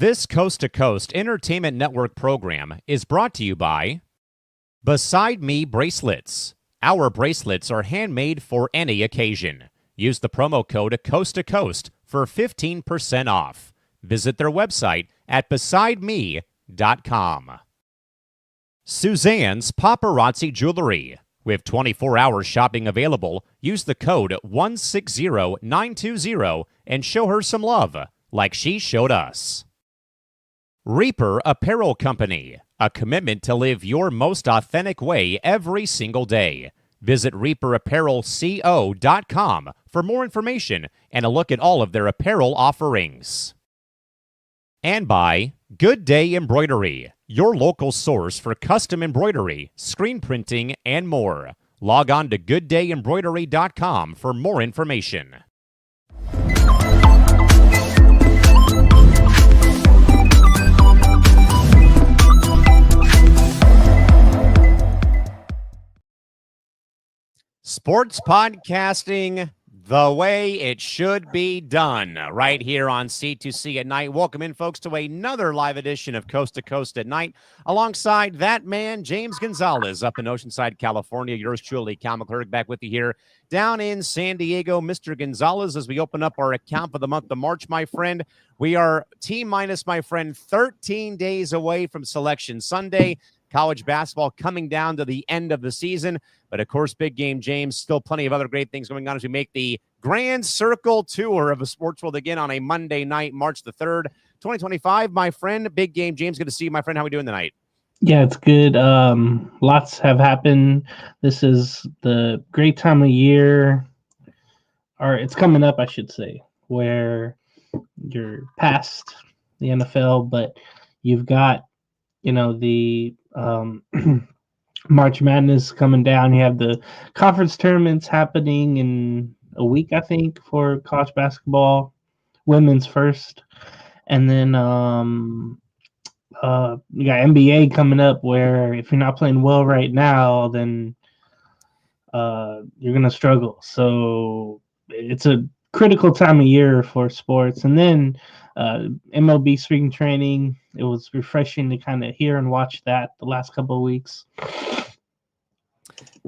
This Coast to Coast Entertainment Network program is brought to you by Beside Me Bracelets. Our bracelets are handmade for any occasion. Use the promo code Coast to Coast for 15% off. Visit their website at besideme.com. Suzanne's Paparazzi Jewelry. With 24-hour shopping available, use the code 160920 and show her some love, like she showed us. Reaper Apparel Company, a commitment to live your most authentic way every single day. Visit reaperapparelco.com for more information and a look at all of their apparel offerings. And by Good Day Embroidery, your local source for custom embroidery, screen printing, and more. Log on to gooddayembroidery.com for more information. Sports podcasting the way it should be done right here on C2C at night. Welcome in, folks, to another live edition of Coast to Coast at night. Alongside that man, James Gonzales, up in Oceanside, California. Yours truly, Callan, McClurg, back with you here down in San Diego. Mr. Gonzales, as we open up our account for the month of March, my friend, we are T-minus, my friend, 13 days away from Selection Sunday. College basketball coming down to the end of the season. But, of course, big game, James. Still plenty of other great things going on as we make the Grand Circle Tour of the sports world again on a Monday night, March the 3rd, 2025. My friend, big game, James. Good to see you, my friend. How are we doing tonight? Yeah, it's good. Lots have happened. This is the great time of year, or it's coming up, I should say, where you're past the NFL, but you've got, the March Madness coming down. You have the conference tournaments happening in a week, I think, for college basketball, women's first. And then you got NBA coming up, where if you're not playing well right now, then you're going to struggle. So it's a critical time of year for sports. And then MLB spring training, it was refreshing to kind of hear and watch that the last couple of weeks.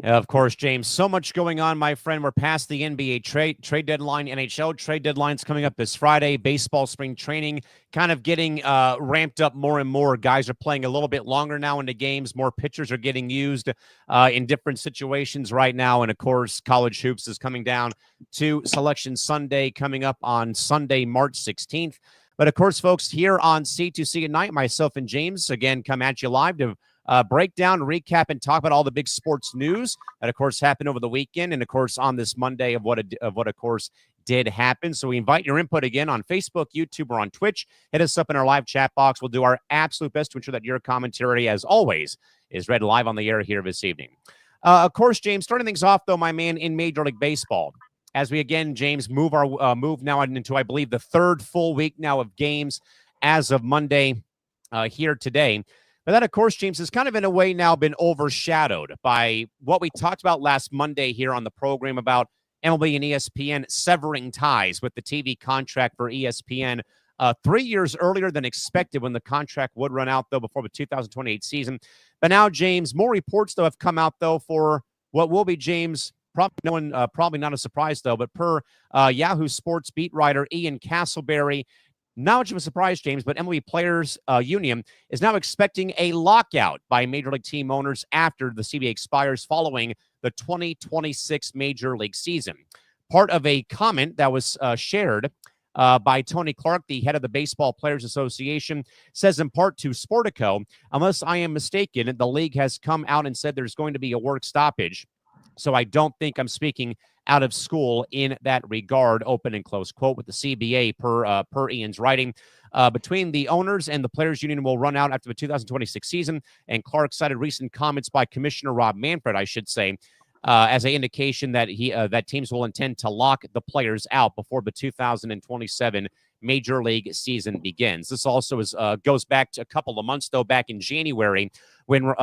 Of course, James, so much going on, my friend. We're past the NBA trade deadline. NHL trade deadline's coming up this Friday. Baseball spring training kind of getting ramped up more and more. Guys are playing a little bit longer now into games. More pitchers are getting used in different situations right now. And, of course, college hoops is coming down to Selection Sunday coming up on Sunday, March 16th. But, of course, folks, here on C2C at night, myself and James, again, come at you live to break down, recap, and talk about all the big sports news that, of course, happened over the weekend and, of course, on this Monday of what, of course, did happen. So we invite your input again on Facebook, YouTube, or on Twitch. Hit us up in our live chat box. We'll do our absolute best to ensure that your commentary, as always, is read live on the air here this evening. Of course, James, starting things off, though, my man, in Major League Baseball, as we again, James, move now into, I believe, the third full week now of games as of Monday here today. But that, of course, James, has kind of in a way now been overshadowed by what we talked about last Monday here on the program about MLB and ESPN severing ties with the TV contract for ESPN 3 years earlier than expected, when the contract would run out, though, before the 2028 season. But now, James, more reports, though, have come out, though, for what will be, James, probably not a surprise, though, but per Yahoo Sports beat writer Ian Castleberry, not much of a surprise, James, but MLB Players Union is now expecting a lockout by Major League team owners after the CBA expires following the 2026 Major League season. Part of a comment that was shared by Tony Clark, the head of the Baseball Players Association, says in part to Sportico, unless I am mistaken, the league has come out and said there's going to be a work stoppage. So I don't think I'm speaking out of school in that regard, open and close quote, with the CBA per Ian's writing. Between the owners and the Players Union will run out after the 2026 season, and Clark cited recent comments by Commissioner Rob Manfred, I should say, as an indication that that teams will intend to lock the players out before the 2027 Major League season begins. This also goes back to a couple of months, though, back in January, when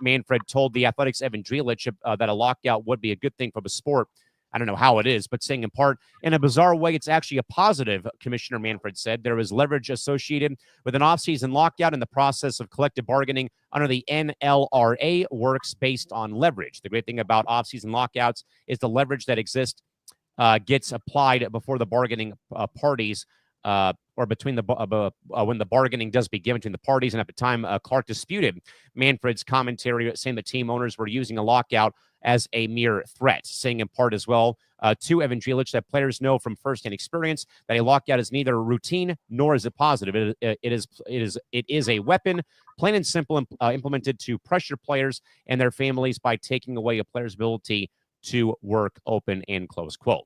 Manfred told the Athletics' Evan Drellich that a lockout would be a good thing for the sport. I don't know how it is, but saying in part, in a bizarre way, it's actually a positive, Commissioner Manfred said. There was leverage associated with an offseason lockout, and the process of collective bargaining under the NLRA works based on leverage. The great thing about offseason lockouts is the leverage that exists gets applied before the bargaining parties or between the when the bargaining does begin between the parties. And at the time, Clark disputed Manfred's commentary, saying the team owners were using a lockout as a mere threat, saying in part as well to Evan Drellich that players know from firsthand experience that a lockout is neither routine nor is it positive. It is a weapon, plain and simple, implemented to pressure players and their families by taking away a player's ability to work, open and close quote.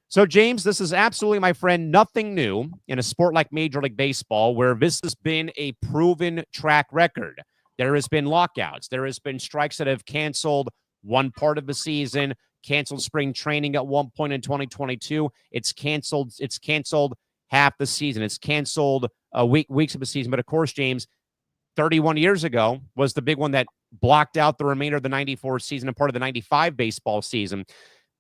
So, James, this is absolutely, my friend, nothing new in a sport like Major League Baseball, where this has been a proven track record. There has been lockouts. There has been strikes that have canceled one part of the season, canceled spring training at one point in 2022. It's canceled half the season. It's canceled weeks of the season. But, of course, James, 31 years ago was the big one that blocked out the remainder of the 94 season and part of the 95 baseball season.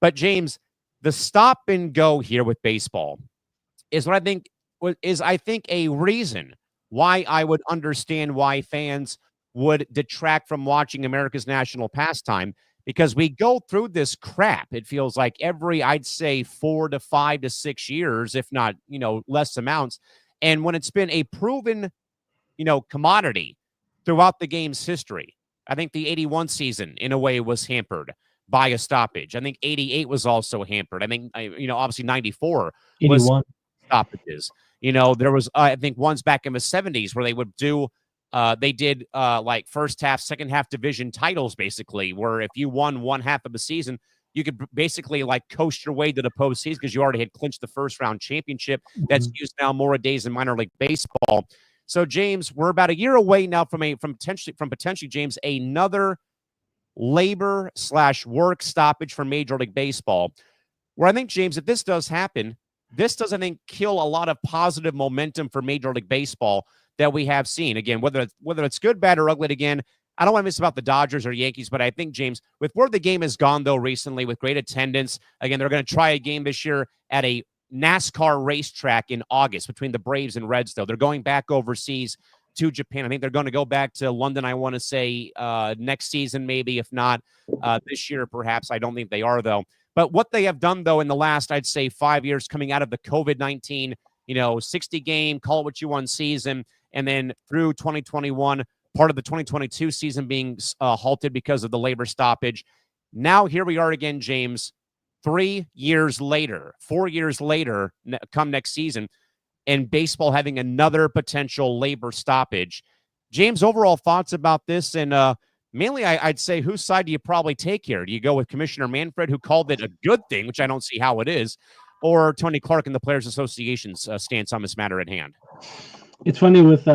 But, James, the stop and go here with baseball is what I think a reason why I would understand why fans would detract from watching America's national pastime, because we go through this crap. It feels like every, I'd say 4 to 5 to 6 years, if not, less amounts. And when it's been a proven, commodity throughout the game's history, I think the 81 season in a way was hampered by a stoppage. I think 88 was also hampered. I think, obviously 94 was 81 stoppages. There was, I think, ones back in the 70s where they would do, they did like first half, second half division titles, basically, where if you won one half of the season, you could basically like coast your way to the postseason because you already had clinched the first round championship. That's used now more days in minor league baseball. So, James, we're about a year away now from potentially, James, another labor/work stoppage for Major League Baseball, where I think, James, if this does happen, this does, I think, kill a lot of positive momentum for Major League Baseball that we have seen. Again, whether it's good, bad, or ugly, again, I don't want to miss about the Dodgers or Yankees, but I think, James, with where the game has gone, though, recently, with great attendance, again, they're going to try a game this year at a NASCAR racetrack in August between the Braves and Reds, though. They're going back overseas to Japan. I think they're going to go back to London, I want to say, next season, maybe, if not this year, perhaps. I don't think they are, though. But what they have done, though, in the last, I'd say, 5 years coming out of the COVID-19, 60-game, call it what you want season, and then through 2021, part of the 2022 season being halted because of the labor stoppage. Now here we are again, James, 3 years later, 4 years later, come next season, and baseball having another potential labor stoppage. James, overall thoughts about this? And mainly, I'd say, whose side do you probably take here? Do you go with Commissioner Manfred, who called it a good thing, which I don't see how it is, or Tony Clark and the Players Association's stance on this matter at hand? It's funny with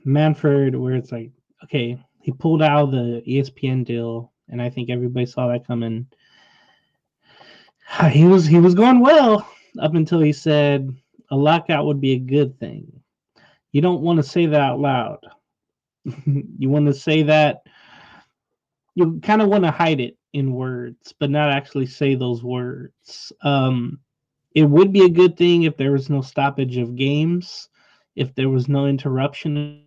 Manfred, where it's like, okay, he pulled out the ESPN deal, and I think everybody saw that coming. He was going well up until he said a lockout would be a good thing. You don't want to say that out loud. You want to say that, you kind of want to hide it in words, but not actually say those words. It would be a good thing if there was no stoppage of games, if there was no interruption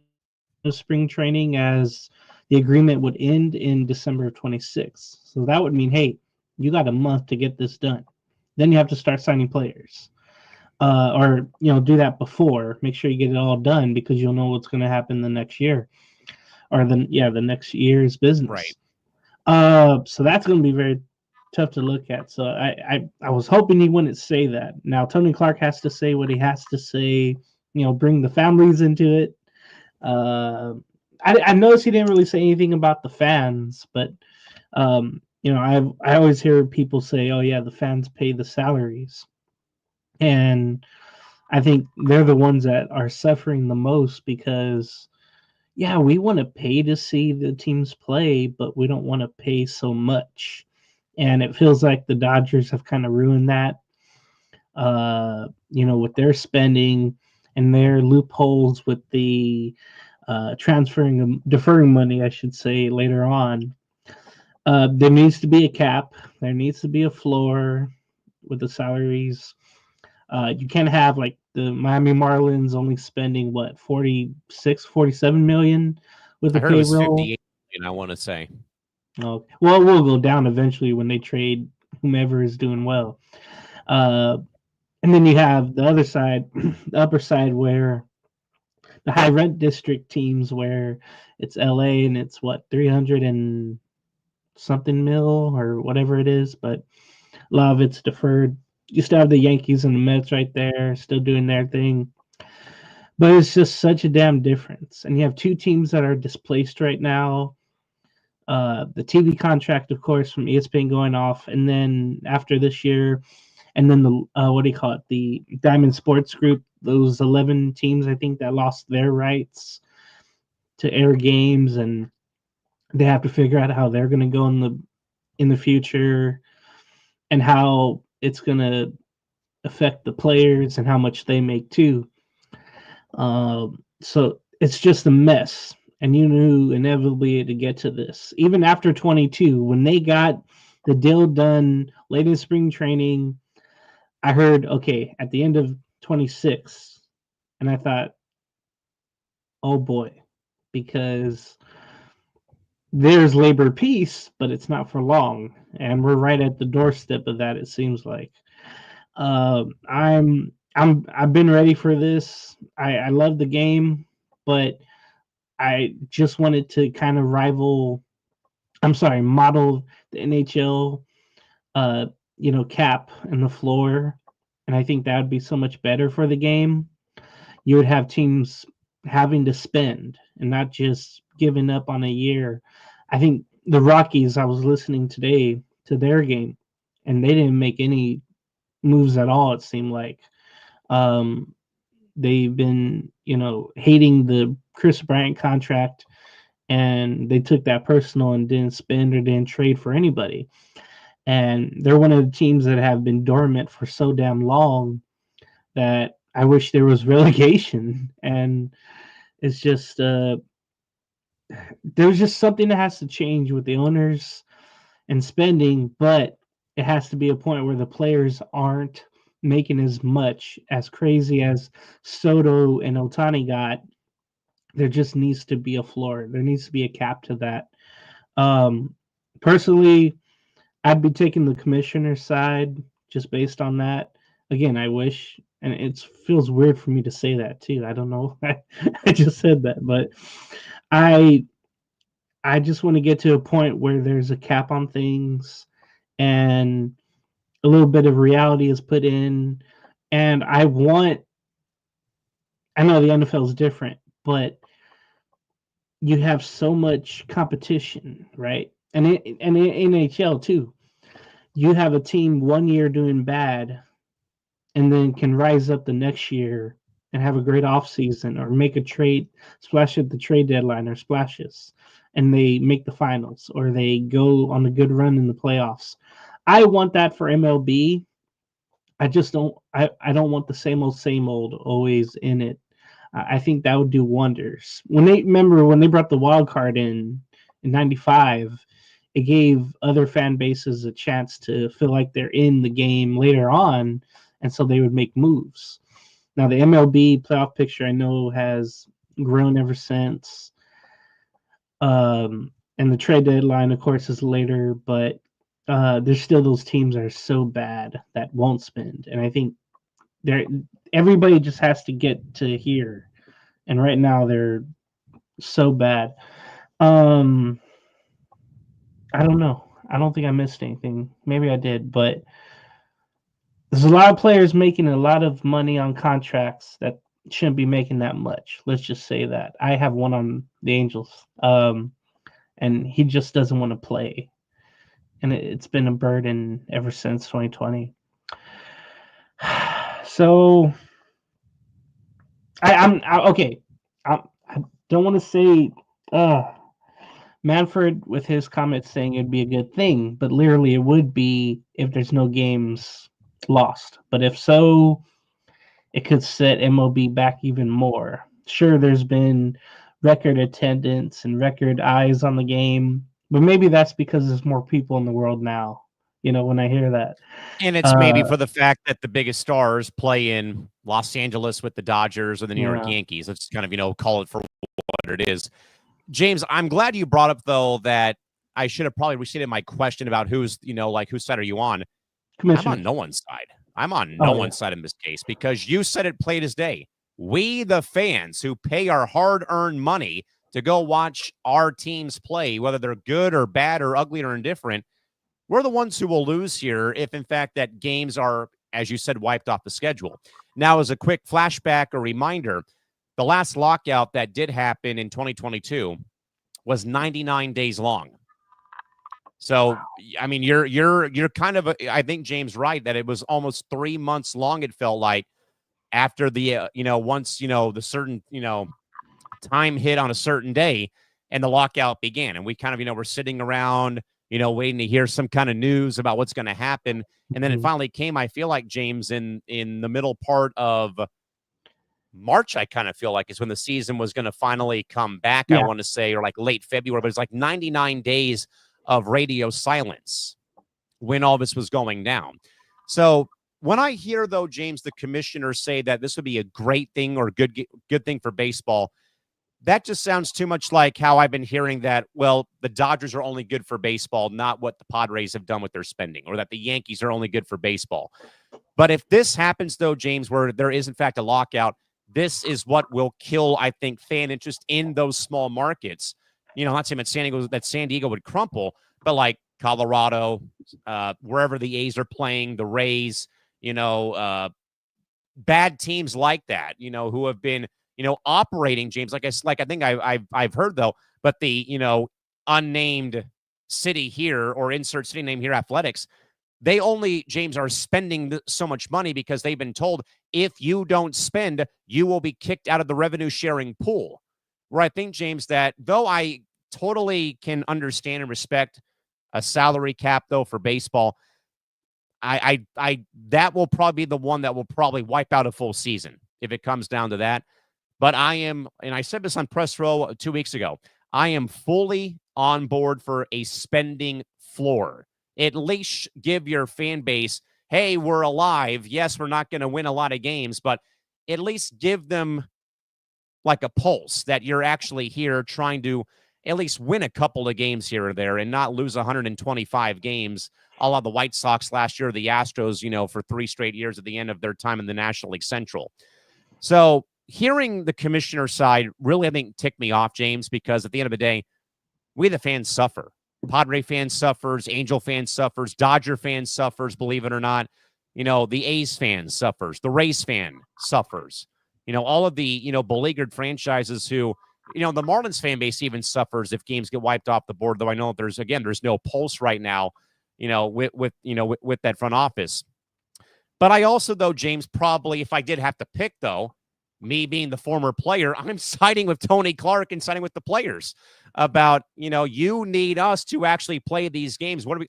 of spring training, as the agreement would end in December of 26. So that would mean, hey, you got a month to get this done. Then you have to start signing players. Or do that before. Make sure you get it all done, because you'll know what's going to happen the next year, or the next year's business. Right. So that's going to be very tough to look at. So I was hoping he wouldn't say that. Now Tony Clark has to say what he has to say. Bring the families into it. I noticed he didn't really say anything about the fans, but I always hear people say, "Oh yeah, the fans pay the salaries." And I think they're the ones that are suffering the most, because, yeah, we want to pay to see the teams play, but we don't want to pay so much. And it feels like the Dodgers have kind of ruined that, with their spending and their loopholes with the deferring money, I should say, later on. There needs to be a cap. There needs to be a floor with the salaries. You can't have like the Miami Marlins only spending what 46, 47 million with I the heard it was payroll. 58 million, I want to say. Oh, well, it will go down eventually when they trade whomever is doing well. Uh, and then you have the other side, the upper side, where the high rent district teams, where it's LA and it's what 300 and something mil or whatever it is, but a lot of it's deferred. You still have the Yankees and the Mets right there, still doing their thing. But it's just such a damn difference. And you have two teams that are displaced right now. The TV contract, of course, from ESPN going off, and then after this year, and then the what do you call it? The Diamond Sports Group, those 11 teams, I think, that lost their rights to air games, and they have to figure out how they're going to go in the future, and how it's going to affect the players and how much they make too. So it's just a mess. And you knew inevitably to get to this. Even after 22, when they got the deal done late in spring training, I heard, okay, at the end of 26, and I thought, oh boy, because there's labor peace, but it's not for long. And we're right at the doorstep of that, it seems like. I've been ready for this. I love the game, but I just wanted to kind of model the NHL, uh, cap and the floor, and I think that would be so much better for the game. You would have teams having to spend and not just giving up on a year. I think the Rockies. I was listening today to their game, and they didn't make any moves at all. It seemed like. Um, they've been, hating the Chris Bryant contract, and they took that personal and didn't spend or didn't trade for anybody. And they're one of the teams that have been dormant for so damn long that I wish there was relegation. And it's just there's just something that has to change with the owners and spending, but it has to be a point where the players aren't making as much, as crazy as Soto and Otani got. There just needs to be a floor. There needs to be a cap to that. Um, Personally, I'd be taking the commissioner's side just based on that. Again, I wish, and it feels weird for me to say that too. I don't know. I just said that, but I I just want to get to a point where there's a cap on things and a little bit of reality is put in. And I know the NFL is different, but you have so much competition, right? And in NHL too. You have a team one year doing bad and then can rise up the next year and have a great offseason or make a trade, splash at the trade deadline or splashes, and they make the finals or they go on a good run in the playoffs. I want that for MLB. I just don't. I don't want the same old always in it. I think that would do wonders. When they brought the wild card in '95, it gave other fan bases a chance to feel like they're in the game later on, and so they would make moves. Now the MLB playoff picture I know has grown ever since, and the trade deadline, of course, is later, but there's still those teams that are so bad that won't spend, and I think there everybody just has to get to here, and right now they're so bad. Um, I don't know. I don't think I missed anything. Maybe I did, but there's a lot of players making a lot of money on contracts that shouldn't be making that much. Let's just say that. I have one on the Angels, and he just doesn't want to play, and it's been a burden ever since 2020. So okay. I don't want to say Manfred with his comments saying it'd be a good thing, but literally it would be if there's no games lost. But if so, it could set MLB back even more. Sure, there's been record attendance and record eyes on the game, But maybe that's because there's more people in the world now. When I hear that. And it's maybe for the fact that the biggest stars play in Los Angeles with the Dodgers or the New York Yankees. Let's kind of, call it for what it is. James, I'm glad you brought up, though, that I should have probably restated my question about whose side are you on? I'm on no one's side. I'm on no one's side in this case because you said it plain as day. We, the fans who pay our hard-earned money to go watch our teams play, whether they're good or bad or ugly or indifferent, we're the ones who will lose here if, in fact, that games are, as you said, wiped off the schedule. Now, as a quick flashback or reminder, the last lockout that did happen in 2022 was 99 days long. So, I mean, you're kind of, I think, James, right, that it was almost 3 months long, it felt like, after the, once, the certain, time hit on a certain day and the lockout began. And we kind of, we're sitting around, waiting to hear some kind of news about what's going to happen. And then it finally came, I feel like, James, in the middle part of March, I kind of feel like is when the season was going to finally come back, I want to say, or like late February, but it's like 99 days of radio silence when all this was going down. So when I hear, though, James, the commissioners say that this would be a great thing or good thing for baseball, that just sounds too much like how I've been hearing that, well, the Dodgers are only good for baseball, not what the Padres have done with their spending, or that the Yankees are only good for baseball. But if this happens, though, James, where there is, in fact, a lockout, this is what will kill, I think, fan interest in those small markets. Not saying that San Diego would crumple, but like Colorado, wherever the A's are playing, the Rays, bad teams like that, who have been, operating, James, I think I've heard, though, but the, unnamed city here or insert city name here, Athletics, they only, James, are spending so much money because they've been told if you don't spend, you will be kicked out of the revenue sharing pool. Where I think, James, that though I totally can understand and respect a salary cap, though, for baseball, I that will probably be the one that will probably wipe out a full season if it comes down to that. But I am, and I said this on Press Row 2 weeks ago, I am fully on board for a spending floor. At least give your fan base, hey, we're alive. Yes, we're not going to win a lot of games, but at least give them like a pulse that you're actually here trying to at least win a couple of games here or there and not lose 125 games, a la the White Sox last year, the Astros, for 3 straight years at the end of their time in the National League Central. So hearing the commissioner side really, I think, ticked me off, James, because at the end of the day, we the fans suffer. Padre fan suffers, Angel fan suffers, Dodger fan suffers, believe it or not. The A's fan suffers, the Rays fan suffers. All of the, beleaguered franchises who, the Marlins fan base even suffers if games get wiped off the board, though I know there's no pulse right now, with that front office. But I also, though, James, probably if I did have to pick, though, me being the former player, I'm siding with Tony Clark and siding with the players about, you need us to actually play these games. Are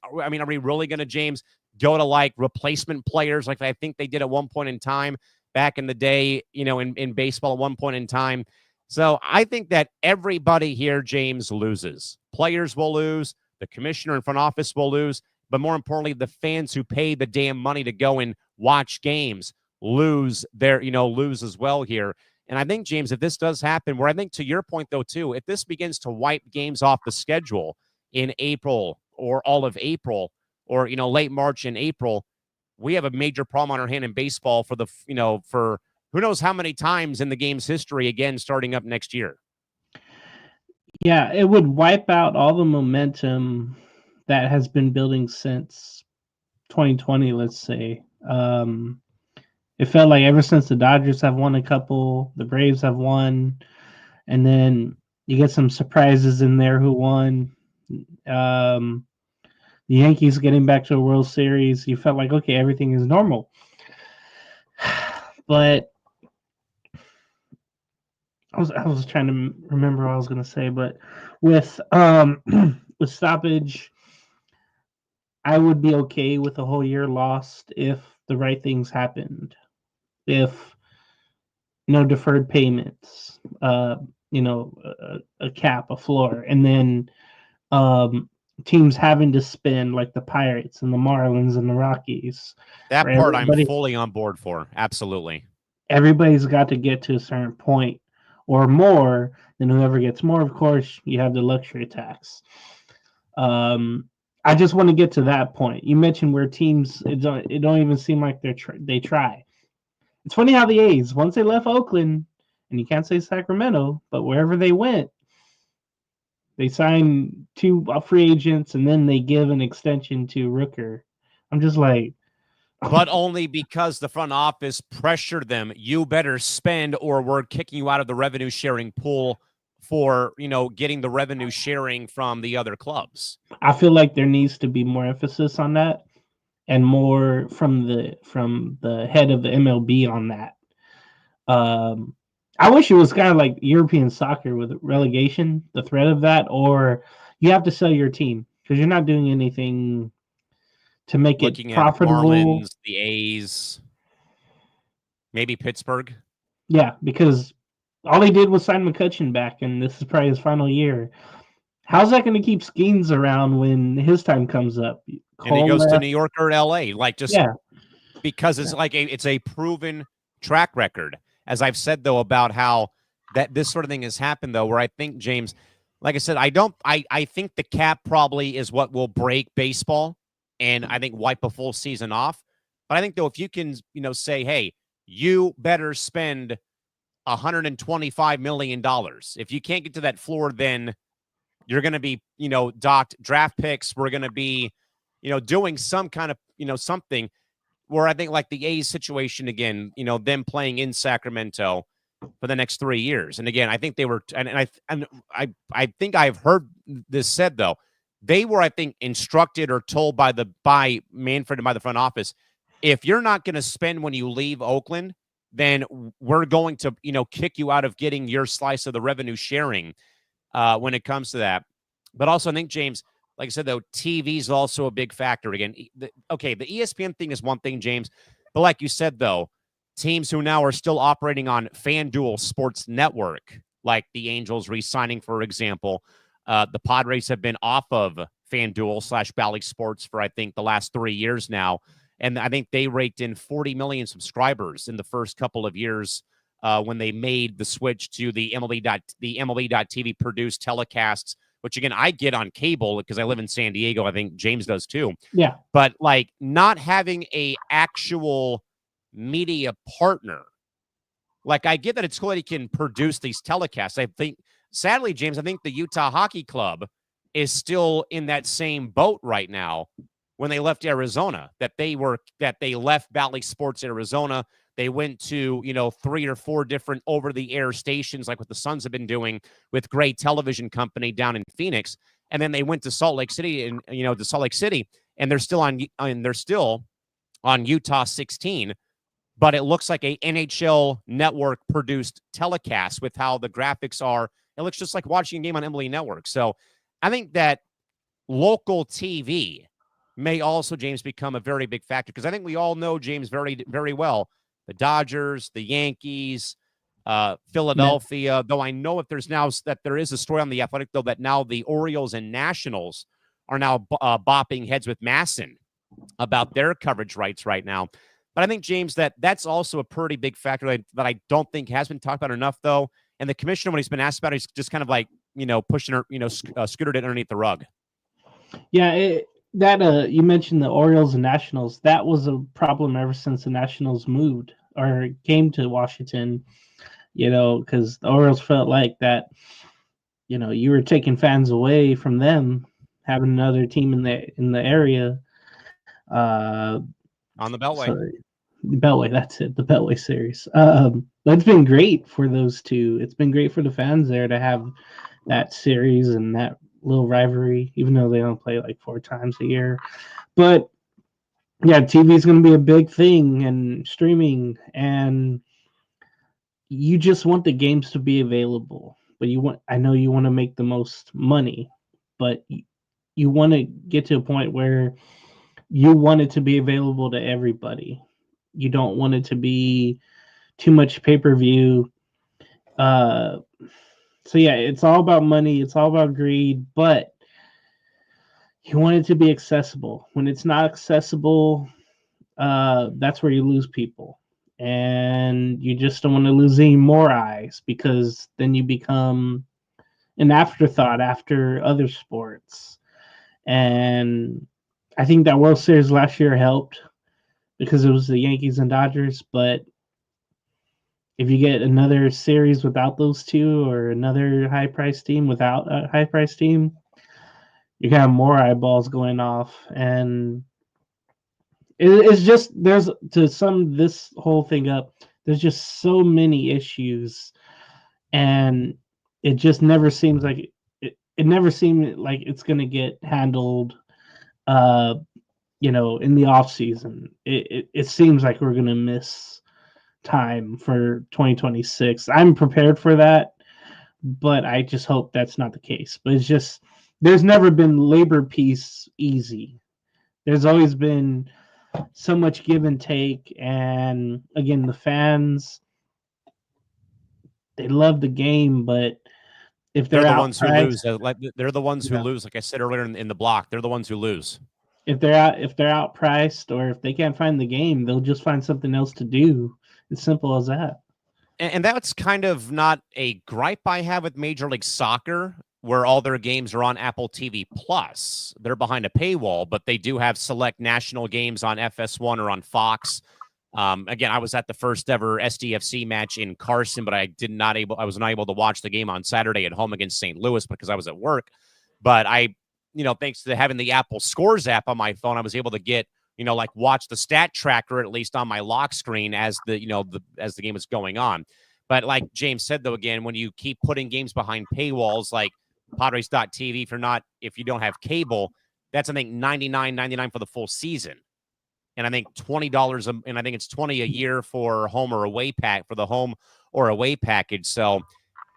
we really going to, James, go to like replacement players like I think they did at one point in time back in the day, in baseball at one point in time? So I think that everybody here, James, loses. Players will lose. The commissioner and front office will lose. But more importantly, the fans who pay the damn money to go and watch games lose as well here. And I think, James, if this does happen, where I think to your point, though, too, if this begins to wipe games off the schedule in April or all of April or, late March and April, we have a major problem on our hand in baseball for for who knows how many times in the game's history, again, starting up next year. Yeah, it would wipe out all the momentum that has been building since 2020, let's say. It felt like ever since the Dodgers have won a couple, the Braves have won, and then you get some surprises in there who won. The Yankees getting back to a World Series, you felt like, okay, everything is normal. But I was trying to remember what I was going to say, but with with stoppage, I would be okay with a whole year lost if the right things happened. If no deferred payments, a cap, a floor, and then teams having to spend, like the Pirates and the Marlins and the Rockies. That Where part I'm fully on board for. Absolutely. everybody's got to get to a certain point or more, and whoever gets more, of course, you have the luxury tax. I just want to get to that point. You mentioned where teams it don't even seem like they try. It's funny how the A's, once they left Oakland, and you can't say Sacramento, but wherever they went, they signed 2 free agents, and then they give an extension to Rooker. I'm just like, but only because the front office pressured them. You better spend, or we're kicking you out of the revenue sharing pool for, getting the revenue sharing from the other clubs. I feel like there needs to be more emphasis on that, and more from the head of the MLB on that. I wish it was kind of like European soccer with relegation, the threat of that, or you have to sell your team because you're not doing anything to make Looking it at profitable. Marlins, the A's, maybe Pittsburgh. Yeah, because all he did was sign McCutchen back, and this is probably his final year. How's that going to keep Skeens around when his time comes up? And he goes to New York or LA, because it's it's a proven track record. As I've said, though, about how that this sort of thing has happened, though, where I think, James, like I said, I think the cap probably is what will break baseball and I think wipe a full season off. But I think, though, if you can, say, hey, you better spend $125 million. If you can't get to that floor, then you're going to be, docked draft picks. We're going to be, doing some kind of, something where I think like the A's situation again, them playing in Sacramento for the next 3 years. And again, I think they were, and I think I've heard this said though, they were, I think, instructed or told by Manfred and by the front office, if you're not going to spend when you leave Oakland, then we're going to, kick you out of getting your slice of the revenue sharing when it comes to that. But also, I think, James, like I said, though, TV is also a big factor. Again, the ESPN thing is one thing, James. But like you said, though, teams who now are still operating on FanDuel Sports Network, like the Angels re-signing, for example, the Padres have been off of FanDuel / Bally Sports for, I think, the last 3 years now. And I think they raked in 40 million subscribers in the first couple of years when they made the switch to the MLB.TV produced telecasts, which, again, I get on cable because I live in San Diego. I think James does too. Yeah. But, like, not having a actual media partner, like, I get that it's cool that he can produce these telecasts. I think, sadly, James, I think the Utah Hockey Club is still in that same boat right now when they left Arizona, that they left Bally Sports Arizona. They went to, 3 or 4 different over-the-air stations, like what the Suns have been doing with Gray Television Company down in Phoenix. And then they went to Salt Lake City and they're still on Utah 16. But it looks like a NHL network produced telecast with how the graphics are. It looks just like watching a game on MLB Network. So I think that local TV may also, James, become a very big factor, because I think we all know, James, very, very well, the Dodgers, the Yankees, Philadelphia, though I know if there is a story on The Athletic, though, that now the Orioles and Nationals are now bopping heads with Masson about their coverage rights right now. But I think, James, that's also a pretty big factor that I don't think has been talked about enough, though. And the commissioner, when he's been asked about it, he's just kind of like, pushing her, scooted it underneath the rug. Yeah, you mentioned the Orioles and Nationals. That was a problem ever since the Nationals moved or came to Washington, because the Orioles felt like that, you were taking fans away from them, having another team in the area. On the Beltway. So, Beltway, that's it, the Beltway series. But it's been great for those two. It's been great for the fans there to have that series and that little rivalry, even though they don't play like 4 times a year. But yeah, TV is going to be a big thing, and streaming, and you just want the games to be available. But I know you want to make the most money, but you want to get to a point where you want it to be available to everybody. You don't want it to be too much pay-per-view. So yeah, it's all about money. It's all about greed. But You want it to be accessible. When it's not accessible, that's where you lose people. And you just don't want to lose any more eyes, because then you become an afterthought after other sports. And I think that World Series last year helped because it was the Yankees and Dodgers. But if you get another series without those two, or another high price team without a high price team, you can have more eyeballs going off. And it's just, there's, to sum this whole thing up, there's just so many issues, and it just never seems like it never seemed like it's going to get handled in the off season. It seems like we're going to miss time for 2026. I'm prepared for that, but I just hope that's not the case. But it's just, there's never been labor peace easy. There's always been so much give and take. And again, the fans, they love the game, but if They're they're the ones who lose. outpriced, They're the ones who yeah, lose. Like I said earlier in the block, they're the ones who lose. if they're outpriced, or if they can't find the game, they'll just find something else to do. It's simple as that. And that's kind of not a gripe I have with Major League Soccer, where all their games are on Apple TV Plus. They're behind a paywall, but they do have select national games on FS1 or on Fox. Again, I was at the first ever SDFC match in Carson, but I was not able to watch the game on Saturday at home against St. Louis because I was at work. But thanks to having the Apple Scores app on my phone, I was able to get, watch the stat tracker at least on my lock screen as as the game is going on. But like James said, though, again, when you keep putting games behind paywalls like Padres.tv, if you don't have cable, that's I think $99.99 for the full season. And I think $20 and I think it's $20 a year for home or away pack for the home or away package. So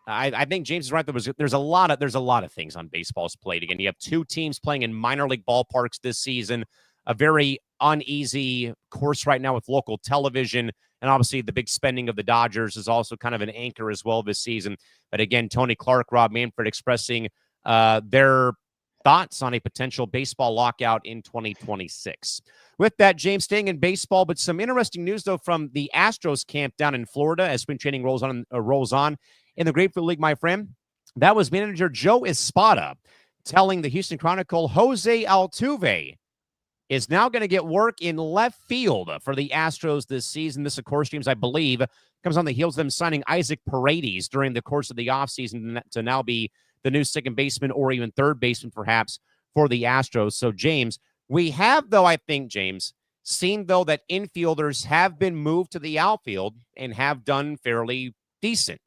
I think James is right. There's a lot of things on baseball's plate. Again, you have two teams playing in minor league ballparks this season, a very uneasy course right now with local television, and obviously the big spending of the Dodgers is also kind of an anchor as well this season. But again, Tony Clark, Rob Manfred expressing their thoughts on a potential baseball lockout in 2026. With that, James, staying in baseball, but some interesting news, though, from the Astros camp down in Florida as spring training rolls on in the Grapefruit League, my friend. That was manager Joe Espada telling the Houston Chronicle Jose Altuve is now going to get work in left field for the Astros this season. This, of course, James, I believe, comes on the heels of them signing Isaac Paredes during the course of the offseason to now be the new second baseman or even third baseman, perhaps, for the Astros. So, James, we have, though, I think, James, seen, though, that infielders have been moved to the outfield and have done fairly decent.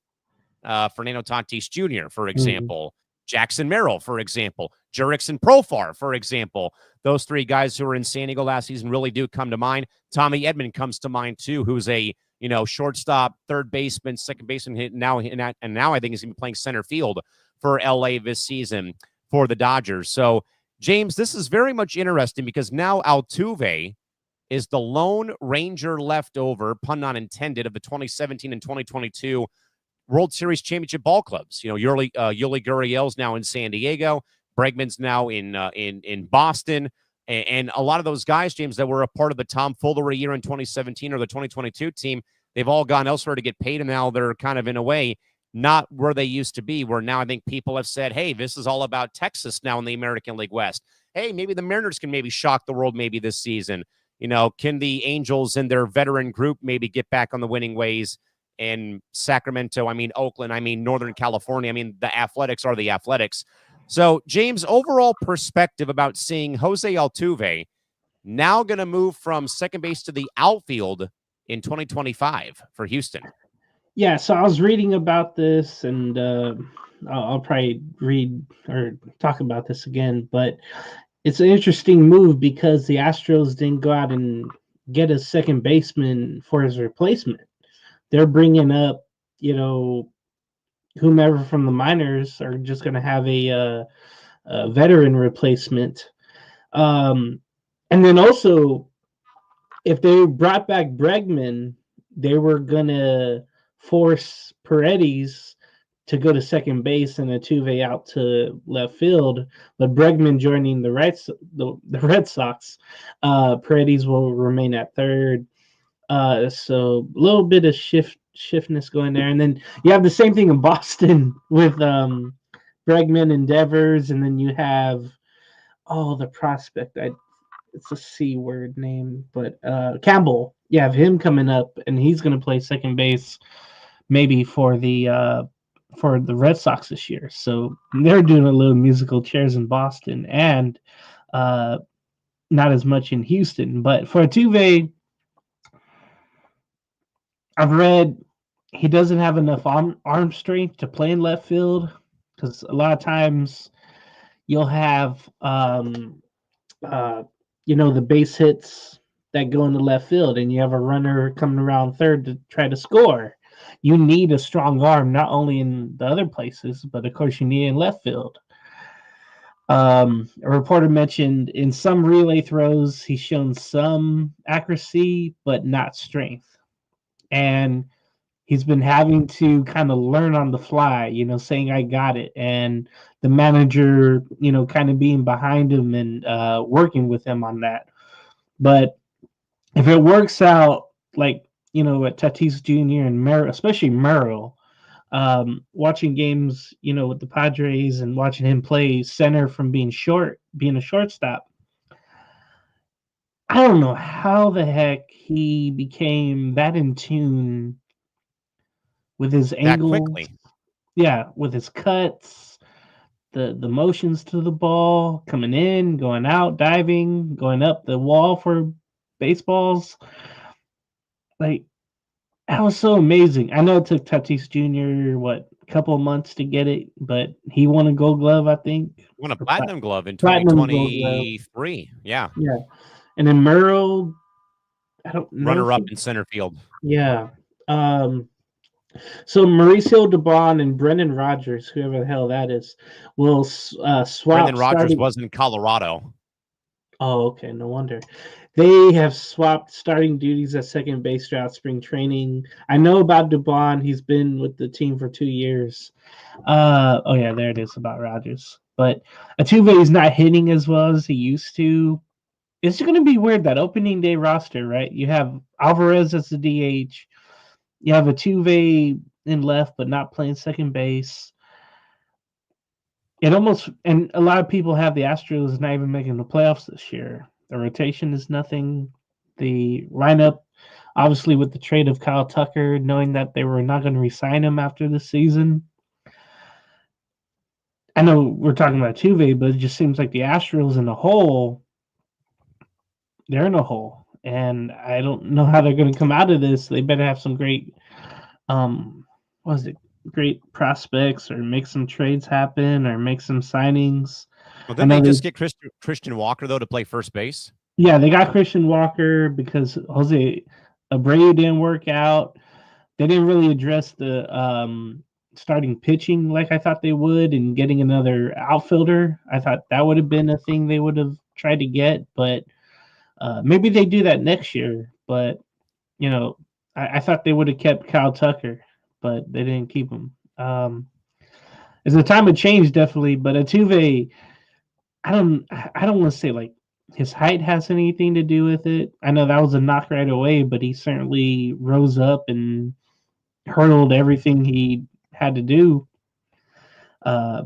Fernando Tatis Jr., for example, Jackson Merrill, for example, Jurickson Profar, for example. Those three guys who were in San Diego last season really do come to mind. Tommy Edman comes to mind, too, who's a shortstop, third baseman, second baseman, now I think he's going to be playing center field for LA this season for the Dodgers. So, James, this is very much interesting because now Altuve is the lone Ranger leftover, pun not intended, of the 2017 and 2022 World Series championship ball clubs. Yuli Gurriel's now in San Diego. Bregman's now in Boston. And a lot of those guys, James, that were a part of the Tom Foolery year in 2017 or the 2022 team, they've all gone elsewhere to get paid, and now they're kind of, in a way, not where they used to be, where now I think people have said, hey, this is all about Texas now in the American League West. Hey, maybe the Mariners can maybe shock the world maybe this season. Can the Angels and their veteran group maybe get back on the winning ways? And Sacramento, Oakland, Northern California, the Athletics are the Athletics. So, James, overall perspective about seeing Jose Altuve now going to move from second base to the outfield in 2025 for Houston. Yeah, so I was reading about this, and I'll probably read or talk about this again, but it's an interesting move because the Astros didn't go out and get a second baseman for his replacement. They're bringing up, whomever from the minors are just going to have a veteran replacement. And then also, if they brought back Bregman, they were going to force Paredes to go to second base and Altuve out to left field. But Bregman joining the Red Sox, Paredes will remain at third. So a little bit of shiftness going there, and then you have the same thing in Boston with Bregman and Devers, and then you have the prospect. It's a C word name, but Campbell. You have him coming up, and he's going to play second base, maybe for the Red Sox this year. So they're doing a little musical chairs in Boston, and not as much in Houston. But for Altuve, I've read he doesn't have enough arm strength to play in left field, because a lot of times you'll have the base hits that go into left field, and you have a runner coming around third to try to score. You need a strong arm, not only in the other places, but of course you need it in left field. A reporter mentioned in some relay throws he's shown some accuracy, but not strength. And he's been having to kind of learn on the fly, saying I got it, and the manager, kind of being behind him and working with him on that. But if it works out, like at Tatis Jr. and Merrill, especially Merrill, watching games, with the Padres and watching him play center from being a shortstop, I don't know how the heck he became that in tune with his angles. That quickly. Yeah, with his cuts, the motions to the ball, coming in, going out, diving, going up the wall for baseballs. Like, that was so amazing. I know it took Tatis Jr. a couple of months to get it, but he won a Gold Glove, I think. Won a Platinum Glove in Platinum 2023. Yeah. Yeah. And then Merrill, I don't know. Runner-up in center field. Yeah. So Mauricio Dubon and Brendan Rodgers, whoever the hell that is, will swap. Brendan Rodgers was in Colorado. Oh, okay. No wonder. They have swapped starting duties at second base throughout spring training. I know about Dubon. He's been with the team for 2 years. Oh, yeah, there it is about Rodgers. But Altuve is not hitting as well as he used to. It's going to be weird, that opening day roster, right? You have Alvarez as the DH. You have Altuve in left, but not playing second base. And a lot of people have the Astros not even making the playoffs this year. The rotation is nothing. The lineup, obviously with the trade of Kyle Tucker, knowing that they were not going to re-sign him after the season. I know we're talking about Altuve, but it just seems like the Astros in a hole, they're in a hole. And I don't know how they're going to come out of this. They better have some great, great prospects, or make some trades happen, or make some signings. Well, didn't they just get Christian Walker, though, to play first base? Yeah, they got Christian Walker because Jose Abreu didn't work out. They didn't really address the starting pitching like I thought they would, and getting another outfielder. I thought that would have been a thing they would have tried to get, but maybe they do that next year. But, I thought they would have kept Kyle Tucker, but they didn't keep him. It's a time of change, definitely, but Altuve, I don't want to say like his height has anything to do with it. I know that was a knock right away, but he certainly rose up and hurdled everything he had to do.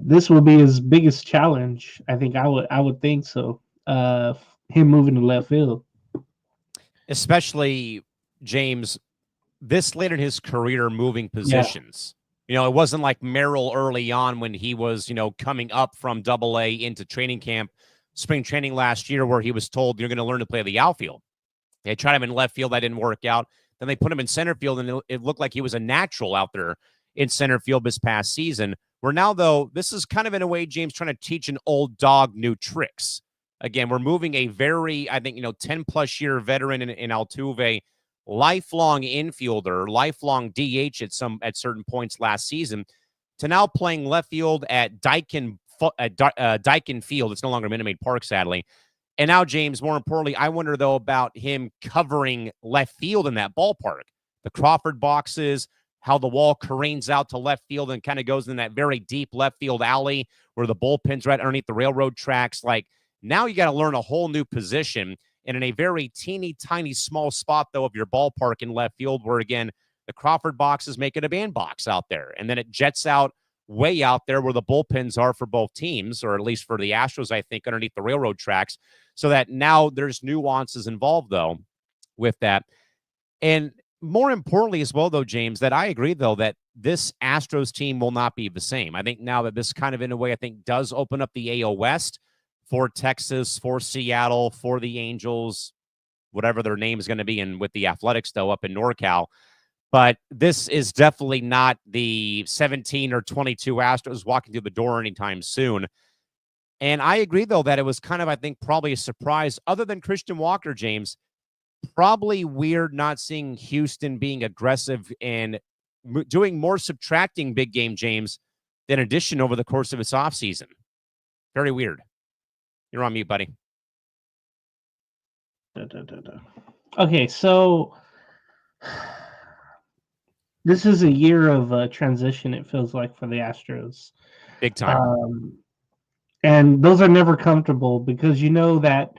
This will be his biggest challenge. I think I would think so. Him moving to left field, especially James, this late in his career, moving positions. Yeah. It wasn't like Merrill early on when he was, coming up from Double-A into training camp, spring training last year, where he was told you're going to learn to play the outfield. They tried him in left field. That didn't work out. Then they put him in center field, and it looked like he was a natural out there in center field this past season. Where now, though, this is kind of in a way, James, trying to teach an old dog new tricks. Again, we're moving a very, 10-plus year veteran in Altuve, lifelong infielder, lifelong DH at certain points last season, to now playing left field at Daikin Field. It's no longer Minute Maid Park, sadly. And now, James, more importantly, I wonder, though, about him covering left field in that ballpark. The Crawford boxes, how the wall careens out to left field and kind of goes in that very deep left field alley where the bullpen's right underneath the railroad tracks. Like, now you got to learn a whole new position, and in a very teeny tiny small spot, though, of your ballpark in left field, where, again, the Crawford boxes make it a bandbox out there. And then it jets out way out there where the bullpens are for both teams, or at least for the Astros, I think, underneath the railroad tracks. So that now there's nuances involved, though, with that. And more importantly as well, though, James, that I agree, though, that this Astros team will not be the same. I think now that this kind of, in a way, I think does open up the AL West for Texas, for Seattle, for the Angels, whatever their name is going to be, and with the Athletics, though, up in NorCal. But this is definitely not the 17 or 22 Astros walking through the door anytime soon. And I agree, though, that it was kind of, I think, probably a surprise, other than Christian Walker, James. Probably weird not seeing Houston being aggressive and doing more subtracting big game, James, than addition over the course of its offseason. Very weird. You're on mute, buddy. Okay, so this is a year of transition, it feels like, for the Astros. Big time. And those are never comfortable because you know that,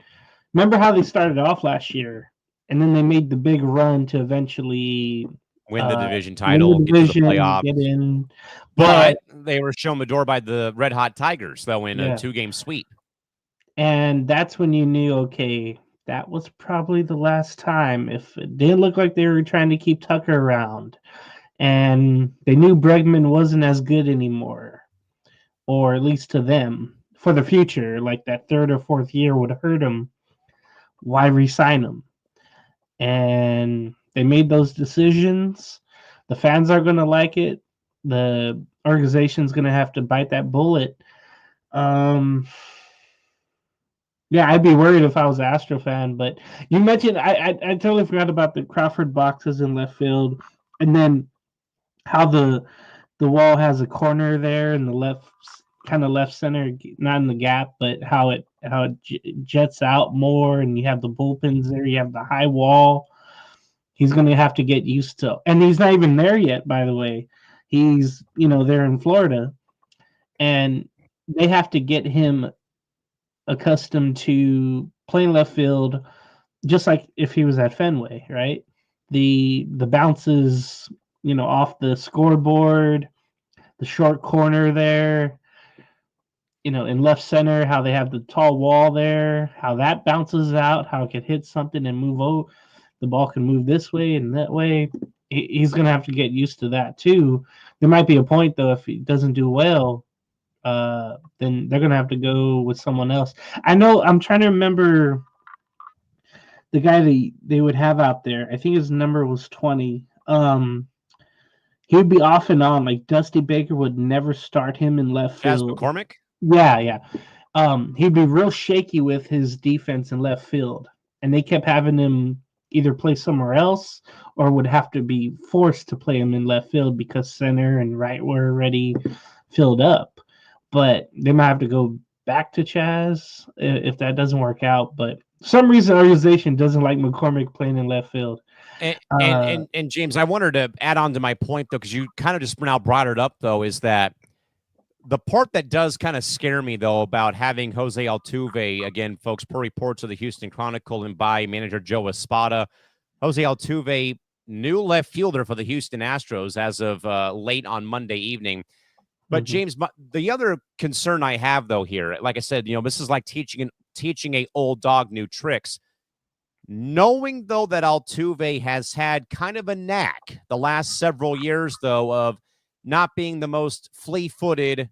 remember how they started off last year, and then they made the big run to eventually win the division title, get to the playoffs. Get in. But they were shown the door by the Red Hot Tigers, though, in a 2-game sweep. And that's when you knew, okay, that was probably the last time. If it didn't look like they were trying to keep Tucker around, and they knew Bregman wasn't as good anymore, or at least to them, for the future, like that third or fourth year would hurt him, why re-sign him? And they made those decisions. The fans are going to like it. The organization's going to have to bite that bullet. Yeah, I'd be worried if I was an Astro fan, but you mentioned, I totally forgot about the Crawford boxes in left field, and then how the wall has a corner there in the left center, not in the gap, but how it jets out more, and you have the bullpens there, you have the high wall. He's going to have to get used to, and he's not even there yet, by the way. He's, there in Florida, and they have to get him accustomed to playing left field, just like if he was at Fenway, right? The bounces, off the scoreboard, the short corner there, in left center, how they have the tall wall there, how that bounces out, how it could hit something and move over. The ball can move this way and that way. He's going to have to get used to that too. There might be a point, though, if he doesn't do well, then they're going to have to go with someone else. I know, I'm trying to remember the guy they would have out there. I think his number was 20. He would be off and on. Like, Dusty Baker would never start him in left field. Chas McCormick? Yeah. He'd be real shaky with his defense in left field. And they kept having him either play somewhere else or would have to be forced to play him in left field because center and right were already filled up. But they might have to go back to Chas if that doesn't work out. But for some reason, the organization doesn't like McCormick playing in left field. And James, I wanted to add on to my point, though, because you kind of just now brought it up, though, is that the part that does kind of scare me, though, about having Jose Altuve, again, folks, per reports of the Houston Chronicle and by manager Joe Espada, Jose Altuve, new left fielder for the Houston Astros as of late on Monday evening. But James, the other concern I have, though, here, like I said, this is like teaching a old dog new tricks. Knowing, though, that Altuve has had kind of a knack the last several years, though, of not being the most flea-footed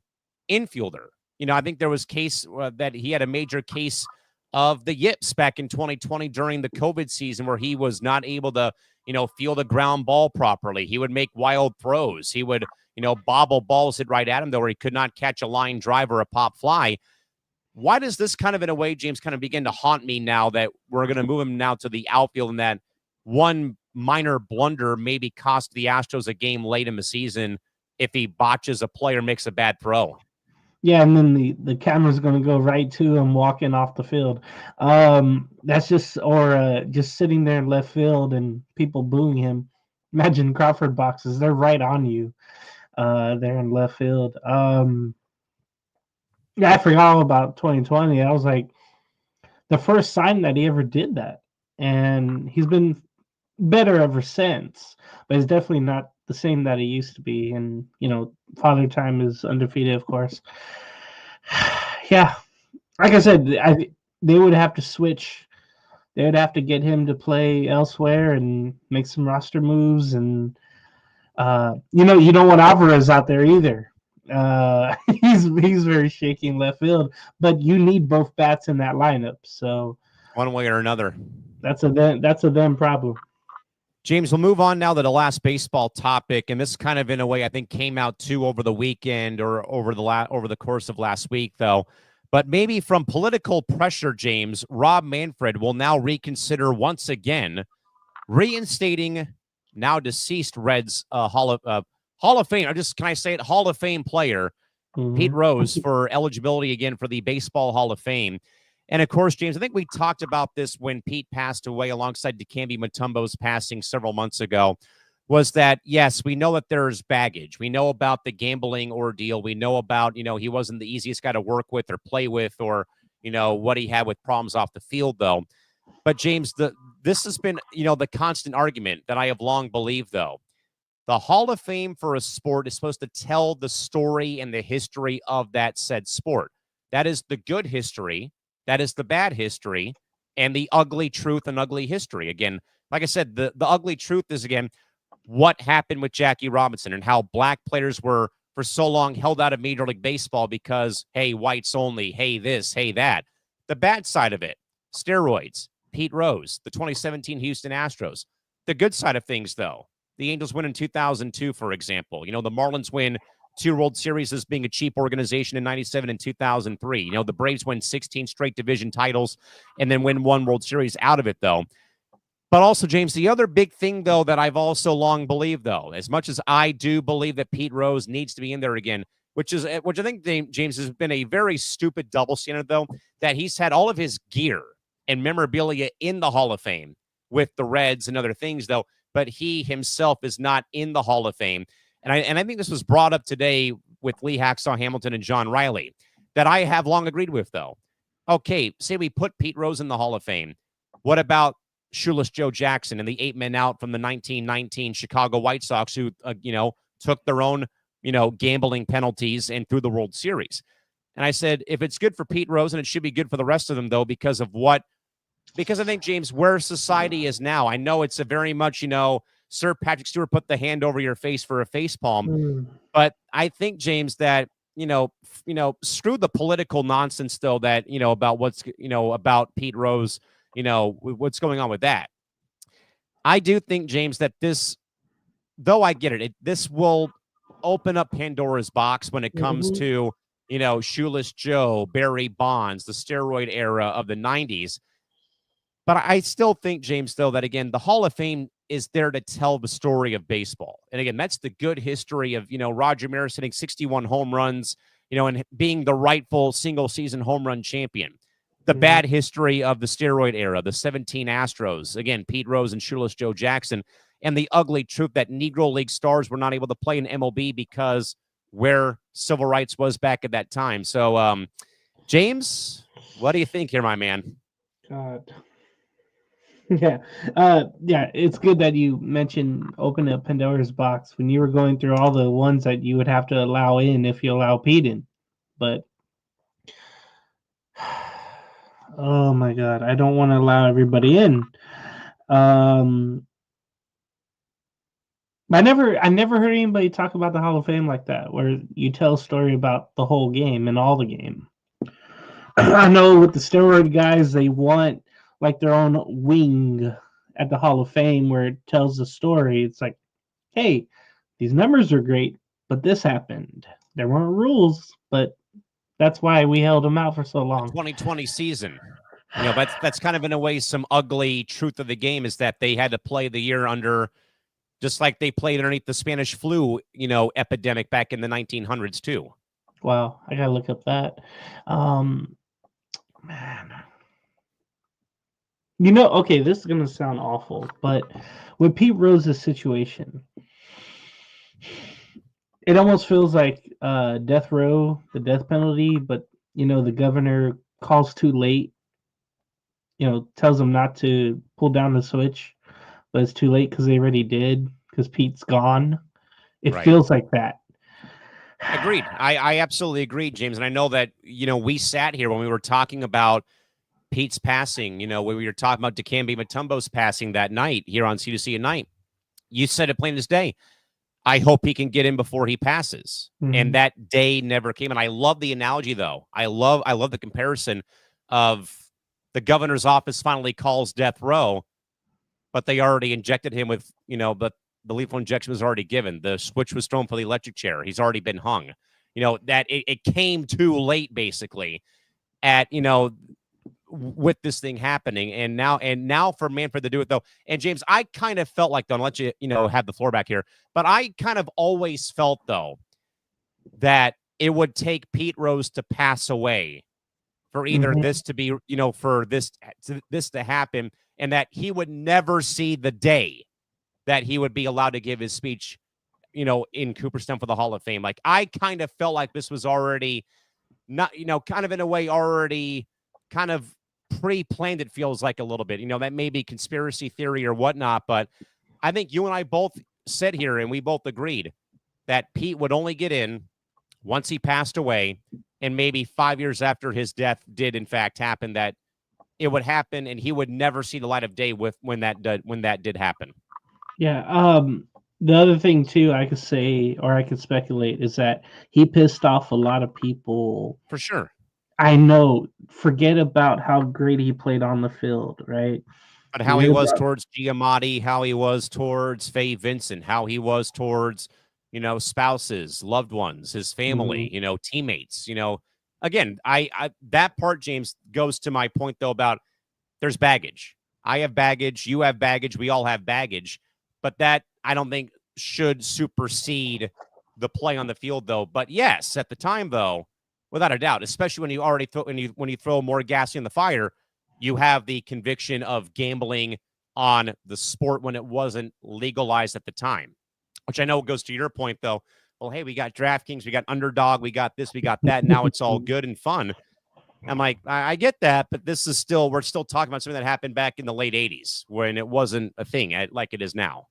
infielder. I think there was case that he had a major case of the yips back in 2020 during the COVID season where he was not able to, feel the ground ball properly. He would make wild throws. He would, bobble balls hit right at him, though, where he could not catch a line drive or a pop fly. Why does this kind of, in a way, James, kind of begin to haunt me now that we're going to move him now to the outfield, and that one minor blunder maybe cost the Astros a game late in the season if he botches a play or makes a bad throw? Yeah, and then the camera's going to go right to him walking off the field. That's just, or just sitting there in left field and people booing him. Imagine Crawford boxes. They're right on you. There in left field. Yeah, I forgot all about 2020. I was like the first sign that he ever did that, and he's been better ever since. But he's definitely not the same that he used to be. And Father Time is undefeated, of course. Yeah, like I said, they would have to switch. They would have to get him to play elsewhere and make some roster moves. And you don't want Alvarez out there either. He's very shaky in left field, but you need both bats in that lineup. So one way or another. That's a them problem. James, we'll move on now to the last baseball topic, and this kind of, in a way, I think came out too over the weekend or over the course of last week, though. But maybe from political pressure, James, Rob Manfred will now reconsider once again reinstating now deceased Reds Hall of Fame. Can I say it? Hall of Fame player Pete Rose for eligibility again for the Baseball Hall of Fame. And of course, James, I think we talked about this when Pete passed away alongside Dikembe Mutombo's passing several months ago, was that, yes, we know that there's baggage. We know about the gambling ordeal. We know about, he wasn't the easiest guy to work with or play with, or, what he had with problems off the field, though. But James, this has been, the constant argument that I have long believed, though. The Hall of Fame for a sport is supposed to tell the story and the history of that said sport. That is the good history. That is the bad history, and the ugly truth and ugly history. Again, like I said, the ugly truth is, again, what happened with Jackie Robinson and how black players were for so long held out of Major League Baseball because, hey, whites only, hey, this, hey, that. The bad side of it, steroids, Pete Rose, the 2017 Houston Astros. The good side of things, though, the Angels win in 2002, for example. The Marlins win 2 World Series as being a cheap organization in 97 and 2003. The Braves win 16 straight division titles and then win 1 World Series out of it, though. But also, James, the other big thing, though, that I've also long believed, though, as much as I do believe that Pete Rose needs to be in there again, which I think, James, has been a very stupid double standard, though, that he's had all of his gear and memorabilia in the Hall of Fame with the Reds and other things, though, but he himself is not in the Hall of Fame. And I think this was brought up today with Lee Hacksaw Hamilton and John Riley, that I have long agreed with, though. Okay, say we put Pete Rose in the Hall of Fame. What about Shoeless Joe Jackson and the 8 men out from the 1919 Chicago White Sox who, took their own, gambling penalties and threw the World Series? And I said, if it's good for Pete Rose, and it should be good for the rest of them, though, because I think, James, where society is now, I know it's a very much, Sir Patrick Stewart put the hand over your face for a face palm. But I think, James, that, screw the political nonsense, though, that, about what's, about Pete Rose, what's going on with that. I do think, James, that this, though I get it, this will open up Pandora's box when it comes to, Shoeless Joe, Barry Bonds, the steroid era of the 90s. But I still think, James, though, that, again, the Hall of Fame is there to tell the story of baseball. And, again, that's the good history of, Roger Maris hitting 61 home runs, and being the rightful single-season home run champion. The bad history of the steroid era, the 17 Astros, again, Pete Rose and Shoeless Joe Jackson, and the ugly truth that Negro League stars were not able to play in MLB because where civil rights was back at that time. So, James, what do you think here, my man? God. Yeah. It's good that you mentioned open up Pandora's box when you were going through all the ones that you would have to allow in if you allow Pete in. But oh my God, I don't want to allow everybody in. I never heard anybody talk about the Hall of Fame like that, where you tell a story about the whole game and all the game. I know with the steroid guys, they want like their own wing at the Hall of Fame where it tells the story. It's like, hey, these numbers are great, but this happened. There weren't rules, but that's why we held them out for so long. The 2020 season. That's kind of, in a way, some ugly truth of the game is that they had to play the year under, just like they played underneath the Spanish flu, epidemic back in the 1900s too. Wow, I gotta look up that. Man. Okay, this is gonna sound awful, but with Pete Rose's situation, it almost feels like death row, the death penalty, but the governor calls too late, tells him not to pull down the switch, but it's too late because they already did, because Pete's gone. It Right. feels like that. Agreed. I absolutely agree, James. And I know that, we sat here when we were talking about Pete's passing, when we were talking about Dikembe Mutombo's passing that night here on C2C at night. You said it plain as day. I hope he can get in before he passes. And Mhm. that day never came. And I love the analogy, though. I love the comparison of the governor's office finally calls death row, but they already injected him with, but the lethal injection was already given. The switch was thrown for the electric chair. He's already been hung. That it came too late, basically, at, with this thing happening. And now for Manfred to do it, though. And James, I kind of felt like, though, I'll let you, have the floor back here, but I kind of always felt, though, that it would take Pete Rose to pass away for either Mhm. this to be, for this to happen, and that he would never see the day that he would be allowed to give his speech, in Cooperstown for the Hall of Fame. Like, I kind of felt like this was already not, kind of in a way already kind of pre-planned, it feels like a little bit. That may be conspiracy theory or whatnot, but I think you and I both said here, and we both agreed that Pete would only get in once he passed away, and maybe 5 years after his death did in fact happen, that it would happen, and he would never see the light of day with when that did happen. Yeah. The other thing too, I could say, or I could speculate, is that he pissed off a lot of people. For sure. I know. Forget about how great he played on the field, right? But how he Forget was about. towards Giamatti, how he was towards Faye Vincent, how he was towards, spouses, loved ones, his family, Mhm. teammates, again, I that part, James, goes to my point, though, about there's baggage. I have baggage, you have baggage, we all have baggage, but that I don't think should supersede the play on the field, though. But yes, at the time, though, without a doubt, especially when you already when you throw more gas in the fire, you have the conviction of gambling on the sport when it wasn't legalized at the time, which I know goes to your point, though. Well, hey, we got DraftKings, we got Underdog, we got this, we got that. Now it's all good and fun. I'm like, I get that, but this is still, we're still talking about something that happened back in the late 80s when it wasn't a thing like it is now.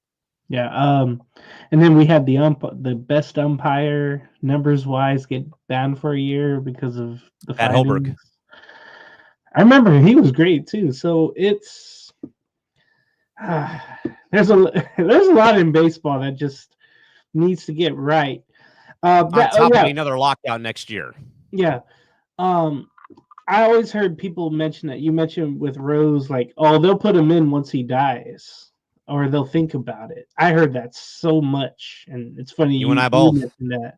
Yeah. And then we had the best umpire numbers wise get banned for a year because of the At Holbrook. findings. I remember he was great too. So it's there's a lot in baseball that just needs to get right. On top of Yeah, another lockdown next year. yeah. Um, I always heard people mention that you mentioned with Rose, like, oh, they'll put him in once he dies, or they'll think about it. I heard that so much, and it's funny You and I you both. mentioned that.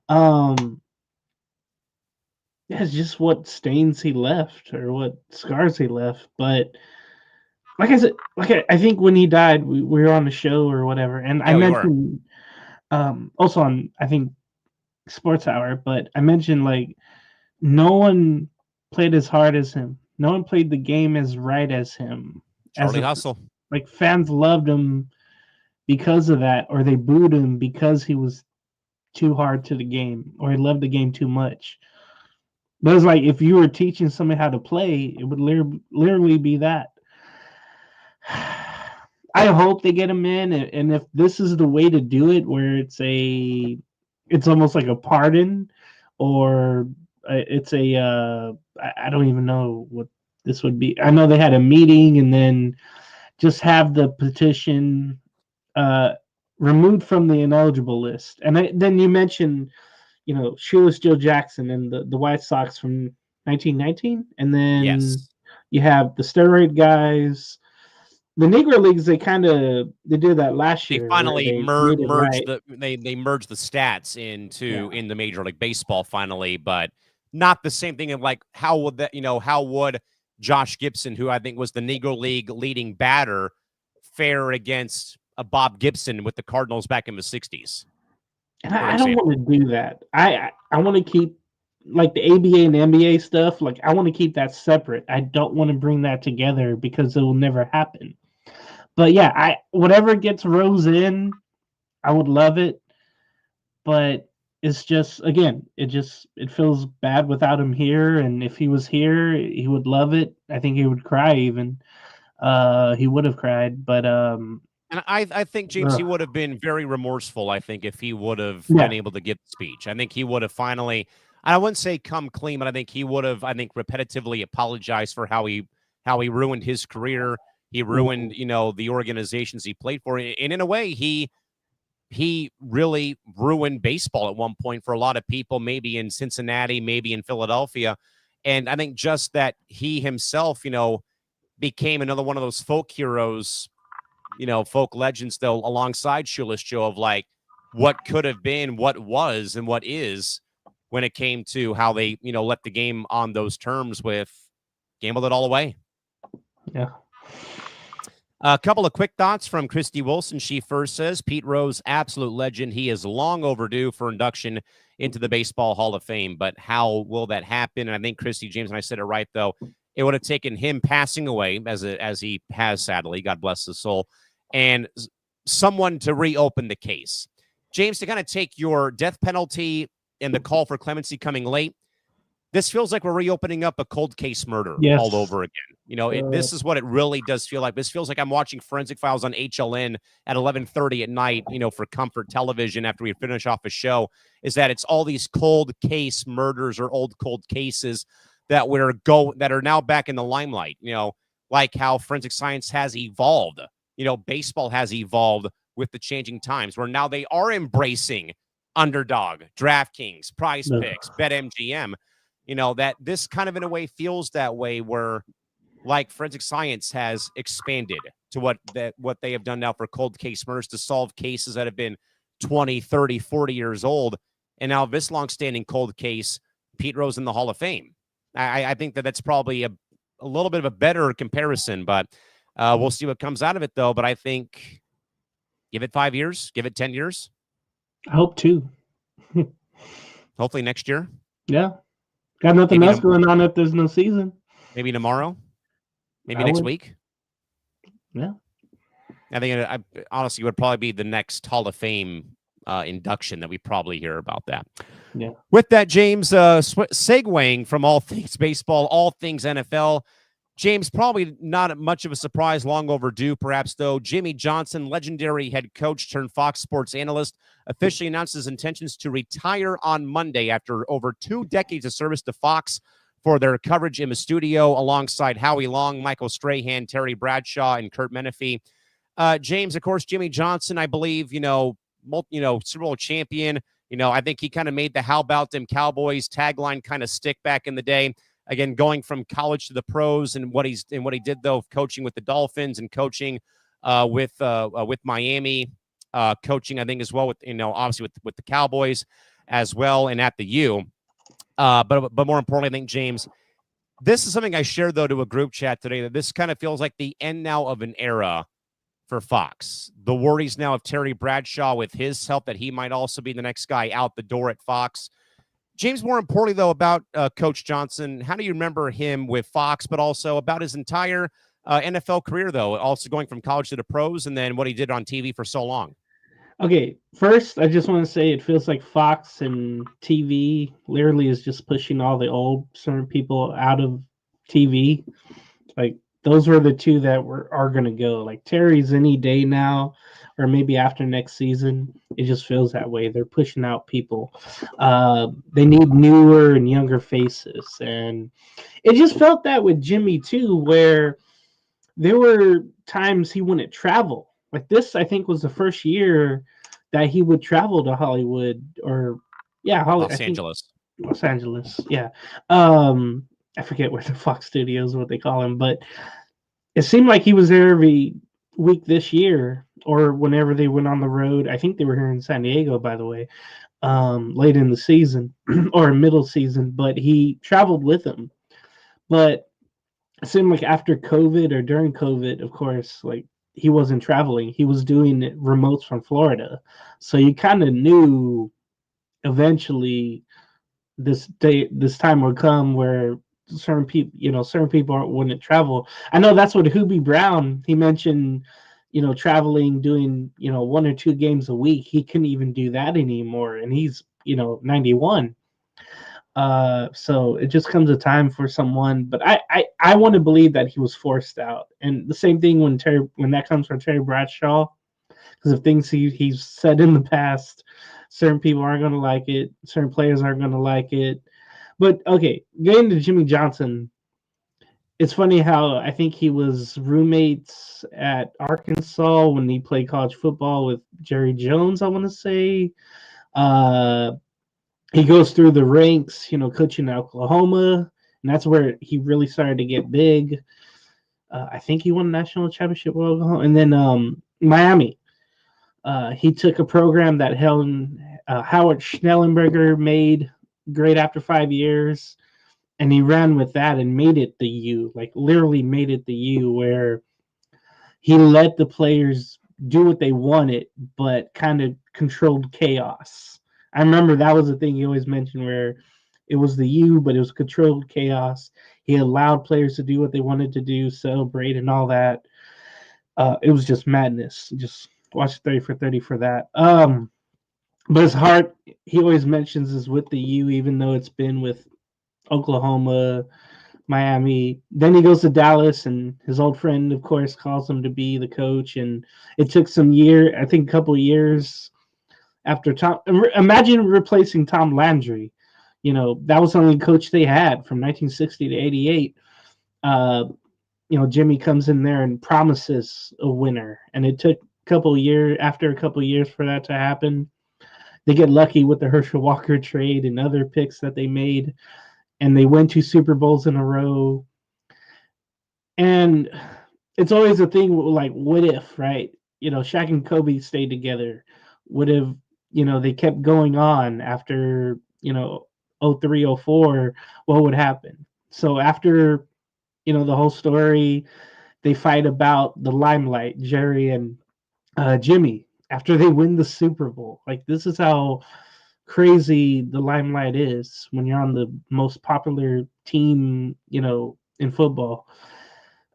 Um, yeah, it's just what stains he left or what scars he left. But like I said, I think when he died, we were on the show or whatever, and I Yeah, we were. mentioned also on I think Sports Hour, but I mentioned like no one played as hard as him. No one played the game as right as him. As Charlie a Hustle. like fans loved him because of that, or they booed him because he was too hard to the game, or he loved the game too much. But it's like if you were teaching somebody how to play, it would literally be that. I hope they get him in, and if this is the way to do it, where it's almost like a pardon, or it's a, I don't even know what this would be. I know they had a meeting, and then just have the petition uh, removed from the ineligible list. And then you mentioned, Shoeless Joe Jackson and the White Sox from 1919, and then Yes. you have the steroid guys, the Negro Leagues. They did that last They year where finally they made it merged right. they merged the stats Yeah, in the Major League Baseball finally, but not the same thing of like how would that, how would Josh Gibson, who I think was the Negro League leading batter, fare against a Bob Gibson with the Cardinals back in the 60s, and for I don't want example. to do that. I want to keep like the ABA and NBA stuff, like I want to keep that separate. I don't want to bring that together because it will never happen. But yeah, whatever gets Rose in, I would love it. But it's just, again, it feels bad without him here. And if he was here, he would love it. I think he would cry even. He would have cried, but And I think, James, he ugh. would have been very remorseful, I think, if he would have been Yeah. able to give the speech. I think he would have finally, I wouldn't say come clean, but I think he would have, I think, repetitively apologized for how he ruined his career. He ruined, the organizations he played for. And in a way, he really ruined baseball at one point for a lot of people, maybe in Cincinnati, maybe in Philadelphia. And I think just that he himself, became another one of those folk heroes, folk legends, though, alongside Shoeless Joe, of like what could have been, what was, and what is, when it came to how they, let the game on those terms with gambled it all away. Yeah. A couple of quick thoughts from Christy Wilson. She first says, Pete Rose, absolute legend. He is long overdue for induction into the Baseball Hall of Fame, but how will that happen? And I think Christy, James, and I said it right, though. It would have taken him passing away, as he has, sadly, God bless his soul, and someone to reopen the case. James, to kind of take your death penalty and the call for clemency coming late, this feels like we're reopening up a cold case murder all over again. This is what it really does feel like. This feels like I'm watching Forensic Files on HLN at 11:30 at night, for comfort television after we finish off a show, is that it's all these cold case murders or old cold cases that that are now back in the limelight, like how forensic science has evolved. Baseball has evolved with the changing times, where now they are embracing Underdog, DraftKings, Prize Picks, BetMGM. That this kind of in a way feels that way, where like forensic science has expanded to what they have done now for cold case murders to solve cases that have been 20, 30, 40 years old. And now this longstanding cold case, Pete Rose in the Hall of Fame. I think that's probably a little bit of a better comparison, but we'll see what comes out of it, though. But I think give it 5 years, give it 10 years. I hope too. Hopefully next year. Yeah. Got nothing else going on if there's no season. Maybe tomorrow. Maybe next week. Yeah. I think honestly would probably be the next Hall of Fame induction that we probably hear about that. Yeah. With that, James, segueing from all things baseball, all things NFL, James, probably not much of a surprise, long overdue, perhaps, though. Jimmy Johnson, legendary head coach turned Fox Sports analyst, officially announced his intentions to retire on Monday after over 2 decades of service to Fox for their coverage in the studio alongside Howie Long, Michael Strahan, Terry Bradshaw, and Kurt Menefee. James, of course, Jimmy Johnson, I believe, Super Bowl champion. I think he kind of made the "How about them Cowboys" tagline kind of stick back in the day. Again, going from college to the pros, and what he did, though, coaching with the Dolphins and coaching with Miami, coaching, I think, as well with obviously with the Cowboys as well, and at the U. But more importantly, I think, James, this is something I shared, though, to a group chat today, that this kind of feels like the end now of an era for Fox. The worries now of Terry Bradshaw with his help that he might also be the next guy out the door at Fox. James, more importantly, though, about Coach Johnson, how do you remember him with Fox, but also about his entire NFL career, though, also going from college to the pros, and then what he did on TV for so long? Okay, first, I just want to say it feels like Fox and TV literally is just pushing all the old certain people out of TV. Like, those were the two that are going to go. Like, Terry's any day now, or maybe after next season. It just feels that way. They're pushing out people. They need newer and younger faces. And it just felt that with Jimmy, too, where there were times he wouldn't travel. Like, this, I think, was the first year that he would travel to Hollywood, or Los Angeles. Los Angeles, yeah. I forget where the Fox Studios, what they call him, but it seemed like he was there every week this year, or whenever they went on the road. I think they were here in San Diego, by the way, late in the season or middle season, but he traveled with them. But it seemed like after COVID or during COVID, of course, like, he wasn't traveling. He was doing remotes from Florida. So you kind of knew eventually this time will come where certain people wouldn't travel. I know that's what Hubie Brown, he mentioned, traveling, doing, 1 or 2 games a week. He couldn't even do that anymore, and he's 91. So it just comes a time for someone, but I want to believe that he was forced out. And the same thing when that comes from Terry Bradshaw, because of things he's said in the past. Certain people aren't going to like it. Certain players aren't going to like it. But okay, getting to Jimmy Johnson, it's funny how I think he was roommates at Arkansas when he played college football with Jerry Jones, I want to say. Uh, he goes through the ranks, coaching at Oklahoma, and that's where he really started to get big. I think he won a national championship with Oklahoma, and then Miami. He took a program that Howard Schnellenberger made great after 5 years, and he ran with that and made it the U, like literally made it the U, where he let the players do what they wanted, but kind of controlled chaos. I remember that was the thing he always mentioned, where it was the U, but it was controlled chaos. He allowed players to do what they wanted to do, celebrate, and all that. It was just madness. Just watch 30 for 30 for that. But his heart, he always mentions, is with the U, even though it's been with Oklahoma, Miami. Then he goes to Dallas, and his old friend, of course, calls him to be the coach. And it took I think a couple of years after Tom. Imagine replacing Tom Landry. That was the only coach they had from 1960 to 88. Jimmy comes in there and promises a winner, and it took a couple of years for that to happen. They get lucky with the Herschel Walker trade and other picks that they made, and they win 2 Super Bowls in a row. And it's always a thing like, what if, right? Shaq and Kobe stayed together. What if, they kept going on after, 03, 04, what would happen? So after, the whole story, they fight about the limelight, Jerry and Jimmy, after they win the Super Bowl. Like, this is how crazy the limelight is when you're on the most popular team, in football.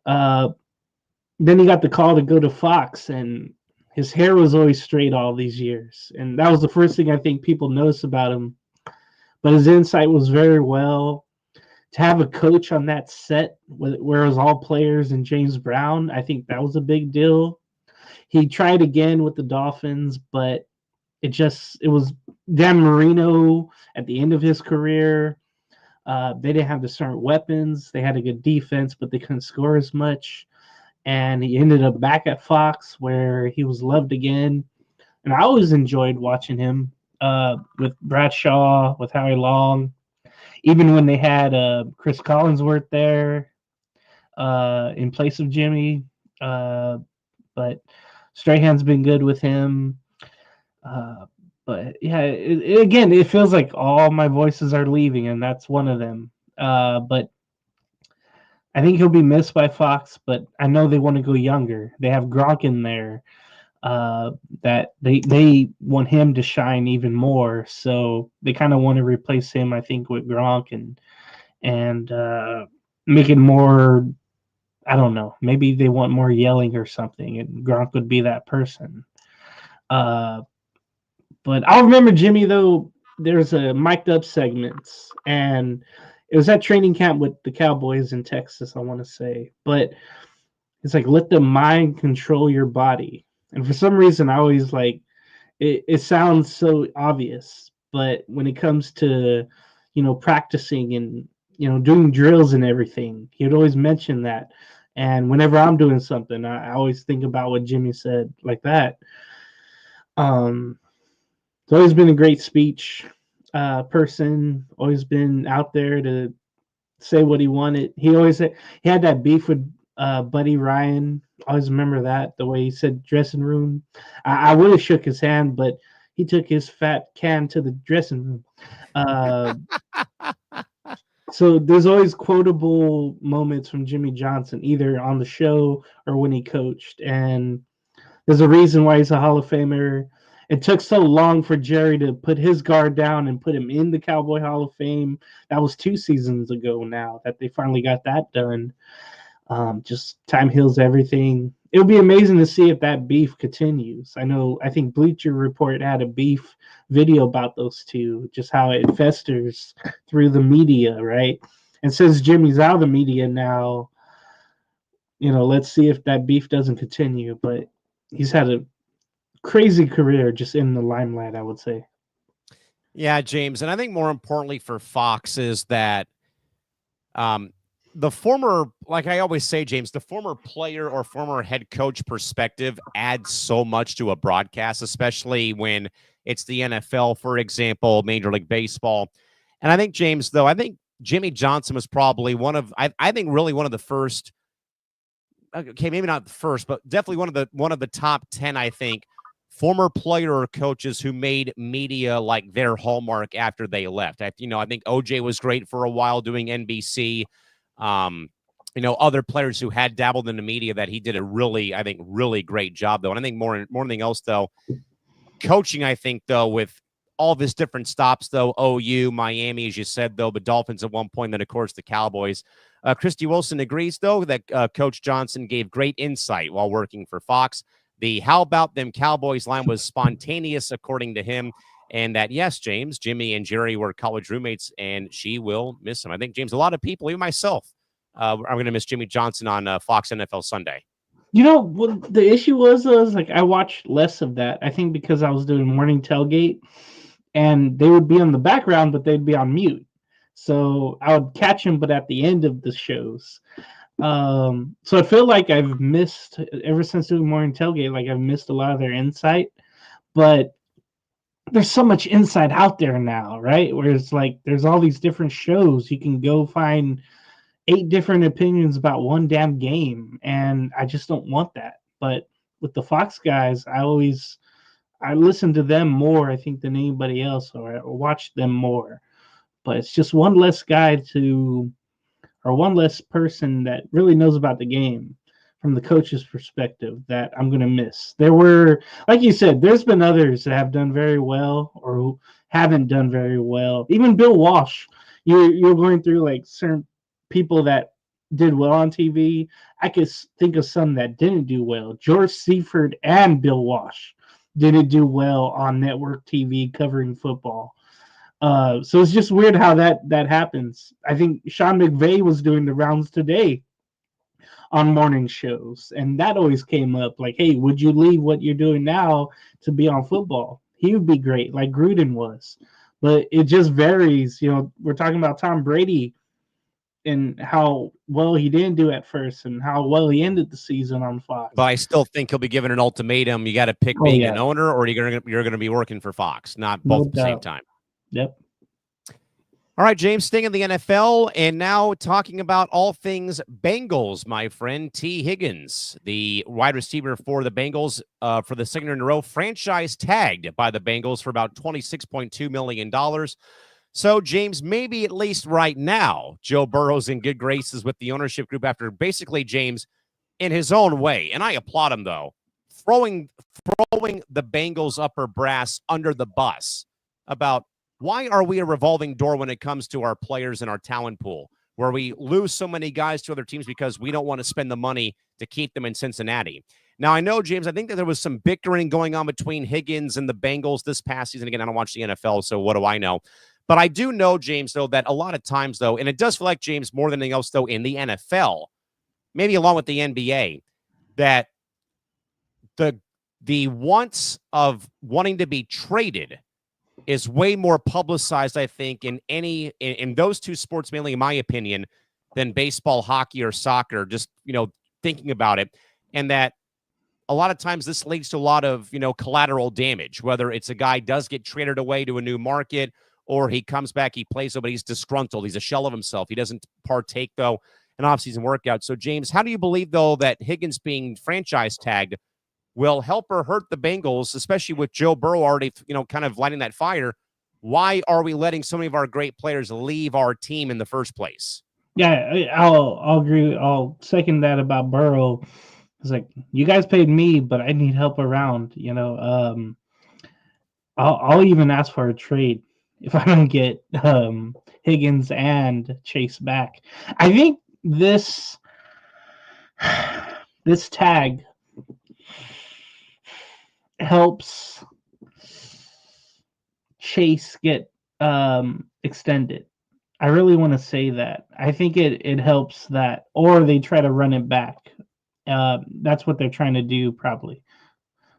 Then he got the call to go to Fox, and his hair was always straight all these years. And that was the first thing I think people noticed about him. But his insight was very well. To have a coach on that set where it was all players and James Brown, I think that was a big deal. He tried again with the Dolphins, but it was Dan Marino at the end of his career. They didn't have the certain weapons. They had a good defense, but they couldn't score as much. And he ended up back at Fox, where he was loved again. And I always enjoyed watching him with Bradshaw, with Howie Long, even when they had Chris Collinsworth there in place of Jimmy. But Strahan's been good with him. But yeah, again, it feels like all my voices are leaving, and that's one of them. But I think he'll be missed by Fox, but I know they want to go younger. They have Gronk in there that they want him to shine even more. So they kind of want to replace him, I think, with Gronk and make it more, I don't know, maybe they want more yelling or something, and Gronk would be that person. But I'll remember Jimmy, though. There's a mic'd up segments, and it was at training camp with the Cowboys in Texas, I want to say. But it's like, let the mind control your body. And for some reason, I always like it sounds so obvious. But when it comes to, practicing and, doing drills and everything, he would always mention that. And whenever I'm doing something, I always think about what Jimmy said like that. It's always been a great speech person, always been out there to say what he wanted. He had that beef with Buddy Ryan. I always remember that, the way he said dressing room. I would have shook his hand, but he took his fat can to the dressing room. So there's always quotable moments from Jimmy Johnson, either on the show or when he coached. And there's a reason why he's a Hall of Famer. it took so long for Jerry to put his guard down and put him in the Cowboy Hall of Fame. That was 2 seasons ago now that they finally got that done. Just time heals everything. It'll be amazing to see if that beef continues. I think Bleacher Report had a beef video about those two, just how it festers through the media, right? And since Jimmy's out of the media now, let's see if that beef doesn't continue. But he's had a crazy career just in the limelight, I would say. Yeah, James. And I think more importantly for Fox is that the former, like I always say, James, the former player or former head coach perspective adds so much to a broadcast, especially when it's the NFL, for example, Major League Baseball. And I think, James, though, I think Jimmy Johnson was probably I think really one of the first, okay, maybe not the first, but definitely one of the top 10, I think, former player or coaches who made media like their hallmark after they left. I think OJ was great for a while doing NBC. Other players who had dabbled in the media that he did a really great job, though. And I think more than anything else, though, coaching, I think, though, with all of his different stops, though, OU, Miami, as you said, though, but Dolphins at one point, then, of course, the Cowboys. Christy Wilson agrees, though, that Coach Johnson gave great insight while working for Fox. The "how about them Cowboys" line was spontaneous, according to him, and that, yes, James, Jimmy and Jerry were college roommates, and she will miss him. I think, James, a lot of people, even myself, I'm going to miss Jimmy Johnson on Fox NFL Sunday. What the issue was like I watched less of that. I think because I was doing morning tailgate, and they would be on the background, but they'd be on mute. So I would catch them, but at the end of the shows. So I feel like I've missed, ever since doing morning tailgate, like I've missed a lot of their insight. But there's so much insight out there now, right? Where it's like there's all these different shows. You can go find 8 different opinions about one damn game, and I just don't want that. But with the Fox guys, I listen to them more, I think, than anybody else, or I watch them more. But it's just one less guy or one less person that really knows about the game from the coach's perspective that I'm going to miss. There were, like you said, there's been others that have done very well or who haven't done very well. Even Bill Walsh, you're going through like certain people that did well on TV. I could think of some that didn't do well. George Seifert and Bill Walsh didn't do well on network TV covering football. So it's just weird how that happens. I think Sean McVay was doing the rounds today on morning shows, and that always came up like, hey, would you leave what you're doing now to be on football? He would be great, like Gruden was. But it just varies. We're talking about Tom Brady and how well he didn't do at first and how well he ended the season on Fox. But I still think he'll be given an ultimatum. You got to pick being an owner, or you're going to be working for Fox, not both at the same time. Yep. All right, James, staying in the NFL, and now talking about all things Bengals, my friend. T. Higgins, the wide receiver for the Bengals, for the second year in a row, franchise tagged by the Bengals for about $26.2 million. So, James, maybe at least right now, Joe Burrow's in good graces with the ownership group after basically, James, in his own way, and I applaud him, though, throwing the Bengals upper brass under the bus about why are we a revolving door when it comes to our players and our talent pool, where we lose so many guys to other teams because we don't want to spend the money to keep them in Cincinnati. Now, I know, James, I think that there was some bickering going on between Higgins and the Bengals this past season. Again, I don't watch the NFL, so what do I know? But I do know, James, though, that a lot of times, though, and it does feel like, James, more than anything else, though, in the NFL, maybe along with the NBA, that the wants of wanting to be traded is way more publicized, I think, in those two sports, mainly in my opinion, than baseball, hockey, or soccer, just, thinking about it. And that a lot of times this leads to a lot of, collateral damage, whether it's a guy does get traded away to a new market or he comes back, he plays, but he's disgruntled. He's a shell of himself. He doesn't partake, though, in off-season workouts. So, James, how do you believe, though, that Higgins being franchise tagged will help or hurt the Bengals, especially with Joe Burrow already, kind of lighting that fire? Why are we letting so many of our great players leave our team in the first place? Yeah, I'll agree. I'll second that about Burrow. It's like, you guys paid me, but I need help around. I'll even ask for a trade if I don't get Higgins and Chase back. I think this tag helps Chase get extended. I really want to say that. I think it helps that, or they try to run it back. That's what they're trying to do probably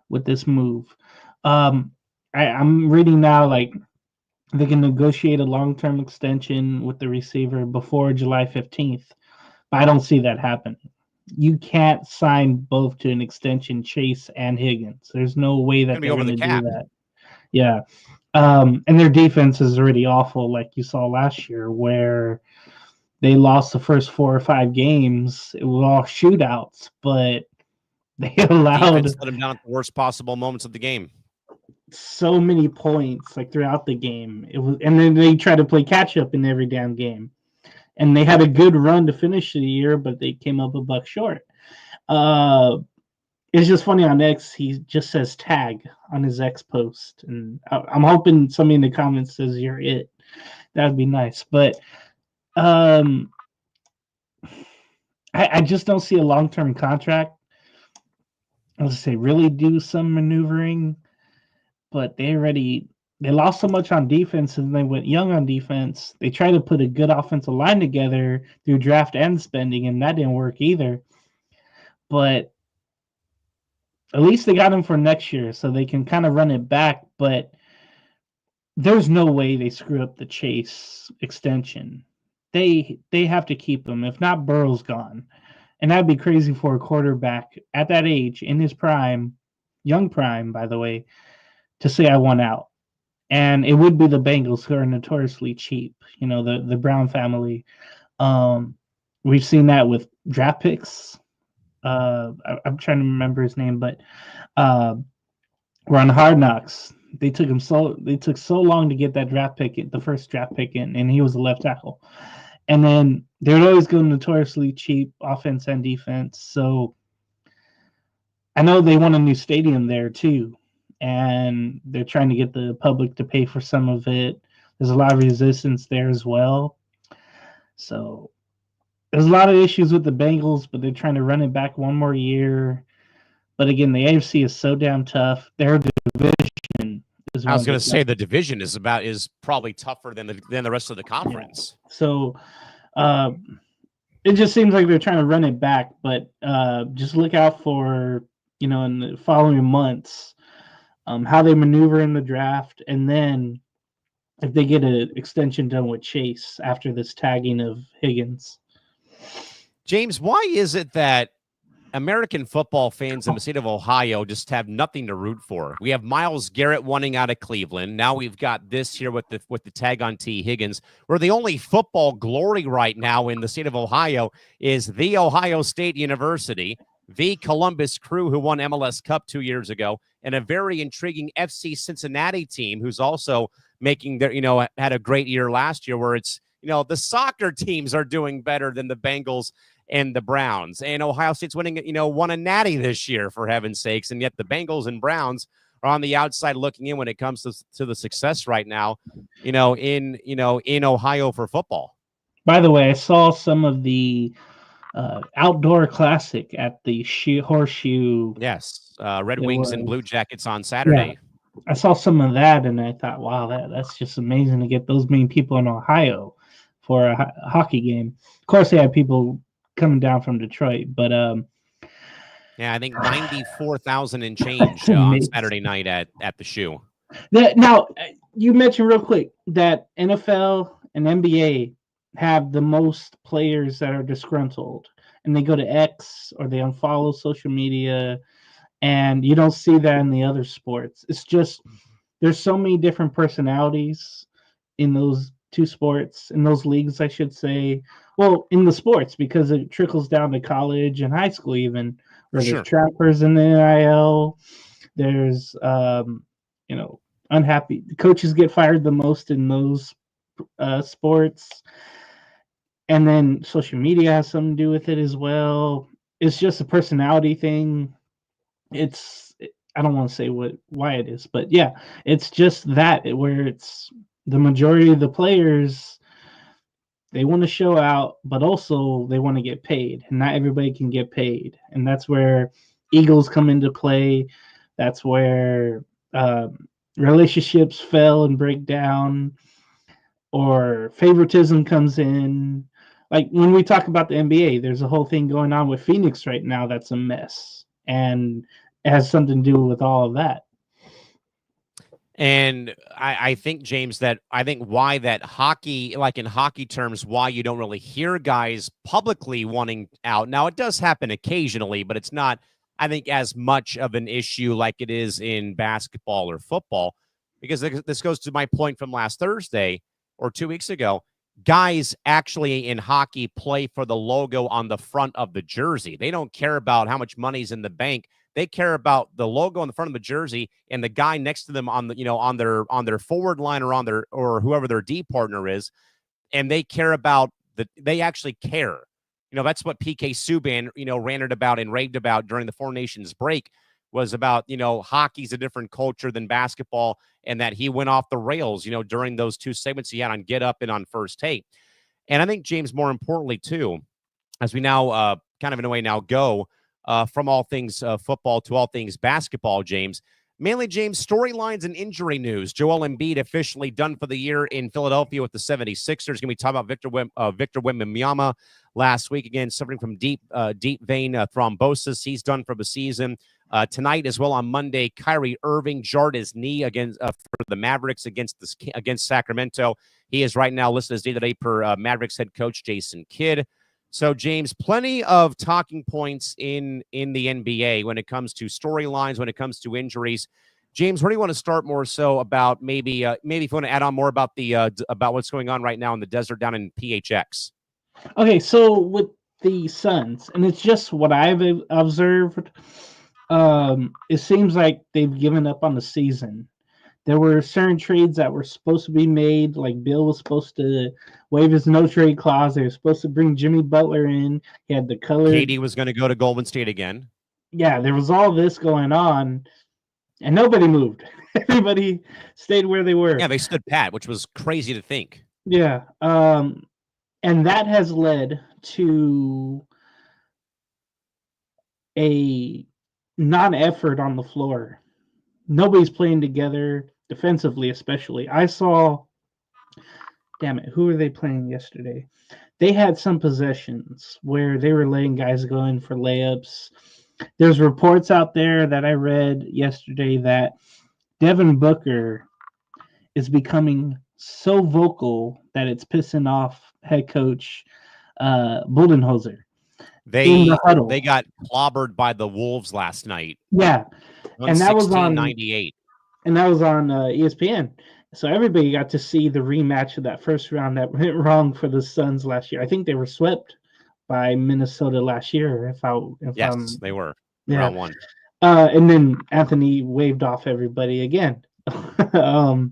with this move. I'm reading now like they can negotiate a long-term extension with the receiver before July 15th, but I don't see that happening. You can't sign both to an extension, Chase and Higgins. There's no way It's that gonna be they're over going the to do cap. that. Yeah. And their defense is already awful, like you saw last year, where they lost the first 4 or 5 games. It was all shootouts, but they Defense allowed let them down at the worst possible moments of the game. so many points like throughout the game. It was, and then they tried to play catch up in every damn game. And they had a good run to finish the year, but they came up a buck short. It's just funny on X. He just says tag on his X post, and I'm hoping somebody in the comments says you're it. That'd be nice. But um, I just don't see a long term contract. Unless they really do some maneuvering, but they lost so much on defense and they went young on defense. They tried to put a good offensive line together through draft and spending, and that didn't work either. But at least they got him for next year, so they can kind of run it back. But there's no way they screw up the Chase extension. They have to keep him. If not, Burrow's gone, and that'd be crazy for a quarterback at that age in his prime, young prime, by the way, to say I want out. And it would be the Bengals, who are notoriously cheap. You know, the Brown family. We've seen that with draft picks. I'm trying to remember his name, but we're on Hard Knocks. They took so long to get that draft pick, the first draft pick in, and he was a left tackle. And then they would always go notoriously cheap offense and defense. So I know they want a new stadium there too, and they're trying to get the public to pay for some of it. There's a lot of resistance there as well. So there's a lot of issues with the Bengals, but they're trying to run it back one more year. But again, the AFC is so damn tough. Their division is. I was going to say the division is probably tougher than the rest of the conference. Yeah. So it just seems like they're trying to run it back, but just look out for, in the following months, how they maneuver in the draft, and then if they get an extension done with Chase after this tagging of Higgins. James, why is it that American football fans in the state of Ohio just have nothing to root for? We have Myles Garrett wanting out of Cleveland. Now we've got this here with the tag on T. Higgins. Where the only football glory right now in the state of Ohio is the Ohio State University, the Columbus Crew, who won MLS Cup 2 years ago, and a very intriguing FC Cincinnati team who's also making their, had a great year last year, where it's, the soccer teams are doing better than the Bengals and the Browns. And Ohio State's winning, won a natty this year, for heaven's sakes. And yet the Bengals and Browns are on the outside looking in when it comes to the success right now, in Ohio for football. By the way, I saw some of the outdoor classic at the Horseshoe. Yes. Red Wings and Blue Jackets on Saturday. Yeah. I saw some of that and I thought, wow, that's just amazing to get those many people in Ohio for a hockey game. Of course, they had people coming down from Detroit, but yeah, I think 94,000 and change on Saturday night at the Shoe. Now, you mentioned real quick that NFL and NBA have the most players that are disgruntled, and they go to X or they unfollow social media, and you don't see that in the other sports. It's just there's so many different personalities in those two sports, in those leagues, I should say. Well, in the sports, because it trickles down to college and high school, even where there's trappers in the NIL. There's, unhappy coaches get fired the most in those sports, and then social media has something to do with it as well. It's just a personality thing. It's I don't want to say why it is, but yeah, it's just that where it's the majority of the players, they want to show out, but also they want to get paid, and not everybody can get paid, and that's where egos come into play. That's where relationships fail and break down, or favoritism comes in. Like when we talk about the NBA, there's a whole thing going on with Phoenix right now that's a mess, and it has something to do with all of that. And I think, James, that I think why that hockey, like in hockey terms, why you don't really hear guys publicly wanting out. Now, it does happen occasionally, but it's not, I think, as much of an issue like it is in basketball or football, because this goes to my point from last Thursday or 2 weeks ago. Guys actually in hockey play for the logo on the front of the jersey. They don't care about how much money's in the bank. They care about the logo on the front of the jersey and the guy next to them on the, on their forward line or on their, or whoever their D partner is. And they care about they actually care. That's what PK Subban, ranted about and raved about during the Four Nations break, was about, hockey's a different culture than basketball, and that he went off the rails, during those two segments he had on Get Up and on First Take. And I think, James, more importantly, too, as we now kind of in a way now go from all things football to all things basketball, James. Mainly, James, storylines and injury news. Joel Embiid officially done for the year in Philadelphia with the 76ers. Going to be talking about Victor Wembanyama last week, again, suffering from deep vein thrombosis. He's done for the season. Tonight as well on Monday, Kyrie Irving jarred his knee against for the Mavericks against Sacramento. He is right now listed as day-to-day per Mavericks head coach Jason Kidd. So, James, plenty of talking points in the NBA when it comes to storylines, when it comes to injuries. James, where do you want to start more so about maybe if you want to add on more about about what's going on right now in the desert down in PHX? Okay, so with the Suns, and it's just what I've observed, it seems like they've given up on the season. There were certain trades that were supposed to be made, like Bill was supposed to waive his no trade clause. They were supposed to bring Jimmy Butler in. He had the color. KD was going to go to Golden State again. Yeah, there was all this going on, and nobody moved. Everybody stayed where they were. Yeah, they stood pat, which was crazy to think. Yeah, and that has led to a non-effort on the floor. Nobody's playing together defensively, especially. I saw, damn it, who were they playing yesterday? They had some possessions where they were letting guys go in for layups. There's reports out there that I read yesterday that Devin Booker is becoming so vocal that it's pissing off head coach Budenholzer. They got clobbered by the Wolves last night. Yeah, and that was on 98. And that was on ESPN. So everybody got to see the rematch of that first round that went wrong for the Suns last year. I think they were swept by Minnesota last year. Yes, they were. Yeah. Round one. And then Anthony waved off everybody again. But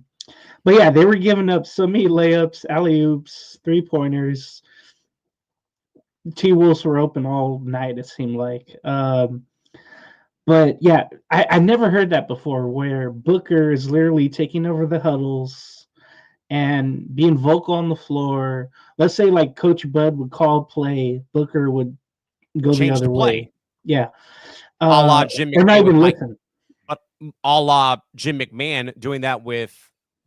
yeah, they were giving up so many layups, alley-oops, three-pointers. T-Wolves were open all night, it seemed like. But yeah, I never heard that before, where Booker is literally taking over the huddles and being vocal on the floor. Let's say like Coach Bud would call play, Booker would go the other way. Yeah. A la Jim McMahon. Not even listen. But a la Jim McMahon doing that with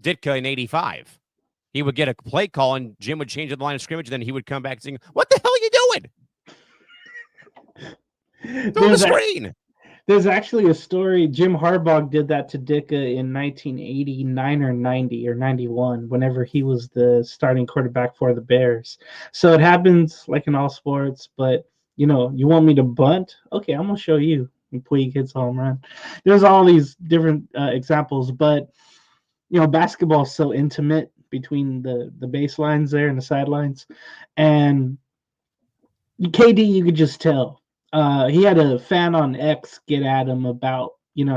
Ditka in 85. He would get a play call and Jim would change the line of scrimmage, and then he would come back and sing, "What the hell are you doing? Throw the screen." There's actually a story. Jim Harbaugh did that to Ditka in 1989 or 90 or 91, whenever he was the starting quarterback for the Bears. So it happens like in all sports, but you want me to bunt? Okay, I'm going to show you. And Puig hits a home run. There's all these different examples, but basketball is so intimate between the baselines there and the sidelines. And KD, you could just tell. He had a fan on X get at him about,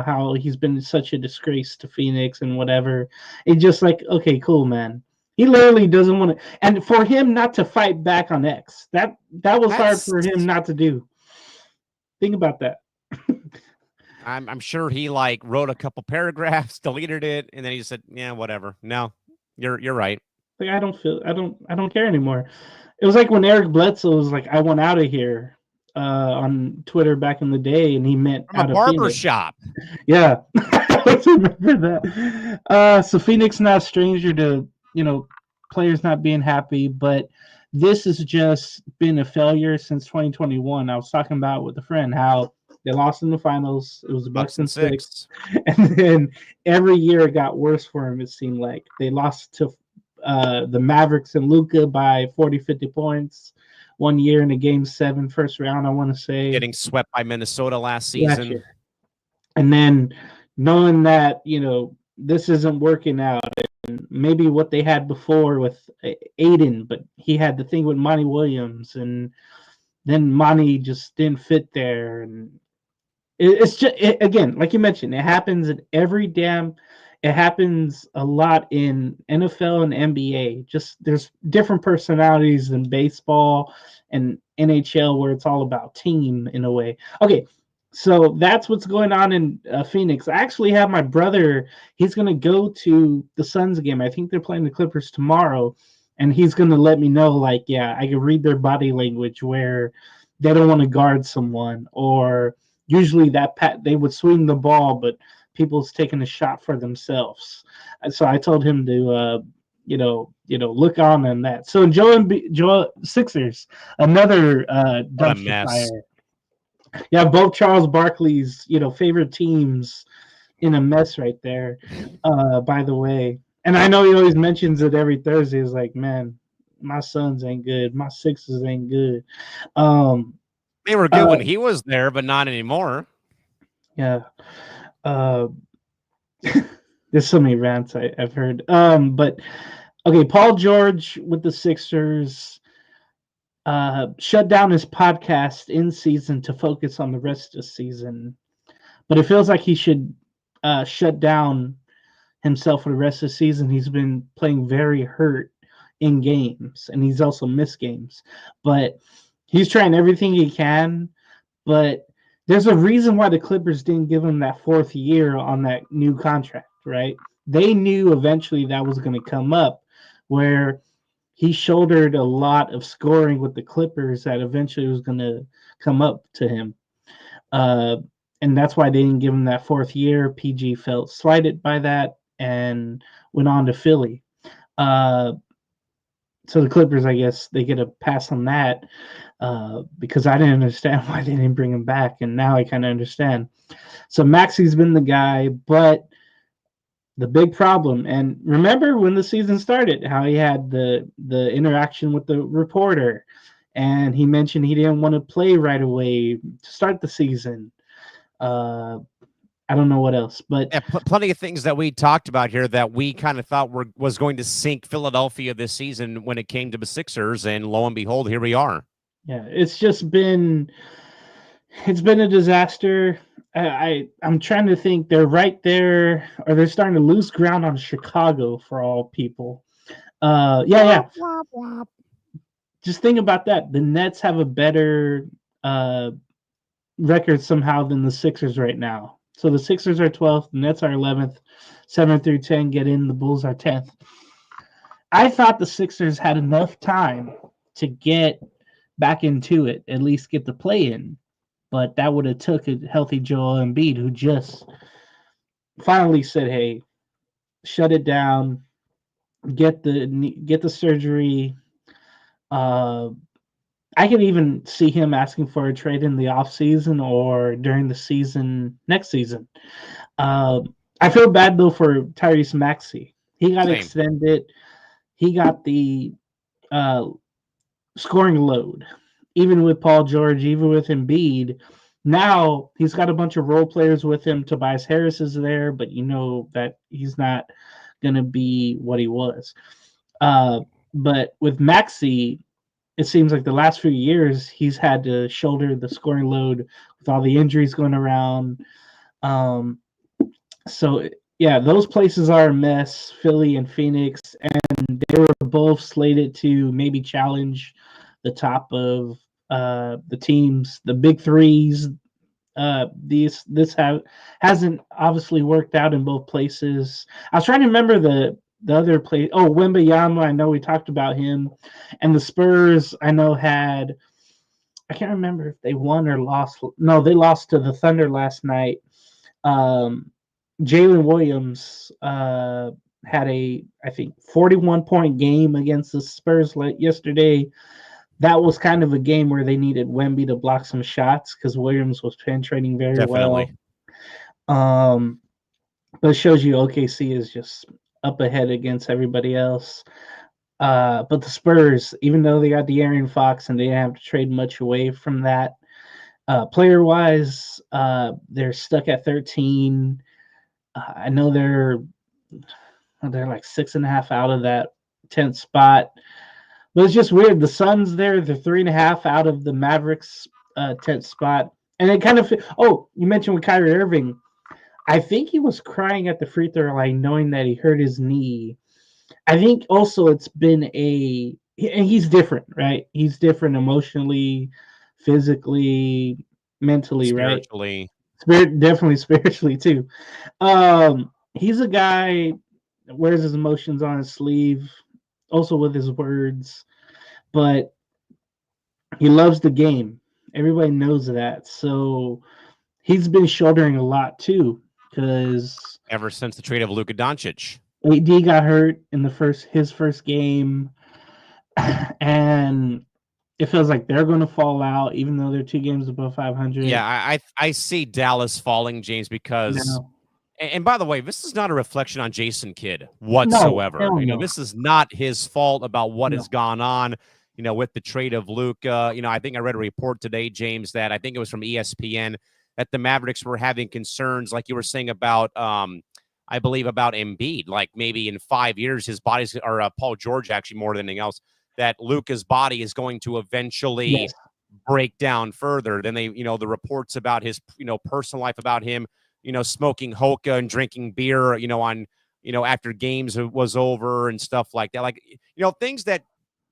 how he's been such a disgrace to Phoenix and whatever. It's just like, okay, cool, man. He literally doesn't want to. And for him not to fight back on X, that was hard for him not to do. Think about that. I'm sure he like wrote a couple paragraphs, deleted it, and then he just said, "Yeah, whatever." No, you're right. Like I don't care anymore. It was like when Eric Bledsoe was like, "I want out of here," on Twitter back in the day, and he meant From a out of barber Phoenix. shop. Yeah, I remember that. So Phoenix not a stranger to players not being happy, but this has just been a failure since 2021. I was talking about with a friend how they lost in the finals. It was the Bucks Bucks in and six, six. and then every year it got worse for him. It seemed like they lost to the Mavericks and Luka by 40, 50 points. One year in a game 7 first round, I want to say. Getting swept by Minnesota last Last season. year. And then knowing that, this isn't working out, and maybe what they had before with Aiden, but he had the thing with Monty Williams, and then Monty just didn't fit there. And it's just, again, like you mentioned, it happens in it happens a lot in NFL and NBA. Just there's different personalities than baseball and NHL where it's all about team in a way. Okay, so that's what's going on in Phoenix. I actually have my brother. He's going to go to the Suns game. I think they're playing the Clippers tomorrow, and he's going to let me know. Like, yeah, I can read their body language where they don't want to guard someone, or usually they would swing the ball, but people's taking a shot for themselves. And so I told him to look on that. So Joel Sixers, another What a dumpster mess. fire. Yeah, both Charles Barkley's favorite teams in a mess right there. By the way, and I know he always mentions it every Thursday. He's like, man, my Suns ain't good, my Sixers ain't good. They were good when he was there, but not anymore. Yeah. There's so many rants I've heard. But okay, Paul George with the Sixers shut down his podcast in season to focus on the rest of the season. But it feels like he should shut down himself for the rest of the season. He's been playing very hurt in games, and he's also missed games. But he's trying everything he can. But there's a reason why the Clippers didn't give him that 4th year on that new contract, right? They knew eventually that was going to come up, where he shouldered a lot of scoring with the Clippers that eventually was going to come up to him. And that's why they didn't give him that 4th year. PG felt slighted by that and went on to Philly. So the Clippers, I guess, they get a pass on that because I didn't understand why they didn't bring him back, and now I kind of understand. So Maxi's been the guy, but the big problem, and remember when the season started, how he had the interaction with the reporter, and he mentioned he didn't want to play right away to start the season. I don't know what else, but yeah, plenty of things that we talked about here that we kind of thought was going to sink Philadelphia this season when it came to the Sixers, and lo and behold, here we are. Yeah, it's been a disaster. I'm trying to think. They're right there, or they're starting to lose ground on Chicago for all people. Yeah. Just think about that. The Nets have a better record somehow than the Sixers right now. So the Sixers are 12th, the Nets are 11th, 7 through 10 get in, the Bulls are 10th. I thought the Sixers had enough time to get back into it, at least get the play in. But that would have took a healthy Joel Embiid, who just finally said, "Hey, shut it down, get the surgery." I could even see him asking for a trade in the offseason or during the season next season. I feel bad though for Tyrese Maxey. He got extended. He got the scoring load, even with Paul George, even with Embiid. Now he's got a bunch of role players with him. Tobias Harris is there, but you know that he's not going to be what he was. But with Maxey, it seems like the last few years he's had to shoulder the scoring load with all the injuries going around. So yeah, those places are a mess, Philly and Phoenix, and they were both slated to maybe challenge the top of the teams, the big threes, Hasn't obviously worked out in both places. I was trying to remember the other place. Oh, Wembayama, I know we talked about him, and the Spurs. I know had. I can't remember if they won or lost. No, they lost to the Thunder last night. Um, Jalen Williams had I think 41-point game against the Spurs yesterday. That was kind of a game where they needed Wemby to block some shots because Williams was penetrating very well. But it shows you OKC is just up ahead against everybody else. But the Spurs, even though they got De'Aaron Fox and they didn't have to trade much away from that, player-wise, they're stuck at 13. I know they're like 6.5 out of that 10th spot. But it's just weird. The Suns there, they're 3.5 out of the Mavericks 10th spot. And it kind of you mentioned with Kyrie Irving. I think he was crying at the free throw line knowing that he hurt his knee. I think also it's been and he's different, right? He's different emotionally, physically, mentally, spiritually. Right? Definitely spiritually too. He's a guy that wears his emotions on his sleeve, also with his words, but he loves the game. Everybody knows that. So he's been shouldering a lot too, because ever since the trade of Luka Doncic. AD got hurt in his first game, and it feels like they're going to fall out, even though they're 2 games above 500. Yeah, I see Dallas falling, James, because. No. And by the way, this is not a reflection on Jason Kidd whatsoever. No. This is not his fault about what has gone on, with the trade of Luka. I think I read a report today, James, that I think it was from ESPN, that the Mavericks were having concerns, like you were saying about, I believe about Embiid, like maybe in 5 years, his body's, or Paul George actually more than anything else, that Luka's body is going to eventually break down further. Then they, the reports about his, personal life about him, smoking hookah and drinking beer, on, after games was over and stuff like that. Like, things that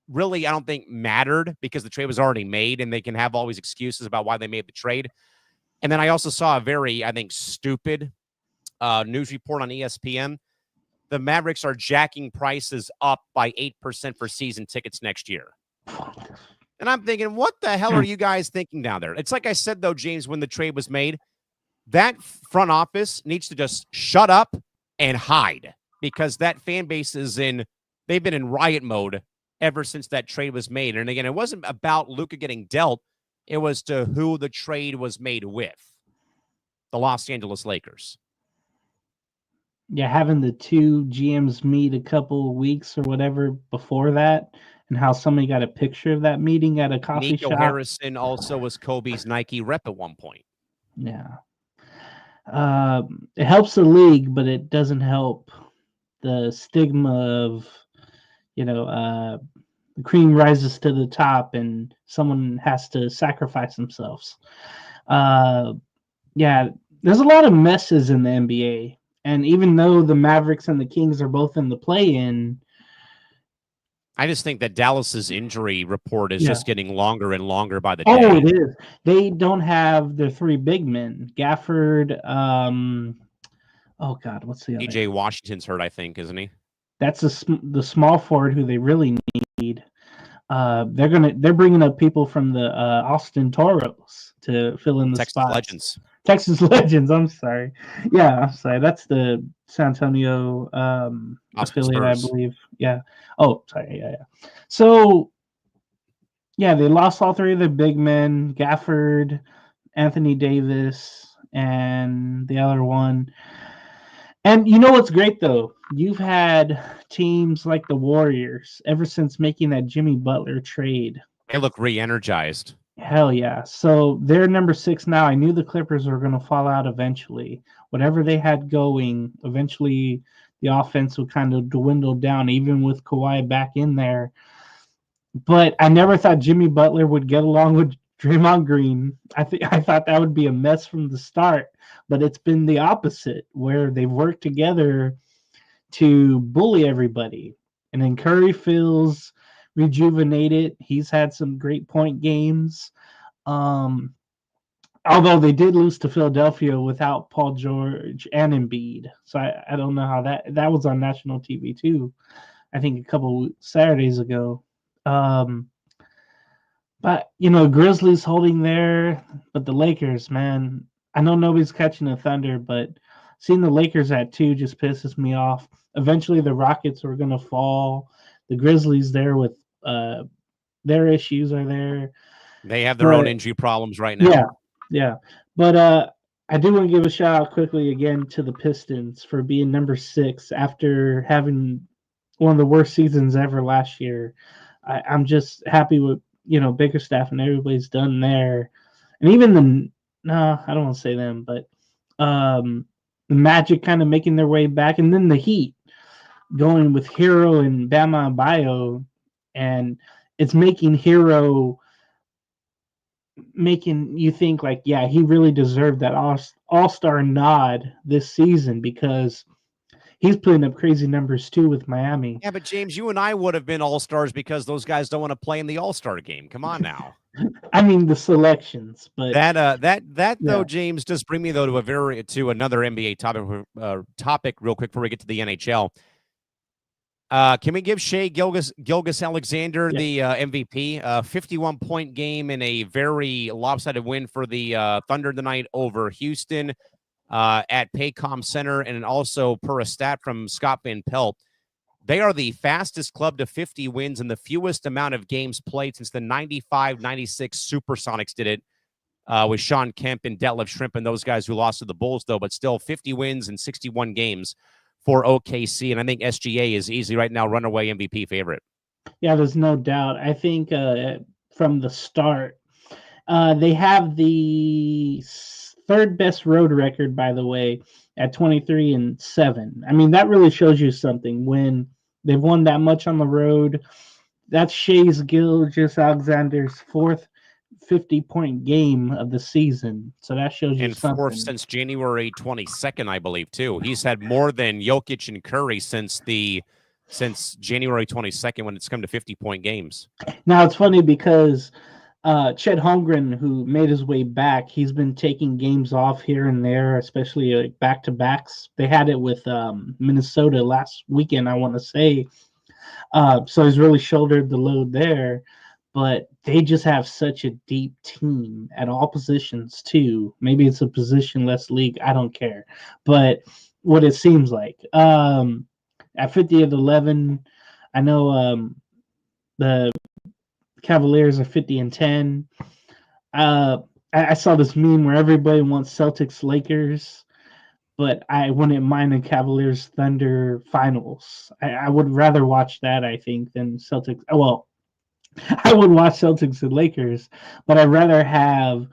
really, I don't think mattered because the trade was already made and they can have all these excuses about why they made the trade. And then I also saw a very, I think, stupid news report on ESPN. The Mavericks are jacking prices up by 8% for season tickets next year. And I'm thinking, what the hell are you guys thinking down there? It's like I said, though, James, when the trade was made, that front office needs to just shut up and hide, because that fan base they've been in riot mode ever since that trade was made. And again, it wasn't about Luka getting dealt. It was to who the trade was made with, the Los Angeles Lakers. Yeah, having the 2 GMs meet a couple of weeks or whatever before that, and how somebody got a picture of that meeting at a coffee shop. Nico Harrison also was Kobe's Nike rep at one point. Yeah. It helps the league, but it doesn't help the stigma of, the cream rises to the top and someone has to sacrifice themselves. Yeah, there's a lot of messes in the NBA. And even though the Mavericks and the Kings are both in the play-in, I just think that Dallas's injury report is just getting longer and longer by the day. Oh, it is. They don't have their 3 big men. Gafford, oh God, what's the other? DJ Washington's hurt, I think, isn't he? That's the small forward who they really need. They're bringing up people from the Austin Toros to fill in the Texas spots. Legends. Texas Legends. I'm sorry. Yeah, I'm sorry. That's the San Antonio affiliate, I believe. Yeah. Oh, sorry. Yeah. So, yeah, they lost all 3 of the big men: Gafford, Anthony Davis, and the other one. And you know what's great, though? You've had teams like the Warriors ever since making that Jimmy Butler trade. They look re-energized. Hell yeah. So they're number 6 now. I knew the Clippers were going to fall out eventually. Whatever they had going, eventually the offense would kind of dwindle down, even with Kawhi back in there. But I never thought Jimmy Butler would get along with Draymond Green. I thought that would be a mess from the start, but it's been the opposite, where they've worked together to bully everybody. And then Curry feels rejuvenated. He's had some great point games. Although they did lose to Philadelphia without Paul George and Embiid, so I don't know how that was on national TV too. I think a couple Saturdays ago. Um, but Grizzlies holding there, but the Lakers, man, I know nobody's catching the Thunder, but seeing the Lakers at 2 just pisses me off. Eventually, the Rockets are gonna fall. The Grizzlies there with their issues are there. They have their own But injury problems right yeah, now. yeah. But I do want to give a shout out quickly again to the Pistons for being number 6 after having one of the worst seasons ever last year. I'm just happy with Bickerstaff and everybody's done there, and even the no, I don't want to say them, but the Magic kind of making their way back, and then the Heat going with Hero and Bama Bio, and it's making Hero making you think like, yeah, he really deserved that all-star nod this season because he's putting up crazy numbers too with Miami. Yeah, but James, you and I would have been all-stars because those guys don't want to play in the all-star game. Come on now. I mean the selections, but that though, yeah. James, does bring me though to another NBA topic real quick before we get to the NHL. Can we give Shea Gilgeous-Alexander the MVP? 51-point game in a very lopsided win for the Thunder tonight over Houston at Paycom Center, and also per a stat from Scott Van Pelt, they are the fastest club to 50 wins and the fewest amount of games played since the 95-96 Supersonics did it with Sean Kemp and Detlef Schrempf and those guys who lost to the Bulls, though, but still 50 wins in 61 games for OKC, and I think SGA is easily right now runaway MVP favorite. Yeah, there's no doubt. I think from the start, they have the third best road record, by the way, at 23-7. I mean, that really shows you something when they've won that much on the road. That's Shea Gilgeous-Alexander's fourth 50-point game of the season. So that shows you something. And fourth since January 22nd, I believe, too. He's had more than Jokic and Curry since January 22nd when it's come to 50-point games. Now, it's funny because Chet Holmgren, who made his way back, he's been taking games off here and there, especially back-to-backs. They had it with Minnesota last weekend, I want to say. So he's really shouldered the load there. But they just have such a deep team at all positions, too. Maybe it's a position-less league. I don't care. But what it seems like. At 50-11, I know the Cavaliers are 50-10. I saw this meme where everybody wants Celtics Lakers, but I wouldn't mind a Cavaliers Thunder finals. I would rather watch that, I think, than Celtics. Well, I would watch Celtics and Lakers, but I'd rather have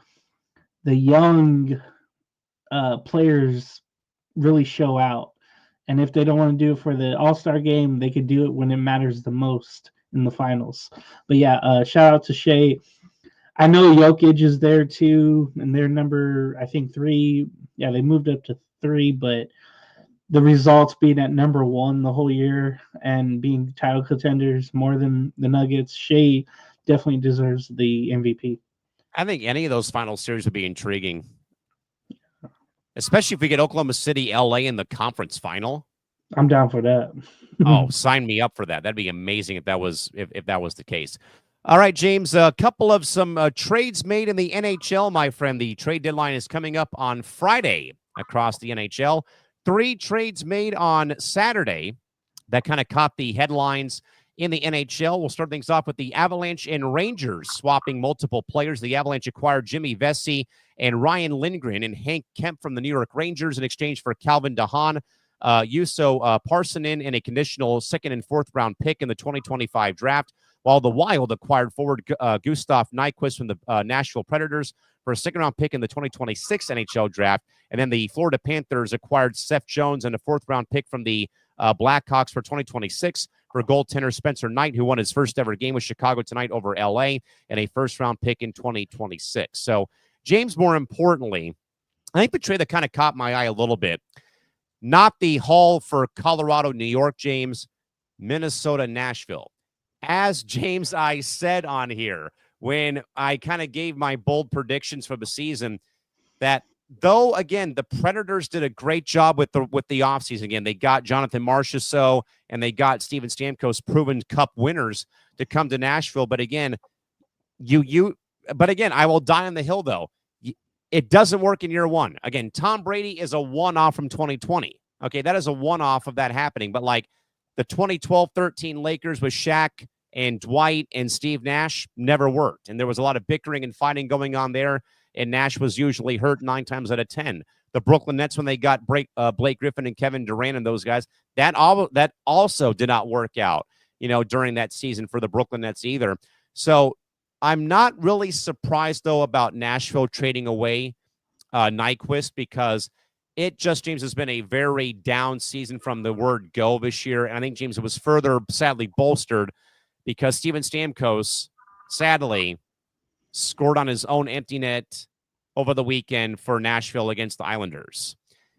the young players really show out. And if they don't want to do it for the All-Star game, they could do it when it matters the most in the finals. But yeah, shout out to Shea. I know Jokic is there too, and they're number, I think, 3. Yeah, they moved up to 3, but the results being at number 1 the whole year and being title contenders more than the Nuggets, Shea definitely deserves the MVP. I think any of those final series would be intriguing, especially if we get Oklahoma City, LA in the conference final. I'm down for that. Oh, sign me up for that. That'd be amazing if that was the case. All right, James, a couple of some trades made in the NHL, my friend. The trade deadline is coming up on Friday across the NHL. 3 trades made on Saturday that kind of caught the headlines in the NHL. We'll start things off with the Avalanche and Rangers swapping multiple players. The Avalanche acquired Jimmy Vesey and Ryan Lindgren and Hank Kemp from the New York Rangers in exchange for Calvin DeHaan, Juuso Parssinen, and a conditional 2nd and 4th round pick in the 2025 draft, while the Wild acquired forward Gustav Nyquist from the Nashville Predators for a 2nd round pick in the 2026 NHL draft. And then the Florida Panthers acquired Seth Jones and a 4th round pick from the Blackhawks for 2026 for goaltender Spencer Knight, who won his first ever game with Chicago tonight over LA, and a 1st round pick in 2026. So, James, more importantly, I think the trade that kind of caught my eye a little bit, not the haul for Colorado, New York, James, Minnesota, Nashville. As James, I said on here, when I kind of gave my bold predictions for the season, that though, again, the Predators did a great job with the offseason. Again, they got Jonathan Marchessault and they got Steven Stamkos, proven Cup winners, to come to Nashville. But again, but again, I will die on the hill, though. It doesn't work in year one. Again, Tom Brady is a one-off from 2020. Okay, that is a one-off of that happening. But like the 2012-13 Lakers with Shaq and Dwight and Steve Nash never worked. And there was a lot of bickering and fighting going on there. And Nash was usually hurt 9 times out of 10. The Brooklyn Nets, when they got Blake Griffin and Kevin Durant and those guys, that also did not work out, during that season for the Brooklyn Nets either. So I'm not really surprised, though, about Nashville trading away Nyquist, because it just, James, has been a very down season from the word go this year. And I think, James, it was further, sadly, bolstered because Steven Stamkos, sadly, scored on his own empty net over the weekend for Nashville against the Islanders.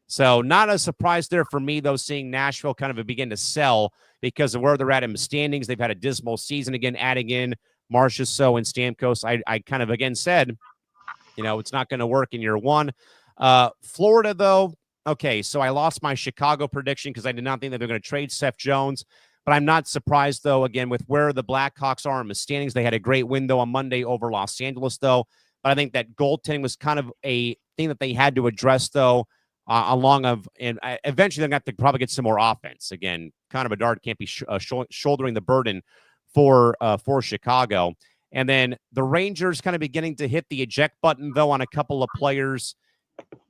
So not a surprise there for me, though, seeing Nashville kind of begin to sell because of where they're at in the standings. They've had a dismal season, again, adding in Marchessault and Stamkos. I kind of, again, said, it's not going to work in year one. Florida, though, okay, so I lost my Chicago prediction because I did not think that they're going to trade Seth Jones. But I'm not surprised, though, again, with where the Blackhawks are in the standings. They had a great win, though, on Monday over Los Angeles, though. But I think that goaltending was kind of a thing that they had to address, though, and eventually they're going to have to probably get some more offense. Again, Connor Bedard can't be shouldering the burden for Chicago. And then the Rangers kind of beginning to hit the eject button, though, on a couple of players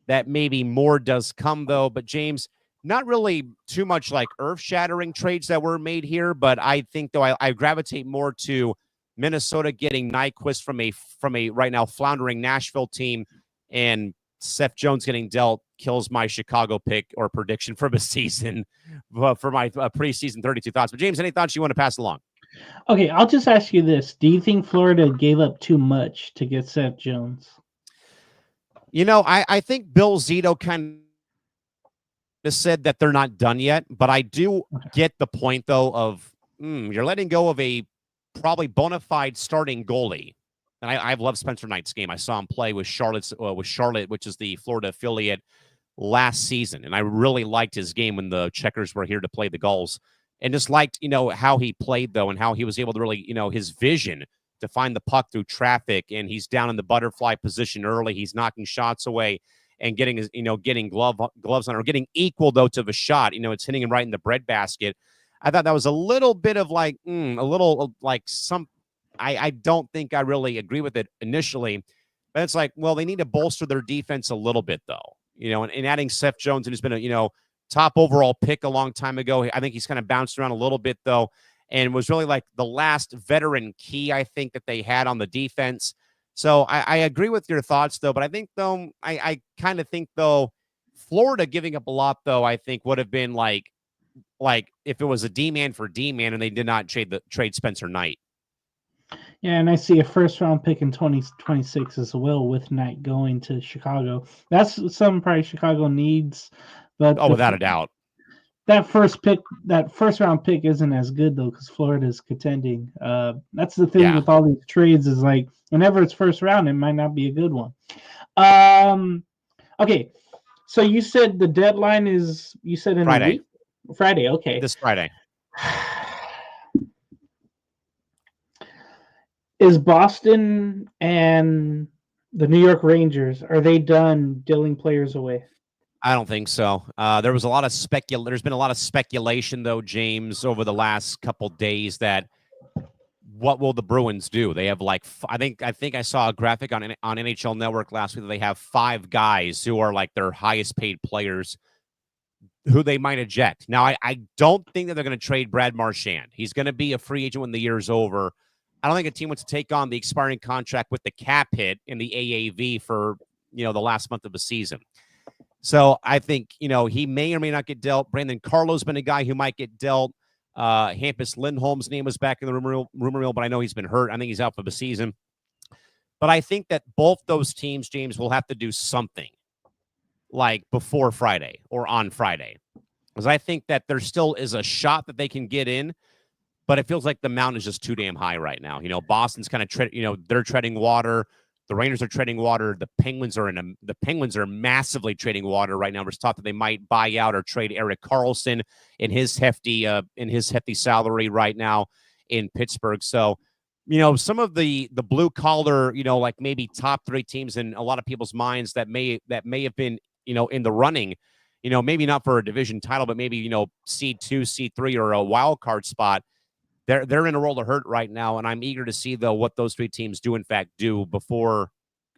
that maybe more does come, though. But, James, not really too much like earth-shattering trades that were made here, but I think, though, I gravitate more to Minnesota getting Nyquist from a right now floundering Nashville team, and Seth Jones getting dealt kills my Chicago pick or prediction for the season, for my preseason 32 thoughts. But, James, any thoughts you want to pass along? Okay, I'll just ask you this. Do you think Florida gave up too much to get Seth Jones? I think Bill Zito kind of said that they're not done yet, but I do get the point, though, of you're letting go of a probably bona fide starting goalie. And I've loved Spencer Knight's game. I saw him play with Charlotte, which is the Florida affiliate, last season. And I really liked his game when the Checkers were here to play the Gulls. And just liked, how he played, though, and how he was able to really, his vision to find the puck through traffic. And he's down in the butterfly position early. He's knocking shots away and getting his, getting gloves on, or getting equal, though, to the shot. It's hitting him right in the breadbasket. I thought that was a little bit of like, I don't think I really agree with it initially, but it's like, well, they need to bolster their defense a little bit, though, and adding Seth Jones, and who's been a, top overall pick a long time ago. I think he's kind of bounced around a little bit, though, and was really like the last veteran key, I think, that they had on the defense. So I agree with your thoughts, though, but I think, though, I kind of think, though, Florida giving up a lot, though, I think would have been like if it was a D-man for D-man and they did not trade Spencer Knight. Yeah, and I see a first-round pick in 2026 as well, with Knight going to Chicago. That's something probably Chicago needs. But without a doubt. That first-round pick isn't as good, though, because Florida's contending. That's the thing with all these trades, is like whenever it's first round, it might not be a good one. Okay, so you said the deadline is, you said in Friday. a week? Friday, okay. This Friday. Is Boston and the New York Rangers, are they done dealing players away? I don't think so. There was a lot of there's been a lot of speculation, though, James, over the last couple days, that what will the Bruins do? They have like, I think I saw a graphic on NHL Network last week that they have 5 guys who are like their highest paid players who they might eject. Now, I don't think that they're going to trade Brad Marchand. He's going to be a free agent when the year's over. I don't think a team wants to take on the expiring contract with the cap hit in the AAV for, the last month of the season. So I think, he may or may not get dealt. Brandon Carlo's been a guy who might get dealt. Hampus Lindholm's name was back in the rumor mill, but I know he's been hurt. I think he's out for the season. But I think that both those teams, James, will have to do something like before Friday or on Friday, because I think that there still is a shot that they can get in, but it feels like the mountain is just too damn high right now. Boston's kind of they're treading water. The Rangers are trading water. The Penguins are massively trading water right now. There's talk that they might buy out or trade Erik Karlsson in his hefty salary right now in Pittsburgh. So, some of the blue collar, like maybe top 3 teams in a lot of people's minds that may have been, in the running, maybe not for a division title, but maybe, C2, C3 or a wild card spot. They're in a world of hurt right now, and I'm eager to see, though, what those 3 teams do, in fact, do before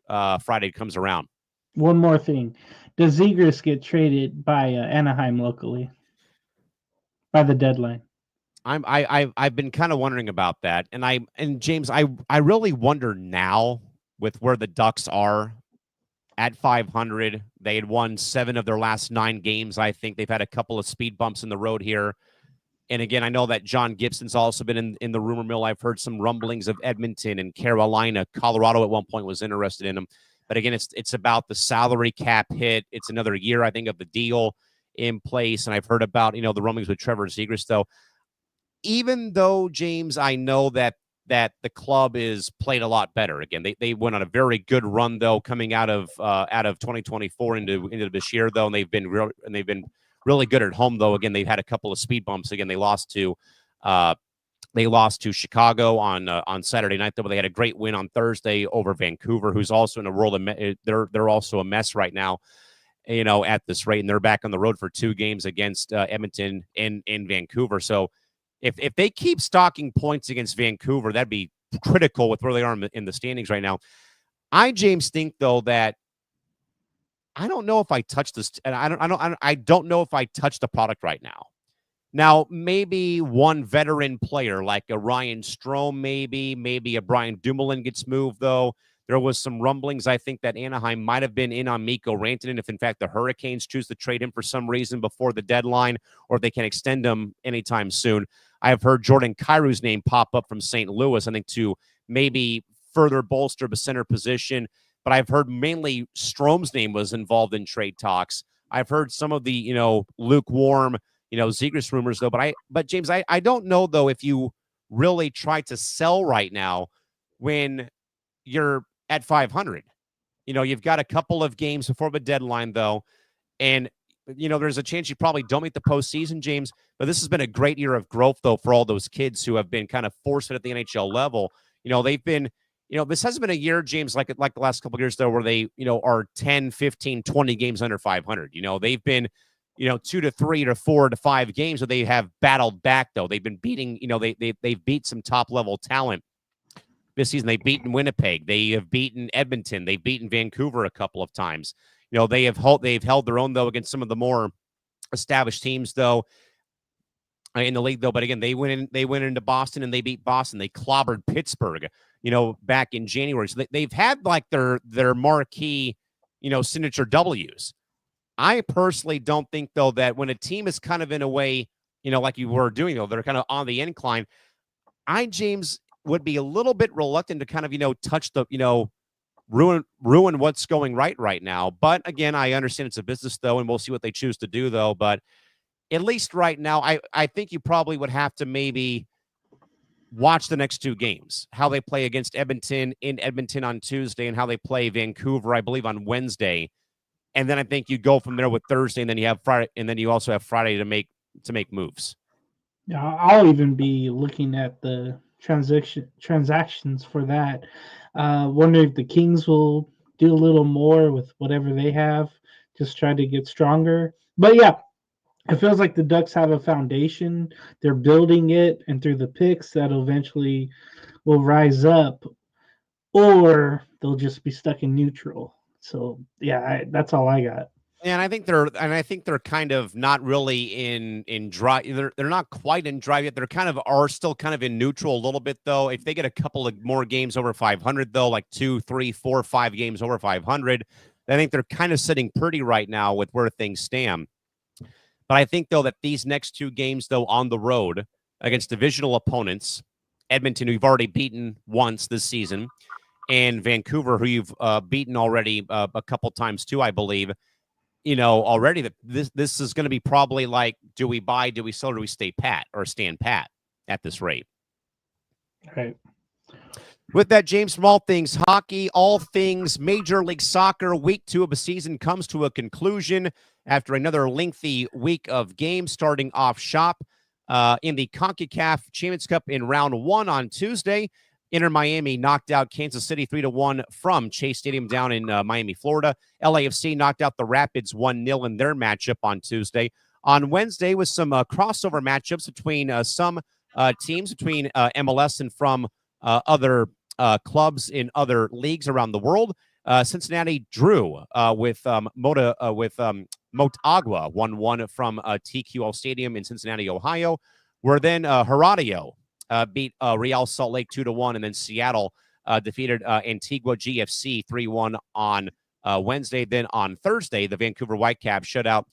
Friday comes around. One more thing. Does Zegras get traded by Anaheim locally by the deadline? I've been kind of wondering about that, and James, I really wonder now with where the Ducks are at 500. They had won 7 of their last 9 games. I think they've had a couple of speed bumps in the road here. And again, I know that John Gibson's also been in the rumor mill. I've heard some rumblings of Edmonton and Carolina. Colorado at one point was interested in him. But again, it's about the salary cap hit. It's another year, I think, of the deal in place. And I've heard about, the rumblings with Trevor Zegras, though. Even though, James, I know that the club is played a lot better. Again, they went on a very good run, though, coming out of 2024 into this year, though, and they've been really good at home, though. Again, they've had a couple of speed bumps. Again, they lost to Chicago on Saturday night, though, but they had a great win on Thursday over Vancouver, who's also in a world of they're also a mess right now, at this rate, and they're back on the road for 2 games against Edmonton in Vancouver. So if they keep stocking points against Vancouver, that'd be critical with where they are in the standings right now. James, think, though, that I don't know if I touch this, and I don't know if I touch the product right now. Now, maybe one veteran player like a Ryan Strome, maybe a Brian Dumoulin gets moved, though. There was some rumblings, I think, that Anaheim might have been in on Mikko Rantanen if, in fact, the Hurricanes choose to trade him for some reason before the deadline, or they can extend him anytime soon. I have heard Jordan Kyrie's name pop up from St. Louis, I think, to maybe further bolster the center position. But I've heard mainly Strome's name was involved in trade talks. I've heard some of the, lukewarm, Zegras rumors, though. But James, I don't know, though, if you really try to sell right now when you're at 500. You've got a couple of games before the deadline, though. And, there's a chance you probably don't make the postseason, James. But this has been a great year of growth, though, for all those kids who have been kind of forced at the NHL level. They've been, this hasn't been a year, James, like the last couple of years, though, where they, are 10, 15, 20 games under 500. They've been, 2 to 3 to 4 to 5 games where they have battled back, though. They've been beating, they've beat some top-level talent this season. They've beaten Winnipeg. They have beaten Edmonton. They've beaten Vancouver a couple of times. They've held their own, though, against some of the more established teams, though, in the league, though. But again, they went into Boston and they beat Boston. They clobbered Pittsburgh, back in January. So they've had like their marquee, signature W's. I personally don't think, though, that when a team is kind of in a way, like you were doing, though, they're kind of on the incline. James, would be a little bit reluctant to kind of, touch the, ruin what's going right now. But again, I understand it's a business, though, and we'll see what they choose to do, though. But at least right now, I think you probably would have to maybe watch the next 2 games, how they play against Edmonton in Edmonton on Tuesday and how they play Vancouver, I believe, on Wednesday. And then I think you go from there with Thursday, and then you have Friday, and then you also have Friday to make moves. Yeah, I'll even be looking at the transactions for that. Wonder if the Kings will do a little more with whatever they have, just try to get stronger. But yeah, it feels like the Ducks have a foundation. They're building it, and through the picks, that eventually will rise up, or they'll just be stuck in neutral. So yeah, that's all I got. And I think they're kind of not really in dry. They're not quite in dry yet. They're kind of are still kind of in neutral a little bit, though. If they get a couple of more games over 500, though, like 2, 3, 4, 5 games over 500, I think they're kind of sitting pretty right now with where things stand. But I think, though, that these next 2 games, though, on the road against divisional opponents, Edmonton, who you've already beaten once this season, and Vancouver, who you've beaten already a couple times too, I believe. Already that this is going to be probably like, do we buy, do we sell, or do we stay pat or stand pat at this rate? Right. With that, James, from all things hockey, all things Major League Soccer, week 2 of the season comes to a conclusion after another lengthy week of games starting off shop in the CONCACAF Champions Cup in round 1 on Tuesday. Inter Miami knocked out Kansas City 3-1 from Chase Stadium down in Miami, Florida. LAFC knocked out the Rapids 1-0 in their matchup on Tuesday. On Wednesday, with some crossover matchups between some teams between MLS and from other clubs in other leagues around the world. Cincinnati drew with Motagua 1-1 from TQL Stadium in Cincinnati, Ohio, where then Heraclio beat Real Salt Lake 2-1, and then Seattle defeated Antigua GFC 3-1 on Wednesday. Then on Thursday, the Vancouver Whitecaps shut out.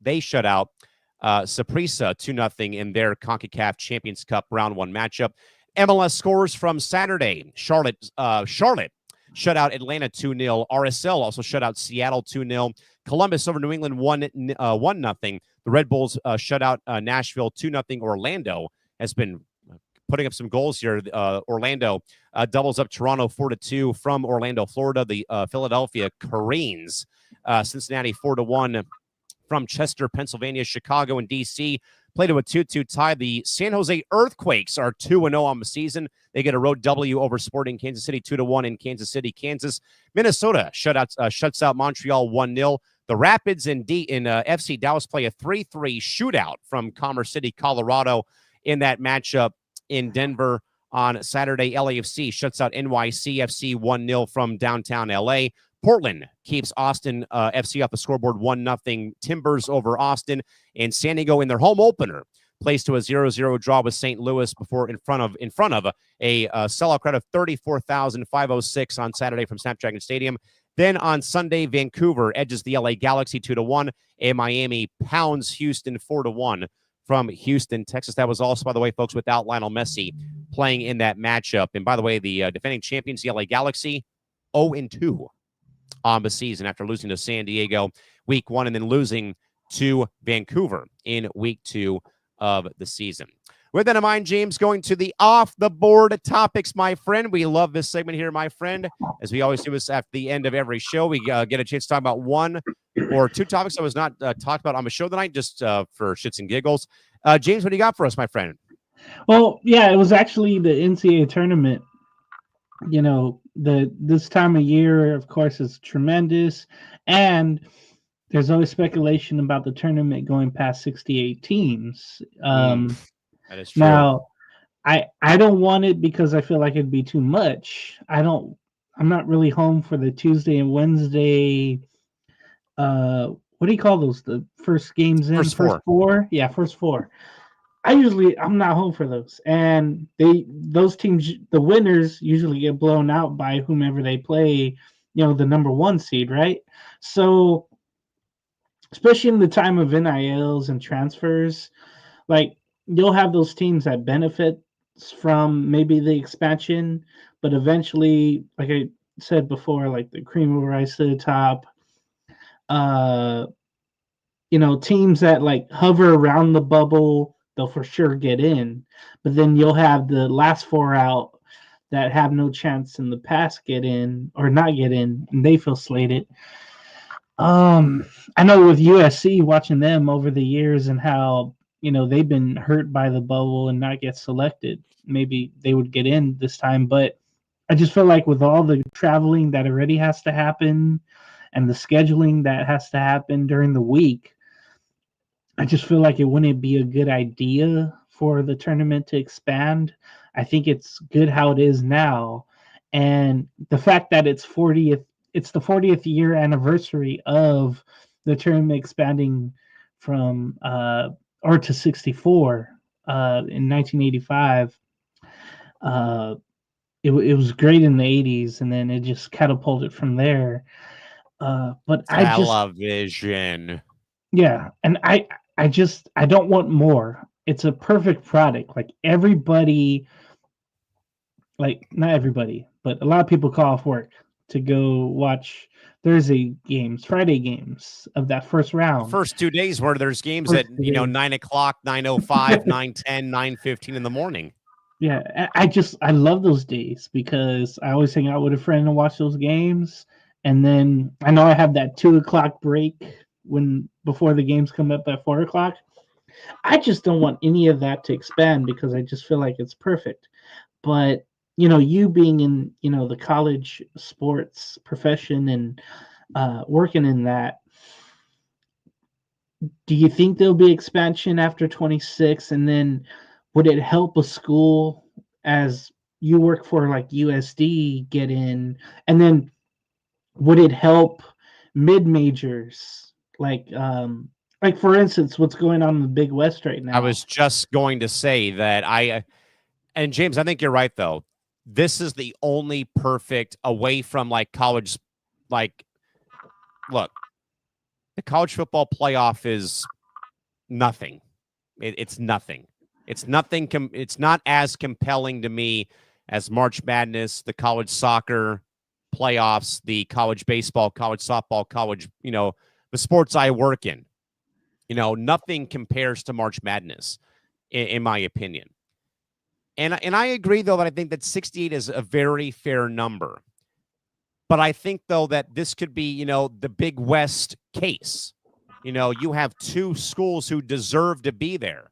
They shut out Saprissa 2-0 in their CONCACAF Champions Cup round 1 matchup. MLS scores from Saturday. Charlotte shut out Atlanta 2-0. RSL also shut out Seattle 2-0. Columbus over New England 1-0. The Red Bulls shut out Nashville 2-0. Orlando has been putting up some goals here. Orlando doubles up Toronto 4-2 from Orlando, Florida. The Philadelphia careens Cincinnati 4-1 from Chester, Pennsylvania. Chicago and D.C. played to a 2-2 tie. The San Jose Earthquakes are 2-0 on the season. They get a road W over Sporting Kansas City 2-1 in Kansas City, Kansas. Minnesota shuts out Montreal 1-0. The Rapids in FC Dallas play a 3-3 shootout from Commerce City, Colorado in that matchup in Denver on Saturday. LAFC shuts out NYCFC 1-0 from downtown LA. Portland keeps Austin FC off the scoreboard 1-0. Timbers over Austin. And San Diego in their home opener plays to a 0-0 draw with St. Louis before in front of a sellout crowd of 34,506 on Saturday from Snapdragon Stadium. Then on Sunday, Vancouver edges the LA Galaxy 2-1, and Miami pounds Houston 4-1 from Houston, Texas. That was also, by the way, folks, without Lionel Messi playing in that matchup. And by the way, the defending champions, the LA Galaxy, 0-2 on the season after losing to San Diego week 1 and then losing to Vancouver in week 2 of the season. With that in mind, James, going to the off-the-board topics, my friend. We love this segment here, my friend. As we always do this at the end of every show, we get a chance to talk about one or two topics that was not talked about on the show tonight, just for shits and giggles. James, what do you got for us, my friend? Well, yeah, it was actually the NCAA tournament. You know, this time of year, of course, is tremendous, and there's always speculation about the tournament going past 68 teams. That is true. Now, I don't want it because I feel like it'd be too much. I'm not really home for the Tuesday and Wednesday. What do you call those? The first games in First four? Yeah, first 4. I'm not home for those, and those teams, the winners usually get blown out by whomever they play. You know, the number 1 seed, right? So, especially in the time of NILs and transfers, like you'll have those teams that benefit from maybe the expansion, but eventually, like I said before, like the cream will rise to the top. Teams that like hover around the bubble, they'll for sure get in, but then you'll have the last 4 out that have no chance in the past get in or not get in, and they feel slated. I know with USC, watching them over the years and how, they've been hurt by the bubble and not get selected, maybe they would get in this time, but I just feel like with all the traveling that already has to happen and the scheduling that has to happen during the week, I just feel like it wouldn't be a good idea for the tournament to expand. I think it's good how it is now. And the fact that it's the 40th year anniversary of the tournament expanding from to 64 in 1985. It was great in the 80s, and then it just catapulted from there. But television. Yeah, and I don't want more. It's a perfect product. Like everybody, like not everybody, but a lot of people call off work to go watch Thursday games, Friday games of that first round. First 2 days where there's games at 9 o'clock, 9:05, 9:10, 9:15 in the morning. Yeah, I love those days because I always hang out with a friend and watch those games. And then I know I have that 2 o'clock break when before the games come up at 4 o'clock. I just don't want any of that to expand because I just feel like it's perfect. But you being in the college sports profession and working in that, do you think there'll be expansion after 26? And then would it help a school as you work for like USD get in? And then would it help mid majors like for instance what's going on in the Big West right I now? was just going to say that and James, I think you're right though. This is the only perfect away from like college, like, look, the college football playoff is nothing. It's nothing. It's nothing. It's not as compelling to me as March Madness, the college soccer playoffs, the college baseball, college softball, college, the sports I work in. Nothing compares to March Madness, in my opinion. And I agree, though, that I think that 68 is a very fair number. But I think, though, that this could be, the Big West case. You have two schools who deserve to be there.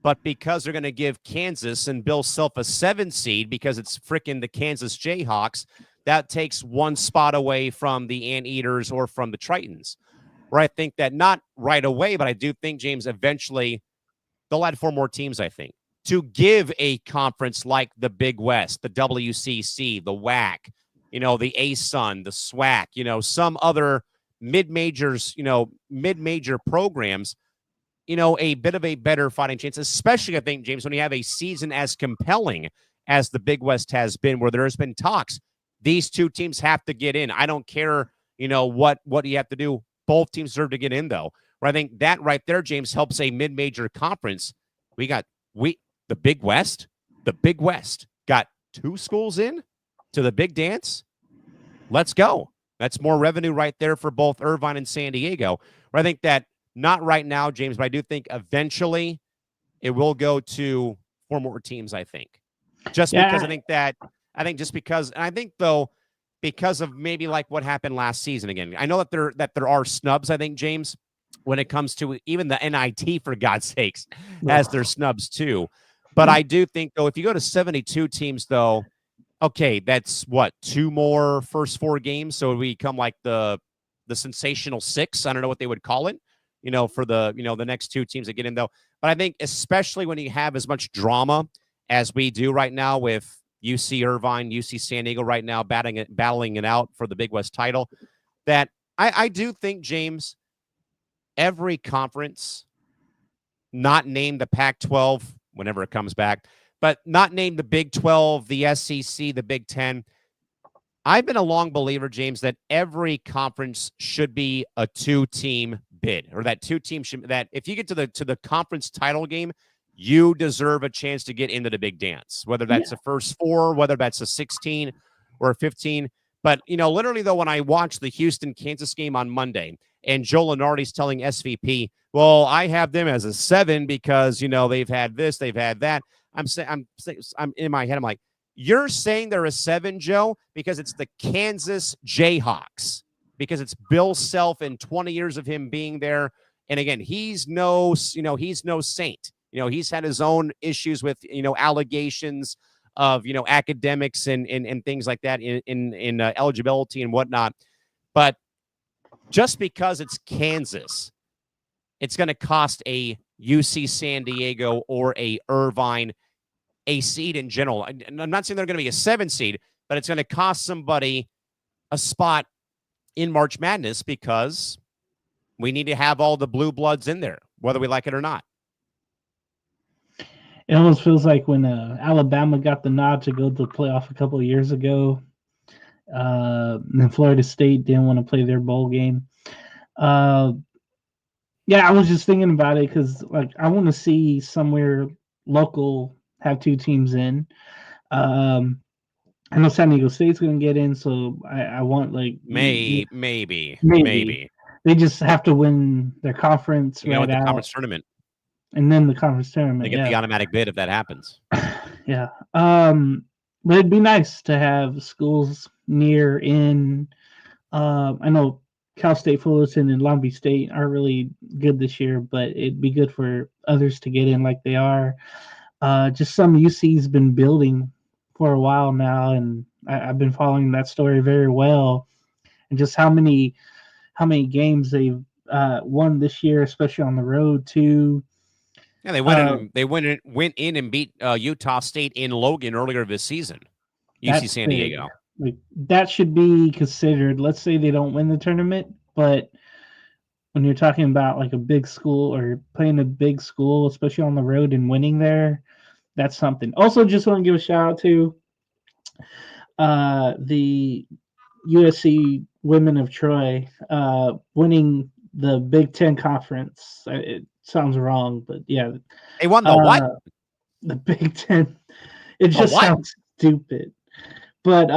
But because they're going to give Kansas and Bill Self a 7 seed because it's freaking the Kansas Jayhawks, that takes one spot away from the Anteaters or from the Tritons. Where I think that not right away, but I do think, James, eventually they'll add 4 more teams, I think, to give a conference like the Big West, the WCC, the WAC, the ASUN, the SWAC, some other mid-majors, mid-major programs, a bit of a better fighting chance, especially, I think, James, when you have a season as compelling as the Big West has been, where there has been talks. These two teams have to get in. I don't care, what you have to do. Both teams deserve to get in, though. Where I think that right there, James, helps a mid-major conference. The Big West got 2 schools in to the big dance. Let's go. That's more revenue right there for both Irvine and San Diego. Where I think that not right now, James, but I do think eventually it will go to 4 more teams, I think. Just because I think just because, and I think, though, because of maybe like what happened last season again. I know that there are snubs, I think, James, when it comes to even the NIT, for God's sakes, as their snubs too. But I do think, though, if you go to 72 teams, though, okay, that's what, 2 more first 4 games. So we become like the sensational 6. I don't know what they would call it, for the, the next 2 teams that get in, though. But I think especially when you have as much drama as we do right now with UC Irvine, UC San Diego right now battling it out for the Big West title, that I do think, James, every conference not named the Pac-12 whenever it comes back, but not named the Big 12, the SEC, the Big 10. I've been a long believer, James, that every conference should be a 2-team bid, or that 2 teams should, that if you get to the conference title game, you deserve a chance to get into the big dance, whether that's the first 4, whether that's a 16 or a 15. But, literally, though, when I watched the Houston-Kansas game on Monday and Joe Lenardi's telling SVP, well, I have them as a 7 because, they've had this, they've had that. I'm in my head, I'm like, you're saying they're a 7, Joe, because it's the Kansas Jayhawks, because it's Bill Self and 20 years of him being there. And again, he's no saint. He's had his own issues with, allegations of, academics and things like that in eligibility and whatnot. But just because it's Kansas, it's going to cost a UC San Diego or a Irvine a seed in general. And I'm not saying they're going to be a 7 seed, but it's going to cost somebody a spot in March Madness because we need to have all the blue bloods in there, whether we like it or not. It almost feels like when Alabama got the nod to go to the playoff a couple of years ago, and Florida State didn't want to play their bowl game. I was just thinking about it because, like, I want to see somewhere local have 2 teams in. I know San Diego State's going to get in, so I want like maybe they just have to win their conference the conference tournament. And then the conference tournament. They get the automatic bid if that happens. Yeah. But it'd be nice to have schools near in. I know Cal State Fullerton and Long Beach State are really good this year, but it'd be good for others to get in like they are. Just some UC's been building for a while now, and I've been following that story very well, and just how many games they've won this year, especially on the road too. Yeah, they went in and beat Utah State in Logan earlier this season. UC That's San big. Diego. Like, that should be considered. Let's say they don't win the tournament, but when you're talking about like a big school or playing a big school, especially on the road and winning there, that's something. Also, just want to give a shout out to the USC women of Troy winning the Big Ten conference. It sounds wrong, but yeah, They won the what? the Big Ten. It The just what? sounds stupid. But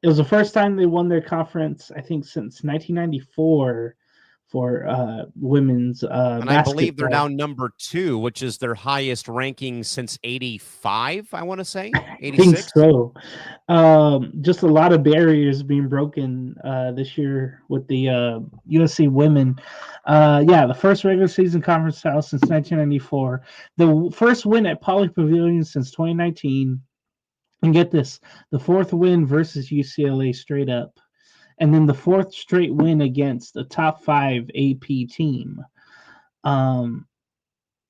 it was the first time they won their conference, I think, since 1994 for women's And I believe they're basketball. now number 2, which is their highest ranking since 85, I want to say. I think 86. so. Just a lot of barriers being broken this year with the USC women. Yeah, the first regular season conference title since 1994. The first win at Poly Pavilion since 2019. And get this, the fourth win versus UCLA straight up. And then the fourth straight win against a top 5 AP team.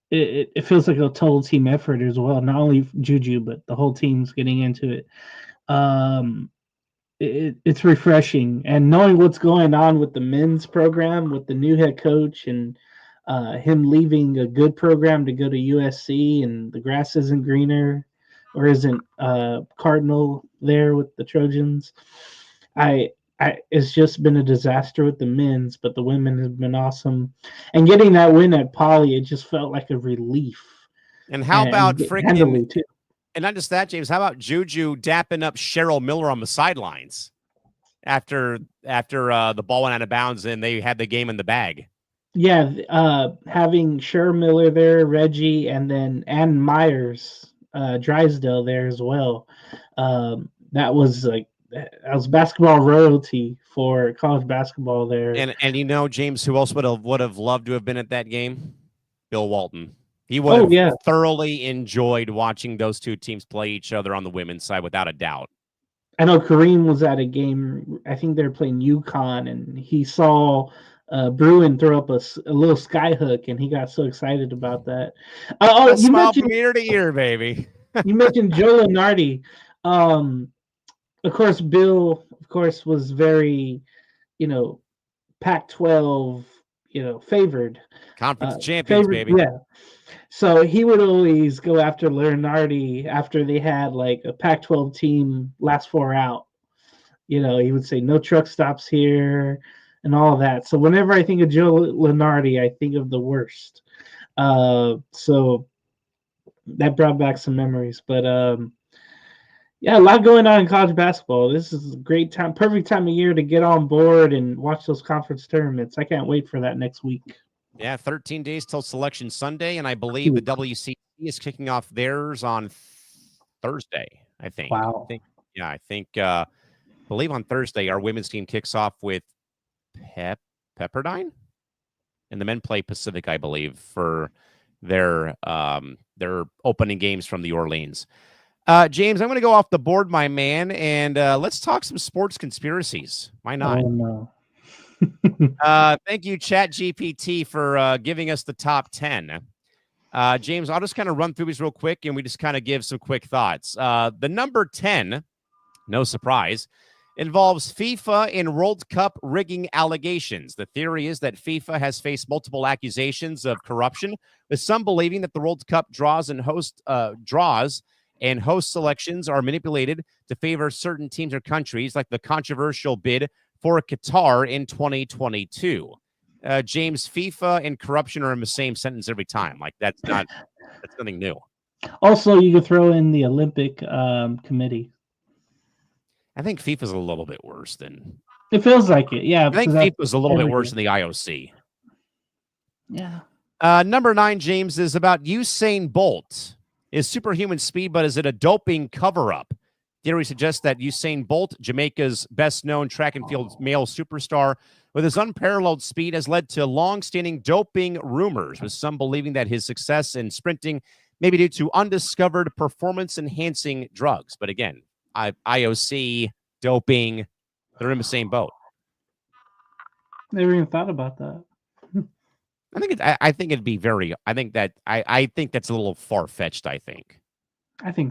It feels like a total team effort as well. Not only Juju, but the whole team's getting into it. It's refreshing, and knowing what's going on with the men's program with the new head coach and him leaving a good program to go to USC, and the grass isn't greener or isn't Cardinal there with the Trojans. It's just been a disaster with the men's, but the women have been awesome. And getting that win at Poly, it just felt like a relief. And how about handily freaking, too. and not just that, James, how about Juju dapping up Cheryl Miller on the sidelines after the ball went out of bounds and they had the game in the bag? Yeah, having Cheryl Miller there, Reggie, and then Ann Myers, Drysdale there as well. That was basketball royalty for college basketball there. And you know, James, who else would have loved to have been at that game? Bill Walton. He would have thoroughly enjoyed watching those two teams play each other on the women's side, without a doubt. I know Kareem was at a game. I think they were playing UConn, and he saw Bruin throw up a little sky hook, and he got so excited about that. You mentioned from ear to ear, baby. You mentioned Joe Lunardi. Of course, Bill, was very, Pac-12, favored. Conference champions, baby. Yeah. So he would always go after Lunardi after they had like a Pac-12 team last 4 out. He would say no truck stops here and all of that. So whenever I think of Joe Lunardi, I think of the worst. So that brought back some memories. But yeah, a lot going on in college basketball. This is a great time, perfect time of year to get on board and watch those conference tournaments. I can't wait for that next week. Yeah, 13 days till Selection Sunday, and I believe the WCC is kicking off theirs on Thursday, I think. Wow. I believe on Thursday, our women's team kicks off with Pepperdine, and the men play Pacific, I believe, for their opening games from the Orleans. James, I'm going to go off the board, my man, and let's talk some sports conspiracies. Why not? Oh, no. Thank you, ChatGPT, for giving us the top 10. James, I'll just kind of run through these real quick, and we just kind of give some quick thoughts. The number 10, no surprise, involves FIFA and World Cup rigging allegations. The theory is that FIFA has faced multiple accusations of corruption, with some believing that the World Cup draws and host selections are manipulated to favor certain teams or countries, like the controversial bid for Qatar in 2022. James, FIFA and corruption are in the same sentence every time. Like that's nothing new. Also, you could throw in the Olympic committee. I think FIFA's a little bit worse than. It feels like it, yeah. I think FIFA's a little bit worse than the IOC. Yeah. Number 9, James, is about Usain Bolt is superhuman speed, but is it a doping cover-up? Theory suggests that Usain Bolt, Jamaica's best-known track and field male superstar, with his unparalleled speed has led to long-standing doping rumors, with some believing that his success in sprinting may be due to undiscovered performance-enhancing drugs. But again, IOC, doping, they're in the same boat. Never even thought about that. I think it'd be very. I think that's a little far-fetched. I think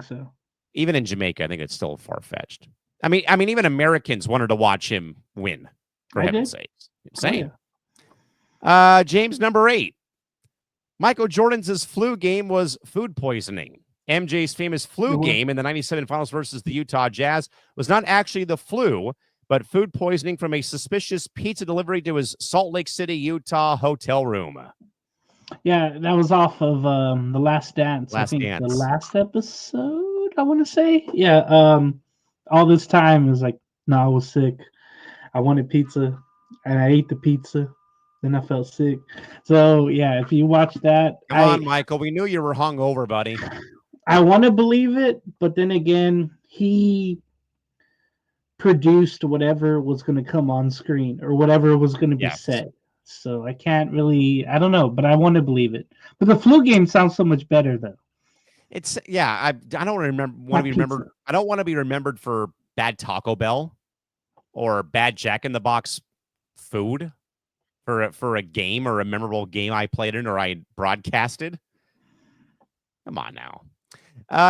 so. Even in Jamaica, I think it's still far-fetched. I mean, even Americans wanted to watch him win. For heaven's sakes, insane. Oh, yeah. James, number 8. Michael Jordan's flu game was food poisoning. MJ's famous flu game in the '97 finals versus the Utah Jazz was not actually the flu, but food poisoning from a suspicious pizza delivery to his Salt Lake City, Utah hotel room. Yeah, that was off of The Last Dance. The last episode, I want to say. Yeah, all this time is like, no, I was sick. I wanted pizza, and I ate the pizza. Then I felt sick. So, yeah, if you watch that. Come on, Michael. We knew you were hungover, buddy. I want to believe it, but then again, he produced whatever was going to come on screen or whatever was going to be said. So I can't really, I don't know, but I want to believe it. But the flu game sounds so much better, though. It's, I don't want to be remembered for bad Taco Bell or bad Jack in the Box food for a game or a memorable game I played in or I broadcasted. Come on now.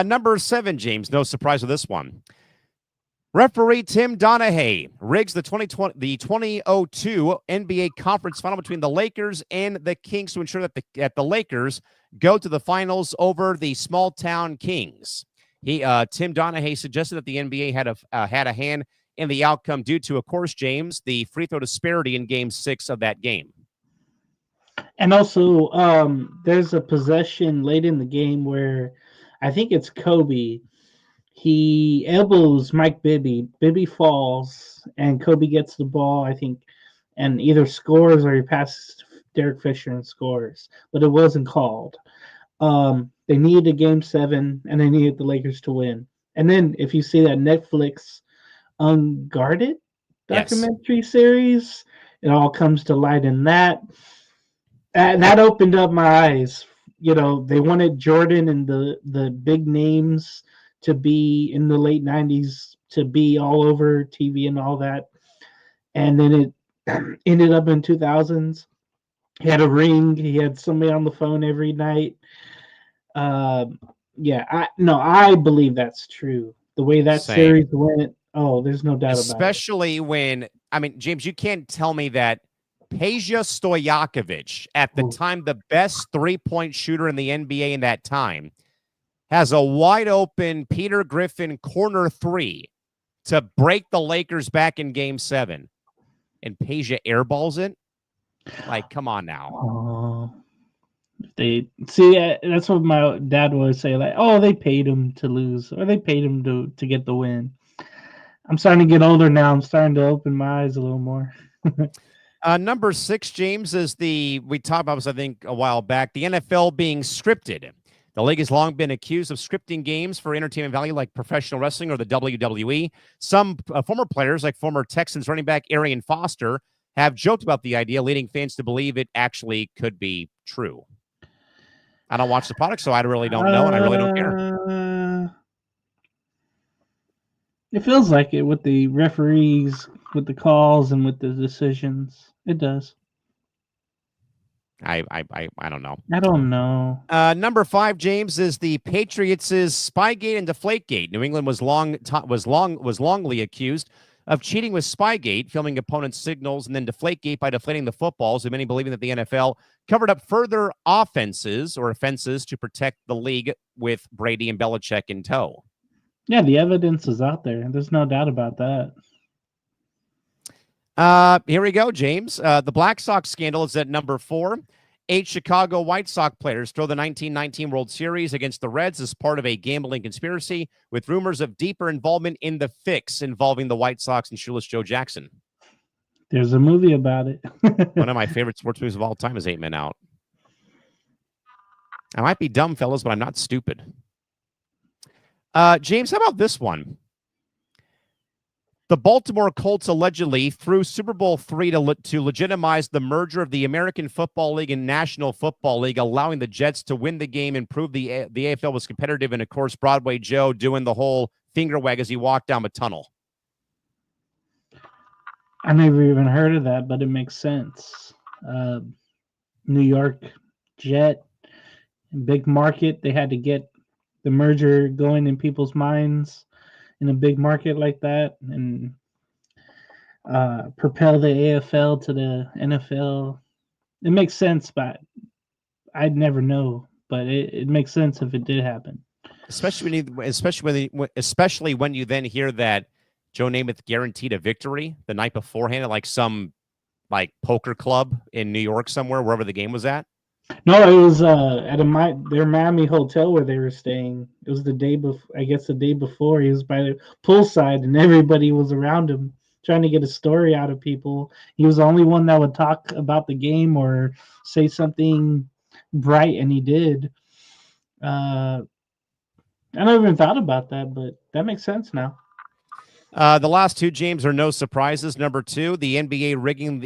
Number 7, James. No surprise with this one. Referee Tim Donaghy rigs the 2002 NBA Conference Final between the Lakers and the Kings to ensure that the Lakers go to the finals over the small town Kings. Tim Donaghy suggested that the NBA had a hand in the outcome due to, of course, James, the free throw disparity in Game 6 of that game. And also, there's a possession late in the game where I think it's Kobe. He elbows Mike Bibby. Bibby falls, and Kobe gets the ball, I think, and either scores or he passes Derek Fisher and scores. But it wasn't called. They needed a Game 7, and they needed the Lakers to win. And then if you see that Netflix Unguarded documentary series, it all comes to light in that. And that opened up my eyes. You know, they wanted Jordan and the big names to be in the late 90s, to be all over TV and all that. And then it ended up in 2000s. He had a ring. He had somebody on the phone every night. I believe that's true. The way that series went, there's no doubt about it. Especially when, James, you can't tell me that Peja Stojakovic, at the time the best three-point shooter in the NBA in that time, has a wide-open Peter Griffin corner 3 to break the Lakers back in Game 7. And Peja airballs it? Like, come on now. That's what my dad would say. Like, they paid him to lose, or they paid him to get the win. I'm starting to get older now. I'm starting to open my eyes a little more. Number 6, James, is we talked about this, I think, a while back, the NFL being scripted. The league has long been accused of scripting games for entertainment value like professional wrestling or the WWE. Some former players, like former Texans running back Arian Foster, have joked about the idea, leading fans to believe it actually could be true. I don't watch the product, so I really don't know, and I really don't care. It feels like it with the referees, with the calls, and with the decisions. It does. I don't know. I don't know. Number 5, James, is the Patriots' Spygate and Deflategate. New England was longly accused of cheating with Spygate, filming opponents' signals, and then Deflategate by deflating the footballs, and many believing that the NFL covered up further offenses to protect the league with Brady and Belichick in tow. Yeah, the evidence is out there. There's no doubt about that. Here we go, James. The Black Sox scandal is at number 4. 8 Chicago White Sox players throw the 1919 World Series against the Reds as part of a gambling conspiracy, with rumors of deeper involvement in the fix involving the White Sox and shoeless Joe Jackson. There's a movie about it. One of my favorite sports movies of all time is 8 Men Out. I might be dumb, fellas, but I'm not stupid. James, how about this one? The Baltimore Colts allegedly threw Super Bowl III to legitimize the merger of the American Football League and National Football League, allowing the Jets to win the game and prove the AFL was competitive. And, of course, Broadway Joe doing the whole finger wag as he walked down the tunnel. I never even heard of that, but it makes sense. New York Jet, big market. They had to get the merger going in people's minds in a big market like that and propel the AFL to the NFL. It makes sense, but I'd never know. But it makes sense if it did happen. Especially when you then hear that Joe Namath guaranteed a victory the night beforehand at like some poker club in New York somewhere, wherever the game was at. No, it was at their Miami hotel where they were staying. It was the day before. I guess the day before, he was by the poolside, and everybody was around him trying to get a story out of people. He was the only one that would talk about the game or say something bright, and he did. I never even thought about that, but that makes sense now. The last two, James, are no surprises. Number two, the NBA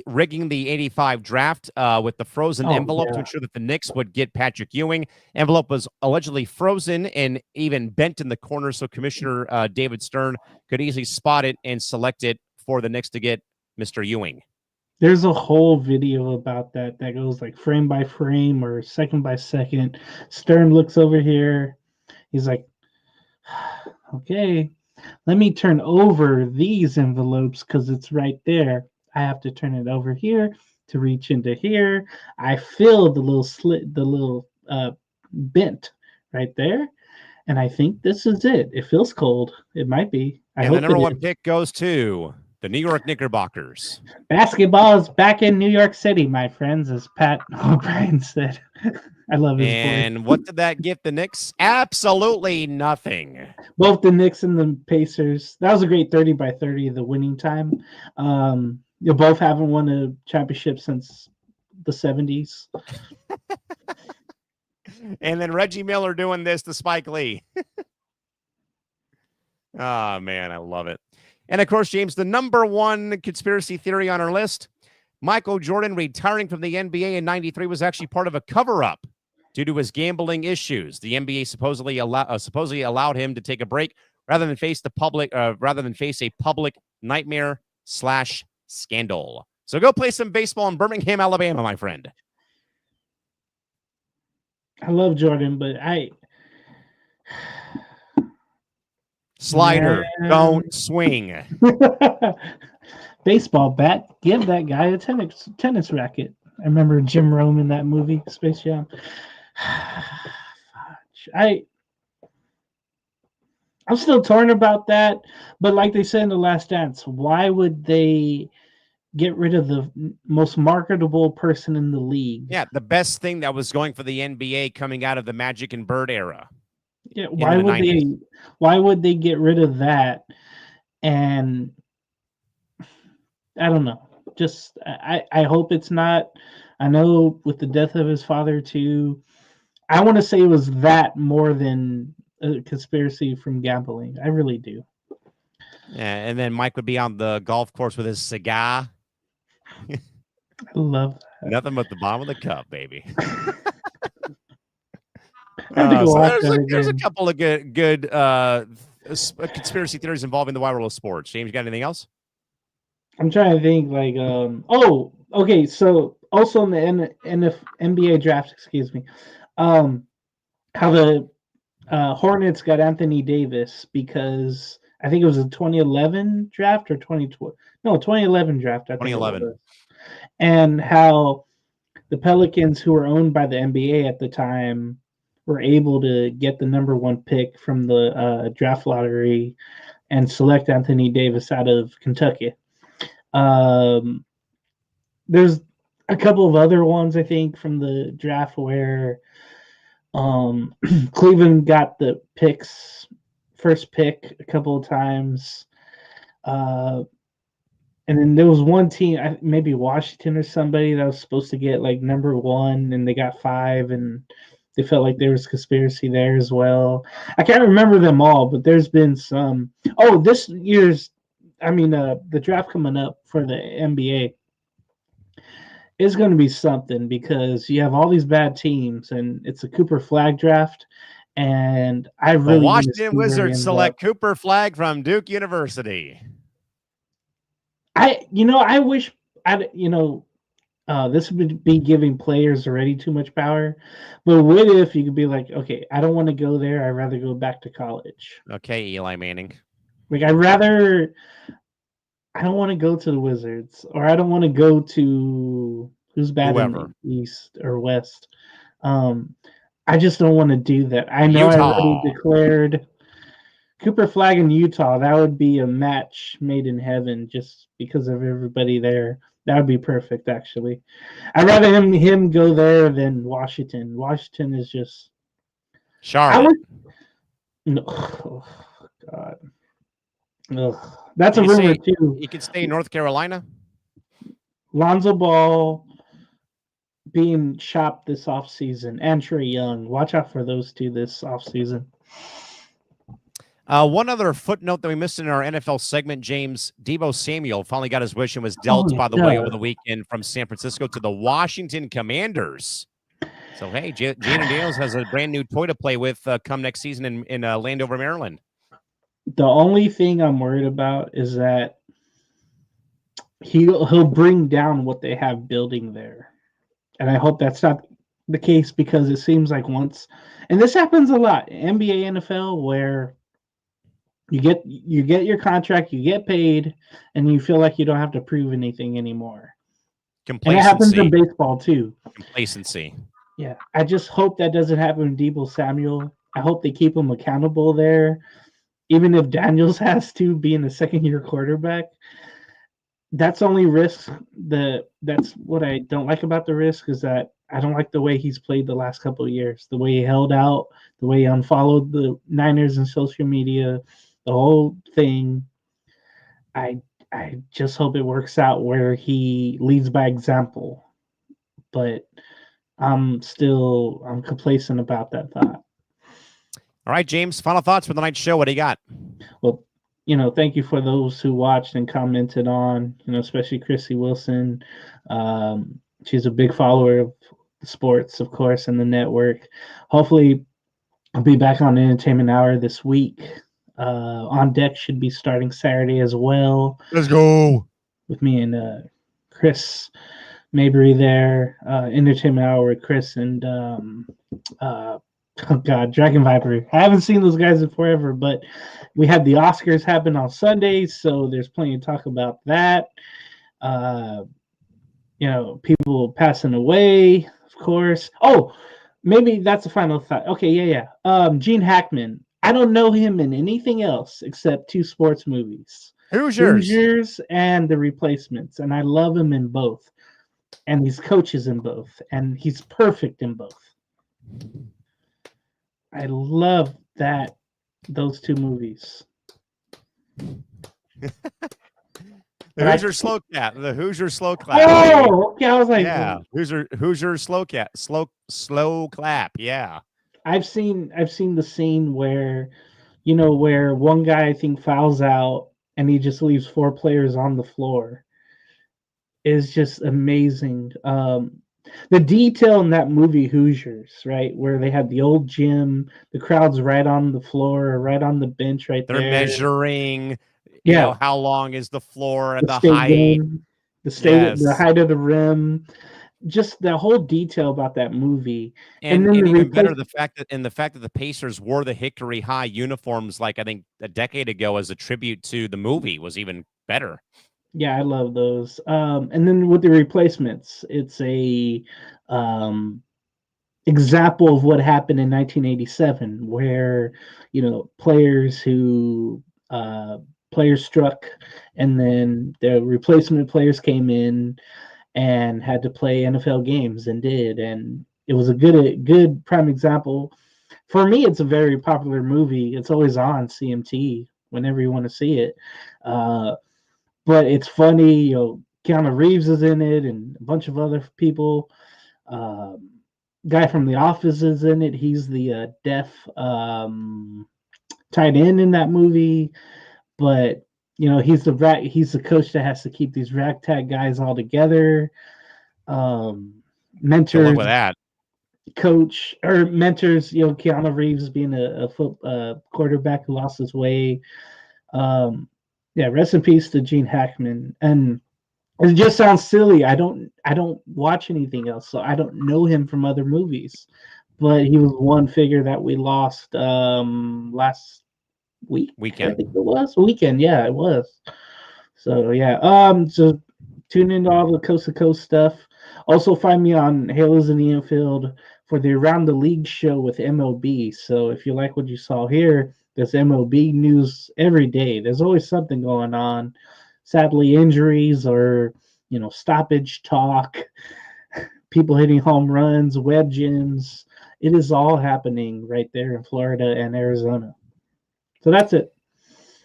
rigging the 85 draft with the frozen envelope to ensure that the Knicks would get Patrick Ewing. Envelope was allegedly frozen and even bent in the corner, so Commissioner David Stern could easily spot it and select it for the Knicks to get Mr. Ewing. There's a whole video about that goes like frame by frame or second by second. Stern looks over here. He's like, okay, let me turn over these envelopes because it's right there. I have to turn it over here to reach into here. I feel the little slit, the little bent right there. And I think this is it. It feels cold. It might be. And the number one pick goes to the New York Knickerbockers. Basketball is back in New York City, my friends, as Pat O'Brien said. I love his voice. And what did that get the Knicks? Absolutely nothing. Both the Knicks and the Pacers. That was a great 30 by 30, the winning time. You both haven't won a championship since the 70s. And then Reggie Miller doing this to Spike Lee. Oh, man, I love it. And, of course, James, the number one conspiracy theory on our list, Michael Jordan retiring from the NBA in '93 was actually part of a cover-up due to his gambling issues. The NBA supposedly allowed him to take a break rather than face a public nightmare/scandal. So go play some baseball in Birmingham, Alabama, my friend. I love Jordan, but Slider, don't swing. Baseball bat, give that guy a tennis racket. I remember Jim Rome in that movie, Space Jam. I'm still torn about that, but like they said in The Last Dance, why would they get rid of the most marketable person in the league? Yeah, the best thing that was going for the NBA coming out of the Magic and Bird era. Yeah, why would they get rid of that? And I don't know. Just I hope it's not. I know with the death of his father too, I want to say it was that more than a conspiracy from gambling. I really do. Yeah, and then Mike would be on the golf course with his cigar. I love that. Nothing but the bottom of the cup, baby. There's a couple of good conspiracy theories involving the wide world of sports. James, you got anything else? I'm trying to think okay. So also in the NBA draft, excuse me, how the Hornets got Anthony Davis because I think it was a 2011 draft or 2012. No, 2011 draft. I think 2011. And how the Pelicans, who were owned by the NBA at the time, were able to get the number one pick from the draft lottery and select Anthony Davis out of Kentucky. There's a couple of other ones, I think, from the draft where Cleveland got the first pick a couple of times. And then there was one team, maybe Washington or somebody, that was supposed to get like number one, and they got 5, and They felt like there was conspiracy there as well. I can't remember them all, but there's been some. Oh, this year's, the draft coming up for the NBA is going to be something because you have all these bad teams, and it's a Cooper Flag draft, and I The really want to Washington see where he Wizards ends select up. Cooper Flag from Duke University. I wish this would be giving players already too much power. But what if you could be like, okay, I don't want to go there. I'd rather go back to college. Okay, Eli Manning. Like, I don't want to go to the Wizards, or I don't want to go to who's bad in Whoever. the East or West. I just don't want to do that. I know I already Utah. declared Cooper Flag in Utah. That would be a match made in heaven just because of everybody there. That would be perfect, actually. I'd rather him go there than Washington. Washington is just Charlotte. No, oh, God. Ugh. That's a rumor too. You could stay in North Carolina. Lonzo Ball being shopped this offseason, and Trae Young. Watch out for those two this offseason. One other footnote that we missed in our NFL segment, James, Deebo Samuel finally got his wish and was dealt, by the way, over the weekend from San Francisco to the Washington Commanders. So, hey, Jaden Daniels has a brand new toy to play with come next season in Landover, Maryland. The only thing I'm worried about is that he'll bring down what they have building there. And I hope that's not the case because it seems like once, and this happens a lot, NBA, NFL, where you get your contract, you get paid, and you feel like you don't have to prove anything anymore. Complacency. And it happens in baseball too. Complacency. Yeah, I just hope that doesn't happen to Deebo Samuel. I hope they keep him accountable there, even if Daniels has to being a second-year quarterback. That's only risk. That's what I don't like about the risk is that I don't like the way he's played the last couple of years. The way he held out, the way he unfollowed the Niners in social media, the whole thing. I just hope it works out where he leads by example. But I'm complacent about that thought. All right, James, final thoughts for the night show. What do you got? Well, thank you for those who watched and commented on, especially Chrissy Wilson. She's a big follower of sports, of course, and the network. Hopefully, I'll be back on Entertainment Hour this week. On Deck should be starting Saturday as well. Let's go. With me and Chris Mabry there. Entertainment Hour with Chris and Dragon Viper. I haven't seen those guys in forever, but we had the Oscars happen on Sunday, so there's plenty to talk about that. People passing away, of course. Oh, maybe that's the final thought. Okay, yeah. Gene Hackman. I don't know him in anything else except two sports movies. Hoosiers and The Replacements, and I love him in both. And he's coaches in both, and he's perfect in both. I love those two movies. The Hoosier slow clap. The Hoosier slow clap. Oh, okay. I was like, yeah, Hoosier slow clap. Slow clap. Yeah. I've seen the scene where, where one guy I think fouls out and he just leaves four players on the floor. Is just amazing. The detail in that movie Hoosiers, right, where they had the old gym, the crowd's right on the floor, right on the bench, right there. They're measuring. You know, how long is the floor and the height? The height of the rim. Just the whole detail about that movie, and then even better, the fact that the Pacers wore the Hickory High uniforms, like I think a decade ago, as a tribute to the movie, was even better. Yeah, I love those. And then with The Replacements, it's a example of what happened in 1987, where players struck, and then the replacement players came in and had to play NFL games and did, and it was a good prime example. For me, it's a very popular movie. It's always on CMT whenever you want to see it. But it's funny. Keanu Reeves is in it, and a bunch of other people. guy from The Office is in it. He's the deaf tight end in that movie, but he's the coach that has to keep these ragtag guys all together. Good luck Mentors, with that. coach or mentors. Keanu Reeves being a quarterback who lost his way. Yeah, rest in peace to Gene Hackman. And it just sounds silly. I don't watch anything else, so I don't know him from other movies. But he was one figure that we lost last Weekend. I think it was weekend. Yeah, it was. So yeah. So tune into all the coast to coast stuff. Also find me on Halos in the Infield for the Around the League show with MLB. So if you like what you saw here, there's MLB news every day. There's always something going on. Sadly, injuries or stoppage talk, people hitting home runs, web gyms. It is all happening right there in Florida and Arizona. So that's it.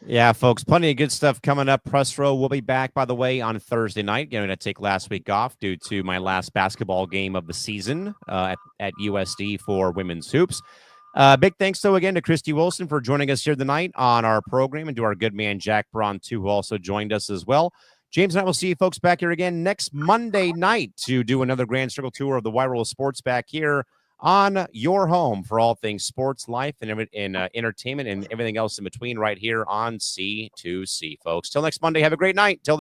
Yeah, folks, plenty of good stuff coming up. Press Row will be back, by the way, on Thursday night. Going to take last week off due to my last basketball game of the season at USD for women's hoops. Big thanks, though, again to Christy Wilson for joining us here tonight on our program, and to our good man, Jack Braun, too, who also joined us as well. James and I will see you folks back here again next Monday night to do another Grand Circle tour of the Wide World of Sports back here on your home for all things sports, life, and entertainment, and everything else in between right here on C2C, folks. Till next Monday, have a great night. Till